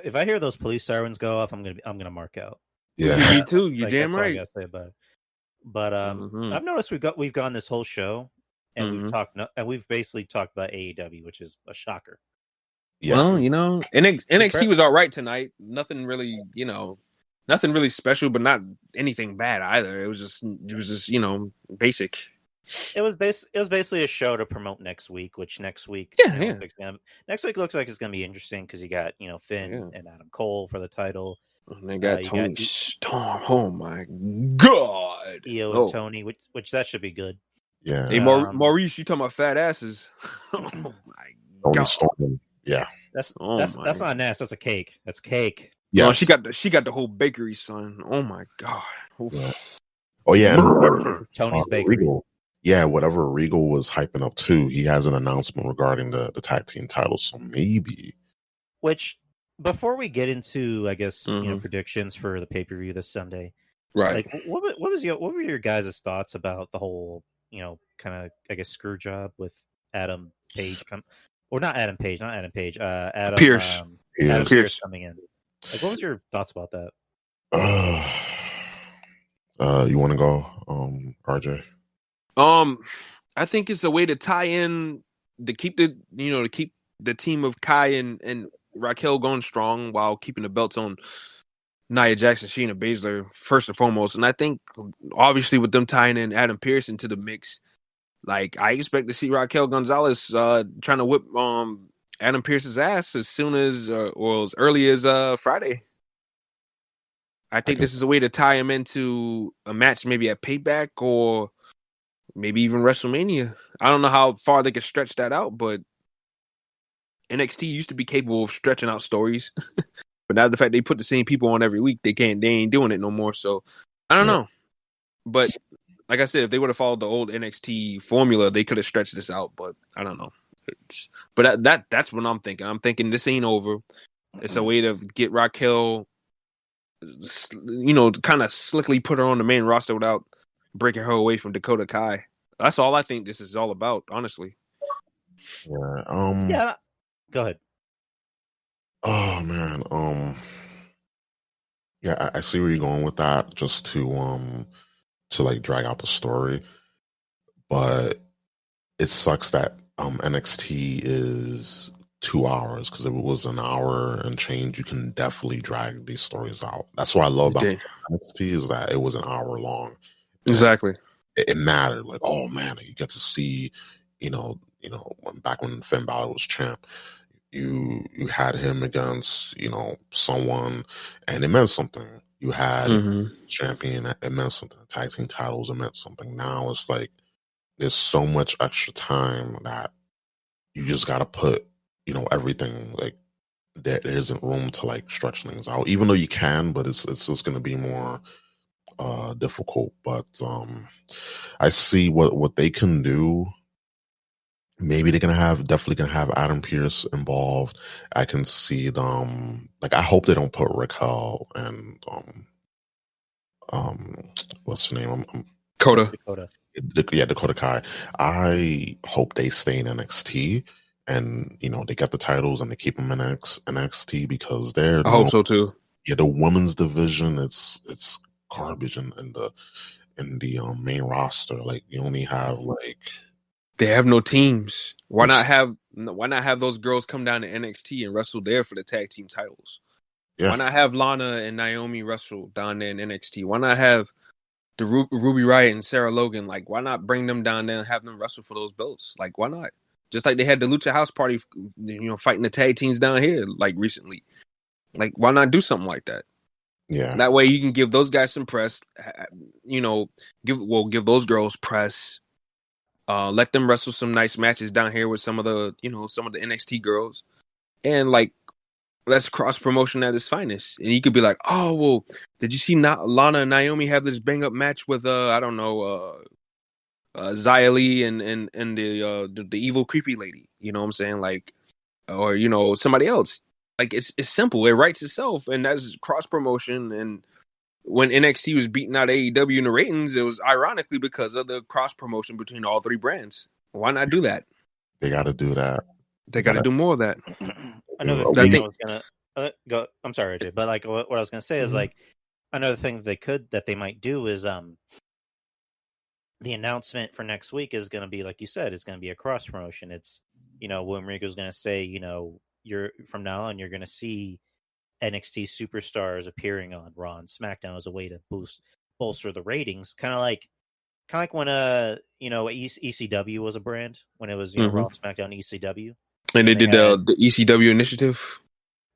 B: If I hear those police sirens go off, I'm gonna mark out.
C: Yeah,
D: me too. You damn right.
B: All I gotta say about it. But I've noticed we've gone this whole show and we've basically talked about AEW, which is a shocker.
C: Yeah.
D: Well, NXT was all right tonight. Nothing really special, but not anything bad either. It was just basic.
B: It was basically a show to promote next week, which next week,
D: Yeah,
B: next week looks like it's gonna be interesting because you got Finn and Adam Cole for the title.
D: And they got
B: You
D: Tony
B: got
D: Storm. Oh my god.
B: Io and Tony, which that should be good.
C: Yeah.
D: Hey, Maurice, you talking about fat asses? Oh my
C: Tony
D: god.
C: Storm. Yeah.
B: That's not an ass. That's a cake. That's cake.
C: Yeah.
D: No, she got the whole bakery, son. Oh my god.
C: Yeah. Oh yeah. And
B: Tony's bakery.
C: Regal. Yeah, whatever Regal was hyping up too, he has an announcement regarding the tag team titles. So maybe.
B: Which, before we get into, I guess, predictions for the pay-per-view this Sunday,
D: right?
B: Like, what were your guys' thoughts about the whole, kind of, I guess, screw job with Adam Page Adam Pierce.
D: Pierce.
B: Adam Pierce coming in. Like, what was your thoughts about that?
C: You want to go, RJ?
D: I think it's a way to tie in to keep the team of Kai and Raquel going strong while keeping the belts on Nia Jackson, Shayna Baszler first and foremost. And I think obviously with them tying in Adam Pearce into the mix, like I expect to see Raquel Gonzalez trying to whip Adam Pearce's ass as soon as or as early as Friday. I think this is a way to tie him into a match, maybe at Payback or maybe even WrestleMania. I don't know how far they can stretch that out, but NXT used to be capable of stretching out stories. But now the fact they put the same people on every week, they ain't doing it no more. So I don't know. But like I said, if they would have followed the old NXT formula, they could have stretched this out. But I don't know. But that's what I'm thinking. I'm thinking this ain't over. It's a way to get Raquel, kind of slickly put her on the main roster without breaking her away from Dakota Kai. That's all I think this is all about, honestly.
C: Yeah.
B: Yeah. Go ahead.
C: Oh man. Yeah, I see where you're going with that. Just to like drag out the story, but it sucks that NXT is 2 hours, because if it was an hour and change, you can definitely drag these stories out. That's what I love about NXT, is that it was an hour long.
D: Exactly.
C: It mattered. Like, oh man, you get to see, back when Finn Balor was champ, you had him against, someone, and it meant something. You had champion, it meant something. The tag team titles, it meant something. Now it's like there's so much extra time that you just got to put, everything, like there isn't room to like stretch things out, even though you can, but it's just going to be more difficult. But I see what they can do. Maybe they're definitely gonna have Adam Pearce involved. I can see them, like, I hope they don't put Raquel and what's her name?
D: Dakota.
C: Dakota Kai. I hope they stay in NXT and they get the titles and they keep them in NXT, because
D: I hope so too.
C: Yeah, the women's division, it's garbage in the main roster. Like, you only have like.
D: They have no teams. Why not have those girls come down to NXT and wrestle there for the tag team titles? Yeah. Why not have Lana and Naomi wrestle down there in NXT? Why not have the Ruby Riott and Sarah Logan? Like, why not bring them down there and have them wrestle for those belts? Like, why not? Just like they had the Lucha House Party, fighting the tag teams down here like recently. Like, why not do something like that?
C: Yeah.
D: That way you can give those guys some press. Give those girls press. Let them wrestle some nice matches down here with some of the NXT girls, and like, let's cross promotion at its finest. And you could be like, oh well, did you see Lana and Naomi have this bang up match with Xia Li and the evil creepy lady? You know what I'm saying? Like, or somebody else. Like, it's simple. It writes itself, and that's cross promotion. And when NXT was beating out AEW in the ratings, it was ironically because of the cross promotion between all three brands. Why not do that?
C: They got to do that.
D: They got to do more of that.
B: Another thing I was gonna go. I'm sorry, AJ, but like what I was gonna say is like another thing that they might do is the announcement for next week is gonna be, like you said, it's gonna be a cross promotion. It's when Rico's gonna say you're from now on you're gonna see NXT superstars appearing on Raw and SmackDown as a way to bolster the ratings, kind of like kind of like when ECW was a brand, when it was Raw, SmackDown, ECW,
D: and they
B: they
D: did
B: had
D: the ECW initiative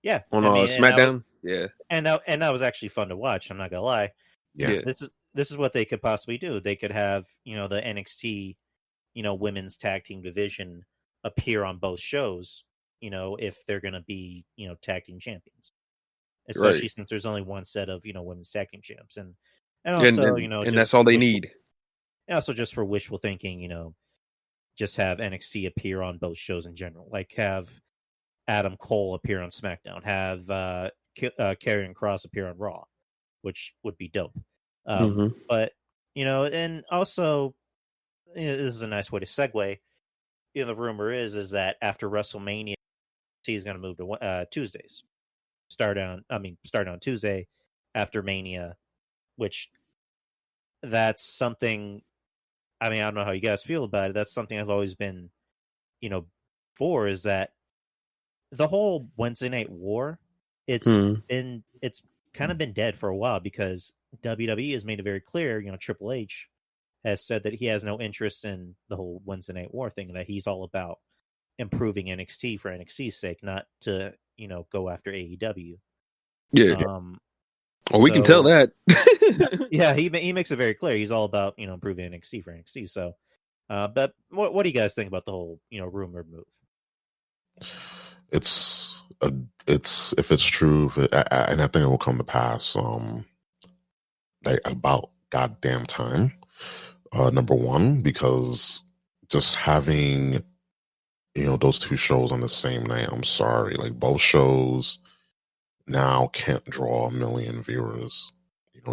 B: yeah,
D: on
B: I mean,
D: SmackDown. Yeah,
B: and that was actually fun to watch. I'm not gonna lie.
C: Yeah.
D: yeah,
B: This is what they could possibly do. They could have the NXT women's tag team division appear on both shows. If they're gonna be tag team champions, especially
D: right.
B: since there's only one set of women's tag team champs, and
D: And
B: also
D: and
B: just
D: that's all they
B: wishful,
D: need.
B: and also just for wishful thinking, just have NXT appear on both shows in general, like have Adam Cole appear on SmackDown, have Karrion Kross appear on Raw, which would be dope. But and also this is a nice way to segue. The rumor is that after WrestleMania, he's going to move to Tuesdays. Start on Tuesday after Mania, which that's something. I mean, I don't know how you guys feel about it. That's something I've always been, for is that the whole Wednesday Night War. It's kind of been dead for a while because WWE has made it very clear. Triple H has said that he has no interest in the whole Wednesday Night War thing. That he's all about improving NXT for NXT's sake, not to go after AEW.
D: Yeah. Well, we can tell that.
B: Yeah, he makes it very clear. He's all about improving NXT for NXT. So, but what do you guys think about the whole rumored move?
C: It's if it's true, and I think it will come to pass. Like about goddamn time. Number one, because just having those two shows on the same night, I'm sorry, like both shows now can't draw 1 million viewers.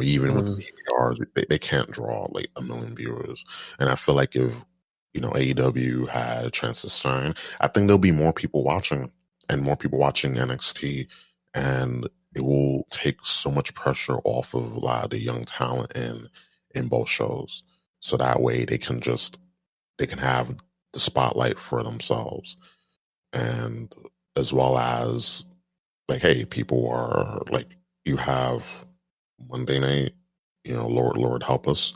C: Even with the PPRs, they can't draw like 1 million viewers. And I feel like if AEW had a chance to shine, I think there'll be more people watching and more people watching NXT, and it will take so much pressure off of a lot of the young talent in both shows. So that way they can have the spotlight for themselves, and as well as like, hey, people are like, you have Monday night, Lord help us,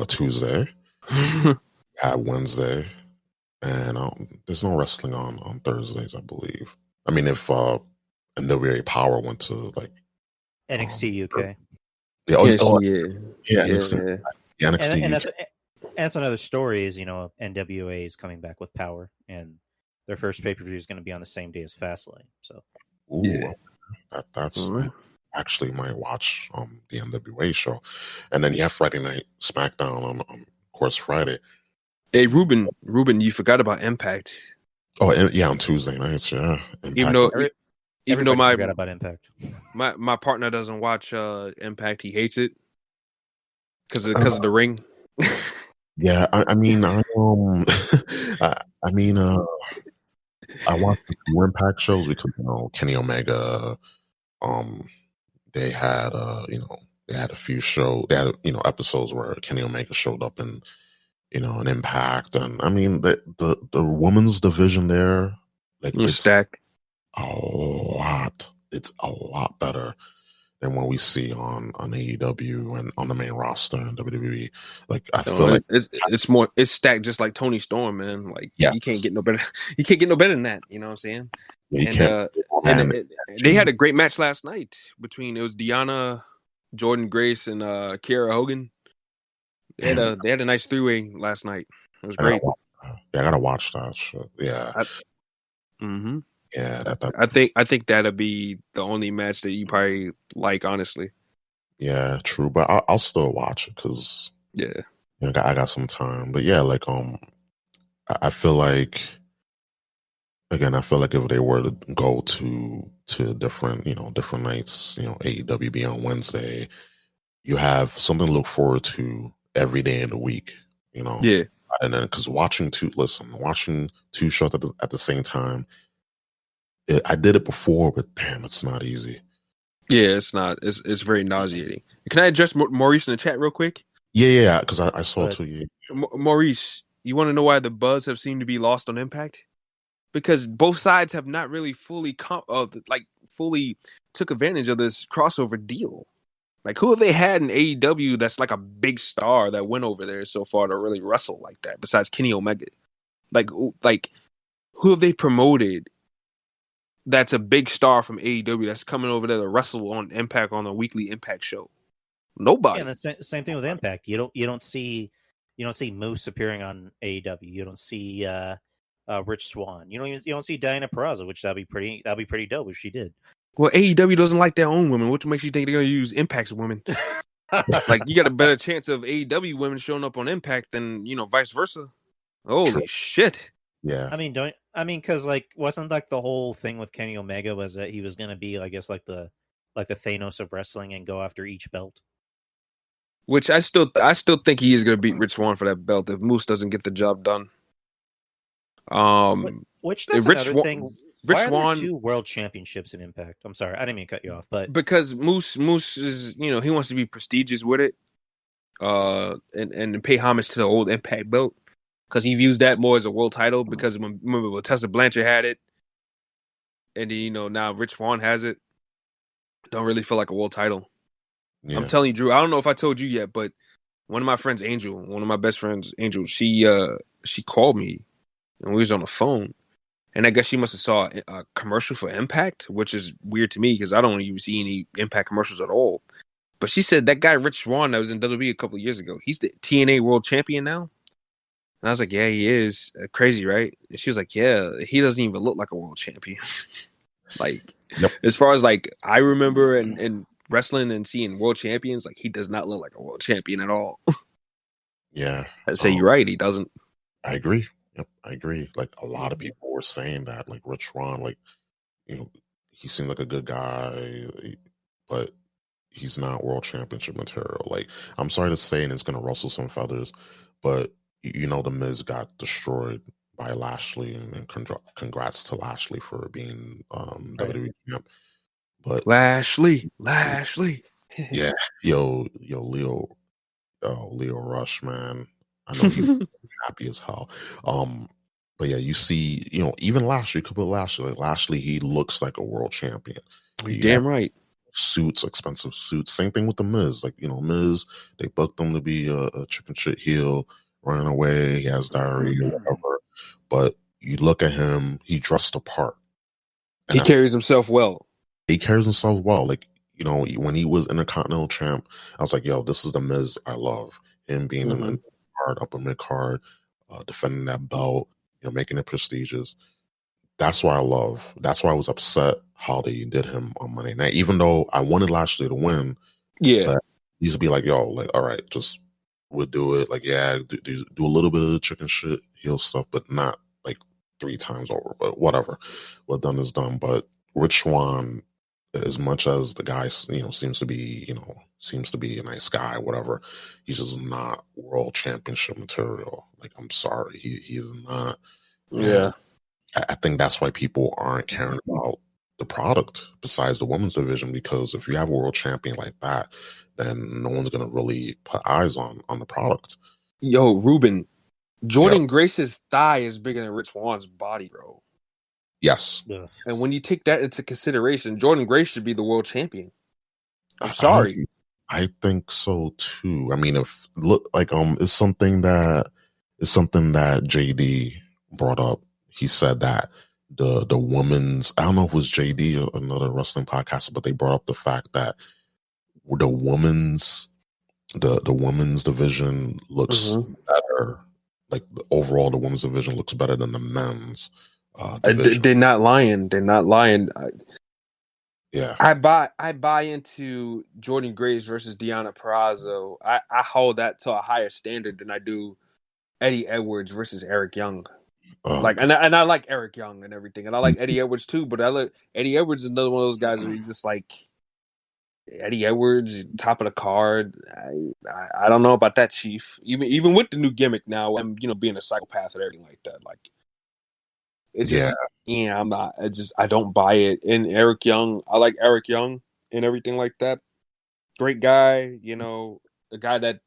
C: Tuesday, have Wednesday, and there's no wrestling on Thursdays, I believe. I mean, if NWA Power went to like
B: NXT UK,
C: NXT,
B: and that's another story. Is NWA is coming back with Power, and their first pay per view is going to be on the same day as Fastlane. So,
C: that's I actually might watch the NWA show, and then you have Friday Night SmackDown on of course Friday.
D: Hey, Ruben, you forgot about Impact.
C: Oh, yeah, on Tuesday nights, yeah.
D: Impact. Even though
B: forgot about Impact,
D: my partner doesn't watch Impact, he hates it because of the ring.
C: Yeah, I mean, I watched the few Impact shows. We took Kenny Omega. They had they had a few they had episodes where Kenny Omega showed up in an Impact, and I mean the women's division there, like it's
D: stacked
C: a lot. It's a lot better than what we see on AEW and on the main roster in WWE. Like I feel like
D: it's stacked just like Tony Storm, man. Like you can't get no better. You can't get no better than that. You know what I'm saying?
C: Yeah,
D: and they had a great match last night between it was Deanna, Jordan Grace, and Kiera Hogan. They had a nice 3-way last night. It was great.
C: I gotta watch that shit. Yeah. Yeah,
D: I think that'll be the only match that you probably like, honestly.
C: Yeah, true, but I'll still watch it because I got some time. But yeah, like I feel like if they were to go to different different nights, AEW be on Wednesday, you have something to look forward to every day in the week.
D: Yeah,
C: and then because watching two shows at the same time. I did it before, but damn, it's not easy.
D: Yeah, it's not. It's very nauseating. Can I address Maurice in the chat real quick?
C: Yeah, because I saw it too. Yeah.
D: Maurice, you want to know why the buzz have seemed to be lost on Impact? Because both sides have not really fully fully took advantage of this crossover deal. Like, who have they had in AEW that's like a big star that went over there so far to really wrestle like that? Besides Kenny Omega, like who have they promoted that's a big star from AEW that's coming over there to wrestle on Impact on a weekly Impact show?
B: Yeah,
D: Nobody.
B: and the same thing with Impact. You don't see Moose appearing on AEW. You don't see Rich Swann. You don't see Diana Peraza, which that'd be pretty dope if she did.
D: Well, AEW doesn't like their own women, which makes you think they're gonna use Impact's women. Like, you got a better chance of AEW women showing up on Impact than vice versa. Holy shit!
C: Yeah.
B: Because like wasn't like the whole thing with Kenny Omega was that he was gonna be, I guess, like the Thanos of wrestling and go after each belt.
D: Which I still think he is gonna beat Rich Swann for that belt if Moose doesn't get the job done.
B: Which that's
D: Rich
B: another thing. Why are
D: Swann,
B: there 2 world championships in Impact? I'm sorry, I didn't mean to cut you off, but
D: because Moose is he wants to be prestigious with it, and pay homage to the old Impact belt because he views that more as a world title. Because remember when Tessa Blanchard had it, and then, now Rich Swann has it, don't really feel like a world title. Yeah. I'm telling you, Drew. I don't know if I told you yet, but one of my friends, Angel, one of my best friends, Angel, she called me and we was on the phone. And I guess she must have saw a commercial for Impact, which is weird to me because I don't even see any Impact commercials at all. But she said that guy Rich Swann that was in WWE a couple of years ago, he's the TNA World Champion now. And I was like, yeah, he is. Crazy, right? And she was like, yeah, he doesn't even look like a world champion. Like, yep. As far as like I remember and wrestling and seeing world champions, like he does not look like a world champion at all.
C: Yeah.
D: I'd say you're right. He doesn't.
C: I agree. Yep, I agree. Like a lot of people were saying that, like Rich Swann, like, he seemed like a good guy, but he's not world championship material. Like, I'm sorry to say, and it's going to rustle some feathers, but the Miz got destroyed by Lashley, and congrats to Lashley for being WWE champ. But
D: Lashley,
C: yeah, Leo Rush, man, I know he was happy as hell. But yeah, you see, even Lashley, could put Lashley. Like Lashley, he looks like a world champion.
D: Damn right.
C: Suits, expensive suits. Same thing with the Miz. Like, Miz, they booked him to be a chicken shit heel, running away. He has diarrhea, whatever. But you look at him, he dressed the part.
D: He carries himself well.
C: He carries himself well. Like, when he was Intercontinental champ, I was like, yo, this is the Miz I love. Him being in the card, upper mid card, defending that belt, making it prestigious. That's why I love. That's why I was upset how they did him on Monday night. Even though I wanted Lashley to win,
D: yeah,
C: he used to be like, "Yo, like, all right, just we'll do it. Like, yeah, do a little bit of the chicken shit, heel stuff, but not like 3 times over. But whatever, what done is done." But Rich Swann, as much as the guy, seems to be a nice guy, whatever, he's just not world championship material. Like, I'm sorry, he is not.
D: Yeah.
C: I think that's why people aren't caring about the product besides the women's division, because if you have a world champion like that, then no one's going to really put eyes on the product.
D: Yo, Ruben, Jordan Grace's thigh is bigger than Rich Swann's body, bro.
C: Yes.
D: And when you take that into consideration, Jordan Grace should be the world champion. I'm sorry.
C: I think so too. I mean, it's something that JD brought up. He said that the women's, I don't know if it was JD or another wrestling podcast, but they brought up the fact that the women's division looks better. Like, overall, the women's division looks better than the men's division.
D: They're not lying.
C: Yeah,
D: I buy into Jordan Grace versus Deonna Purrazzo. I hold that to a higher standard than I do Eddie Edwards versus Eric Young. And I like Eric Young and everything, and I like Eddie Edwards too. But Eddie Edwards is another one of those guys where he's just like Eddie Edwards, top of the card. I don't know about that, Chief. Even with the new gimmick now, I'm being a psychopath and everything like that. Like, it's just I'm not. I don't buy it. And Eric Young, I like Eric Young and everything like that. Great guy, a guy that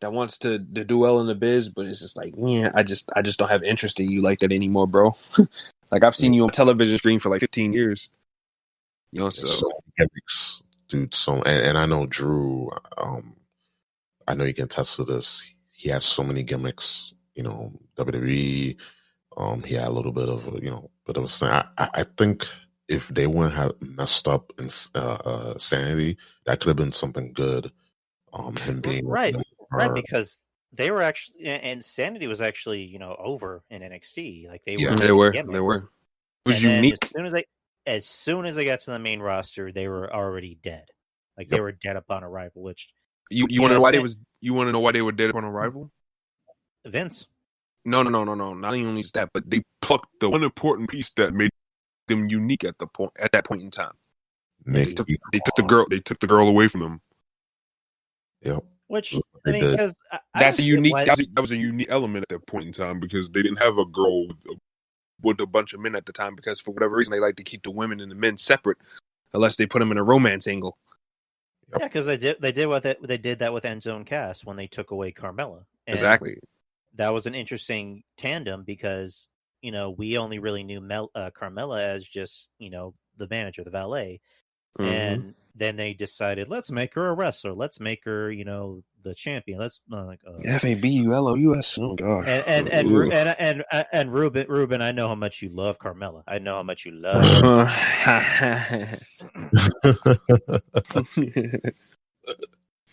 D: that wants to do well in the biz, but it's just like, I just don't have interest in you like that anymore, bro. Like, I've seen you on television screen for like 15 years. So
C: gimmicks dude. So, and I know Drew. I know you can attest to this. He has so many gimmicks. WWE. He had a little bit of a thing. I think if they wouldn't have messed up in Sanity, that could have been something good. Him being
B: right, because they were actually, and Sanity was actually over in NXT. Like they were.
D: They were. It was
B: and
D: unique.
B: As soon as they got to the main roster, they were already dead. Like they were dead upon arrival. Which
D: you want to know why they was? You want to know why they were dead upon arrival?
B: Vince.
D: No. Not only that, but they plucked the one important piece that made them unique at that point in time. They took the girl away from them.
C: Yep.
B: Which because
D: that was a unique element at that point in time because they didn't have a girl with a bunch of men at the time because for whatever reason they like to keep the women and the men separate unless they put them in a romance angle.
B: Yep. Yeah, because they did that with Enzo and Cass when they took away Carmella. And
D: exactly.
B: That was an interesting tandem because we only really knew Carmella as just the manager, the valet, and then they decided let's make her a wrestler, let's make her the champion. Let's
D: FABULOUS. Oh gosh.
B: And Ruben, I know how much you love Carmella. I know how much you love her.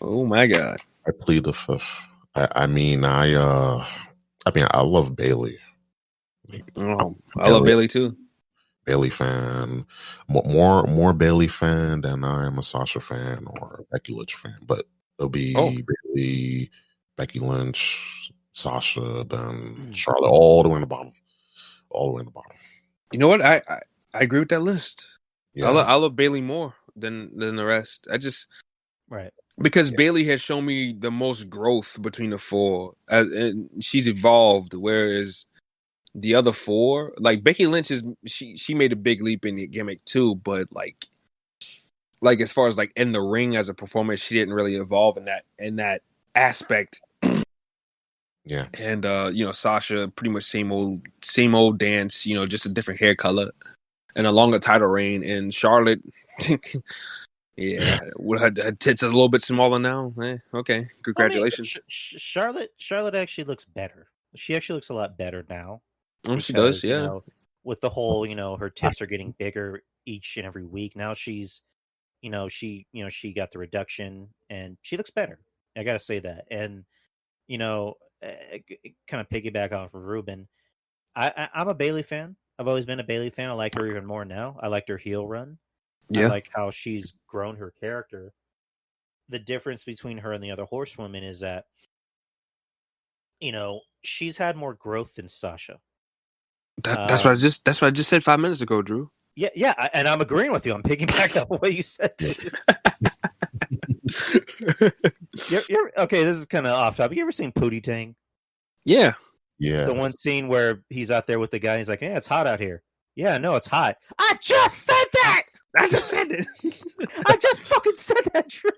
D: Oh my god.
C: I plead the fifth. I love Bailey.
D: I love Bailey too.
C: Bailey fan, more Bailey fan than I am a Sasha fan or a Becky Lynch fan. But it'll be Bailey, Becky Lynch, Sasha, then Charlotte, all the way in the bottom. You
D: know what? I agree with that list.
C: Yeah.
D: I love Bailey more than the rest. Because Bailey has shown me the most growth between the four, and she's evolved. Whereas the other four, like Becky Lynch, she made a big leap in the gimmick too. But like as far as like in the ring as a performer, she didn't really evolve in that aspect.
C: Yeah,
D: and Sasha pretty much same old dance. Just a different hair color and a longer title reign. And Charlotte. Yeah, her tits are a little bit smaller now. Okay, congratulations.
B: Charlotte actually looks better. She actually looks a lot better now.
D: Because, she does, yeah.
B: With the whole, her tits are getting bigger each and every week. Now she's, she got the reduction and she looks better. I gotta say that. And kind of piggyback off of Ruben. I'm a Bailey fan. I've always been a Bailey fan. I like her even more now. I liked her heel run.
D: Yeah.
B: I like how she's grown her character. The difference between her and the other horsewomen is that, she's had more growth than Sasha.
D: That's what I just said 5 minutes ago, Drew.
B: Yeah, and I'm agreeing with you. I'm piggybacking off what you said. Okay, this is kind of off topic. You ever seen Pootie Tang?
D: Yeah.
C: Yeah.
B: The one scene where he's out there with the guy. And he's like, "Yeah, it's hot out here." Yeah, no, it's hot. I just said that.
D: I just said it.
B: I just fucking said that, Drew.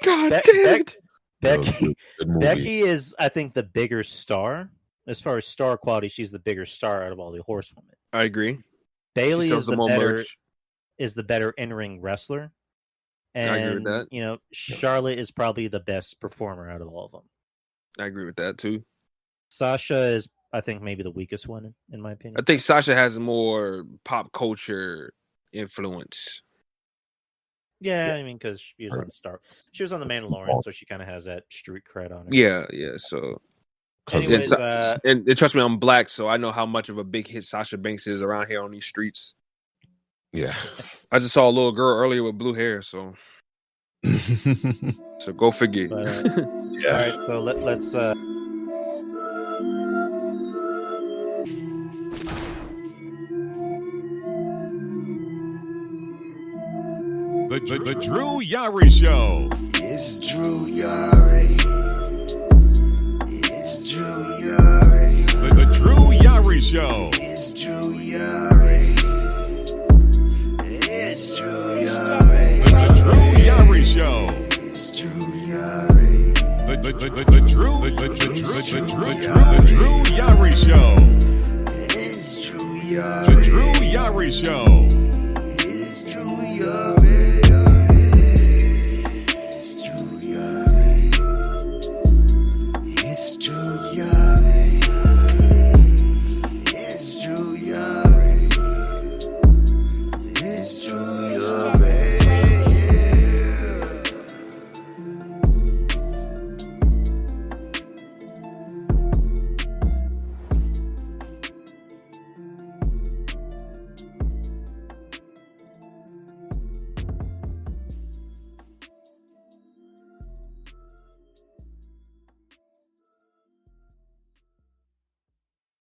D: God damn it.
B: Becky is, I think, the bigger star. As far as star quality, she's the bigger star out of all the horsewomen.
D: I agree.
B: Bailey is the better in-ring wrestler. And,
D: I agree with that.
B: Charlotte is probably the best performer out of all of them.
D: I agree with that, too.
B: Sasha is, I think, maybe the weakest one, in my opinion.
D: I think Sasha has more pop culture influence.
B: Yeah, I mean, because she was on the Mandalorian, so she kind of has that street cred on her.
D: Yeah. So,
B: anyways,
D: and trust me, I'm black, so I know how much of a big hit Sasha Banks is around here on these streets.
C: Yeah,
D: I just saw a little girl earlier with blue hair, so go figure.
B: But, yeah. All right, so let's.
A: The Drew Yari Show.
E: It's Drew Yari. It's Drew Yari.
A: The Drew Yari Show.
E: It's Drew Yari. It's Drew Yari.
A: The Drew Yari Show.
E: It's Drew Yari.
A: The Drew Yari Show.
E: It's Drew Yari.
A: The Drew Yari Show.
E: It's Drew Yari. Yari.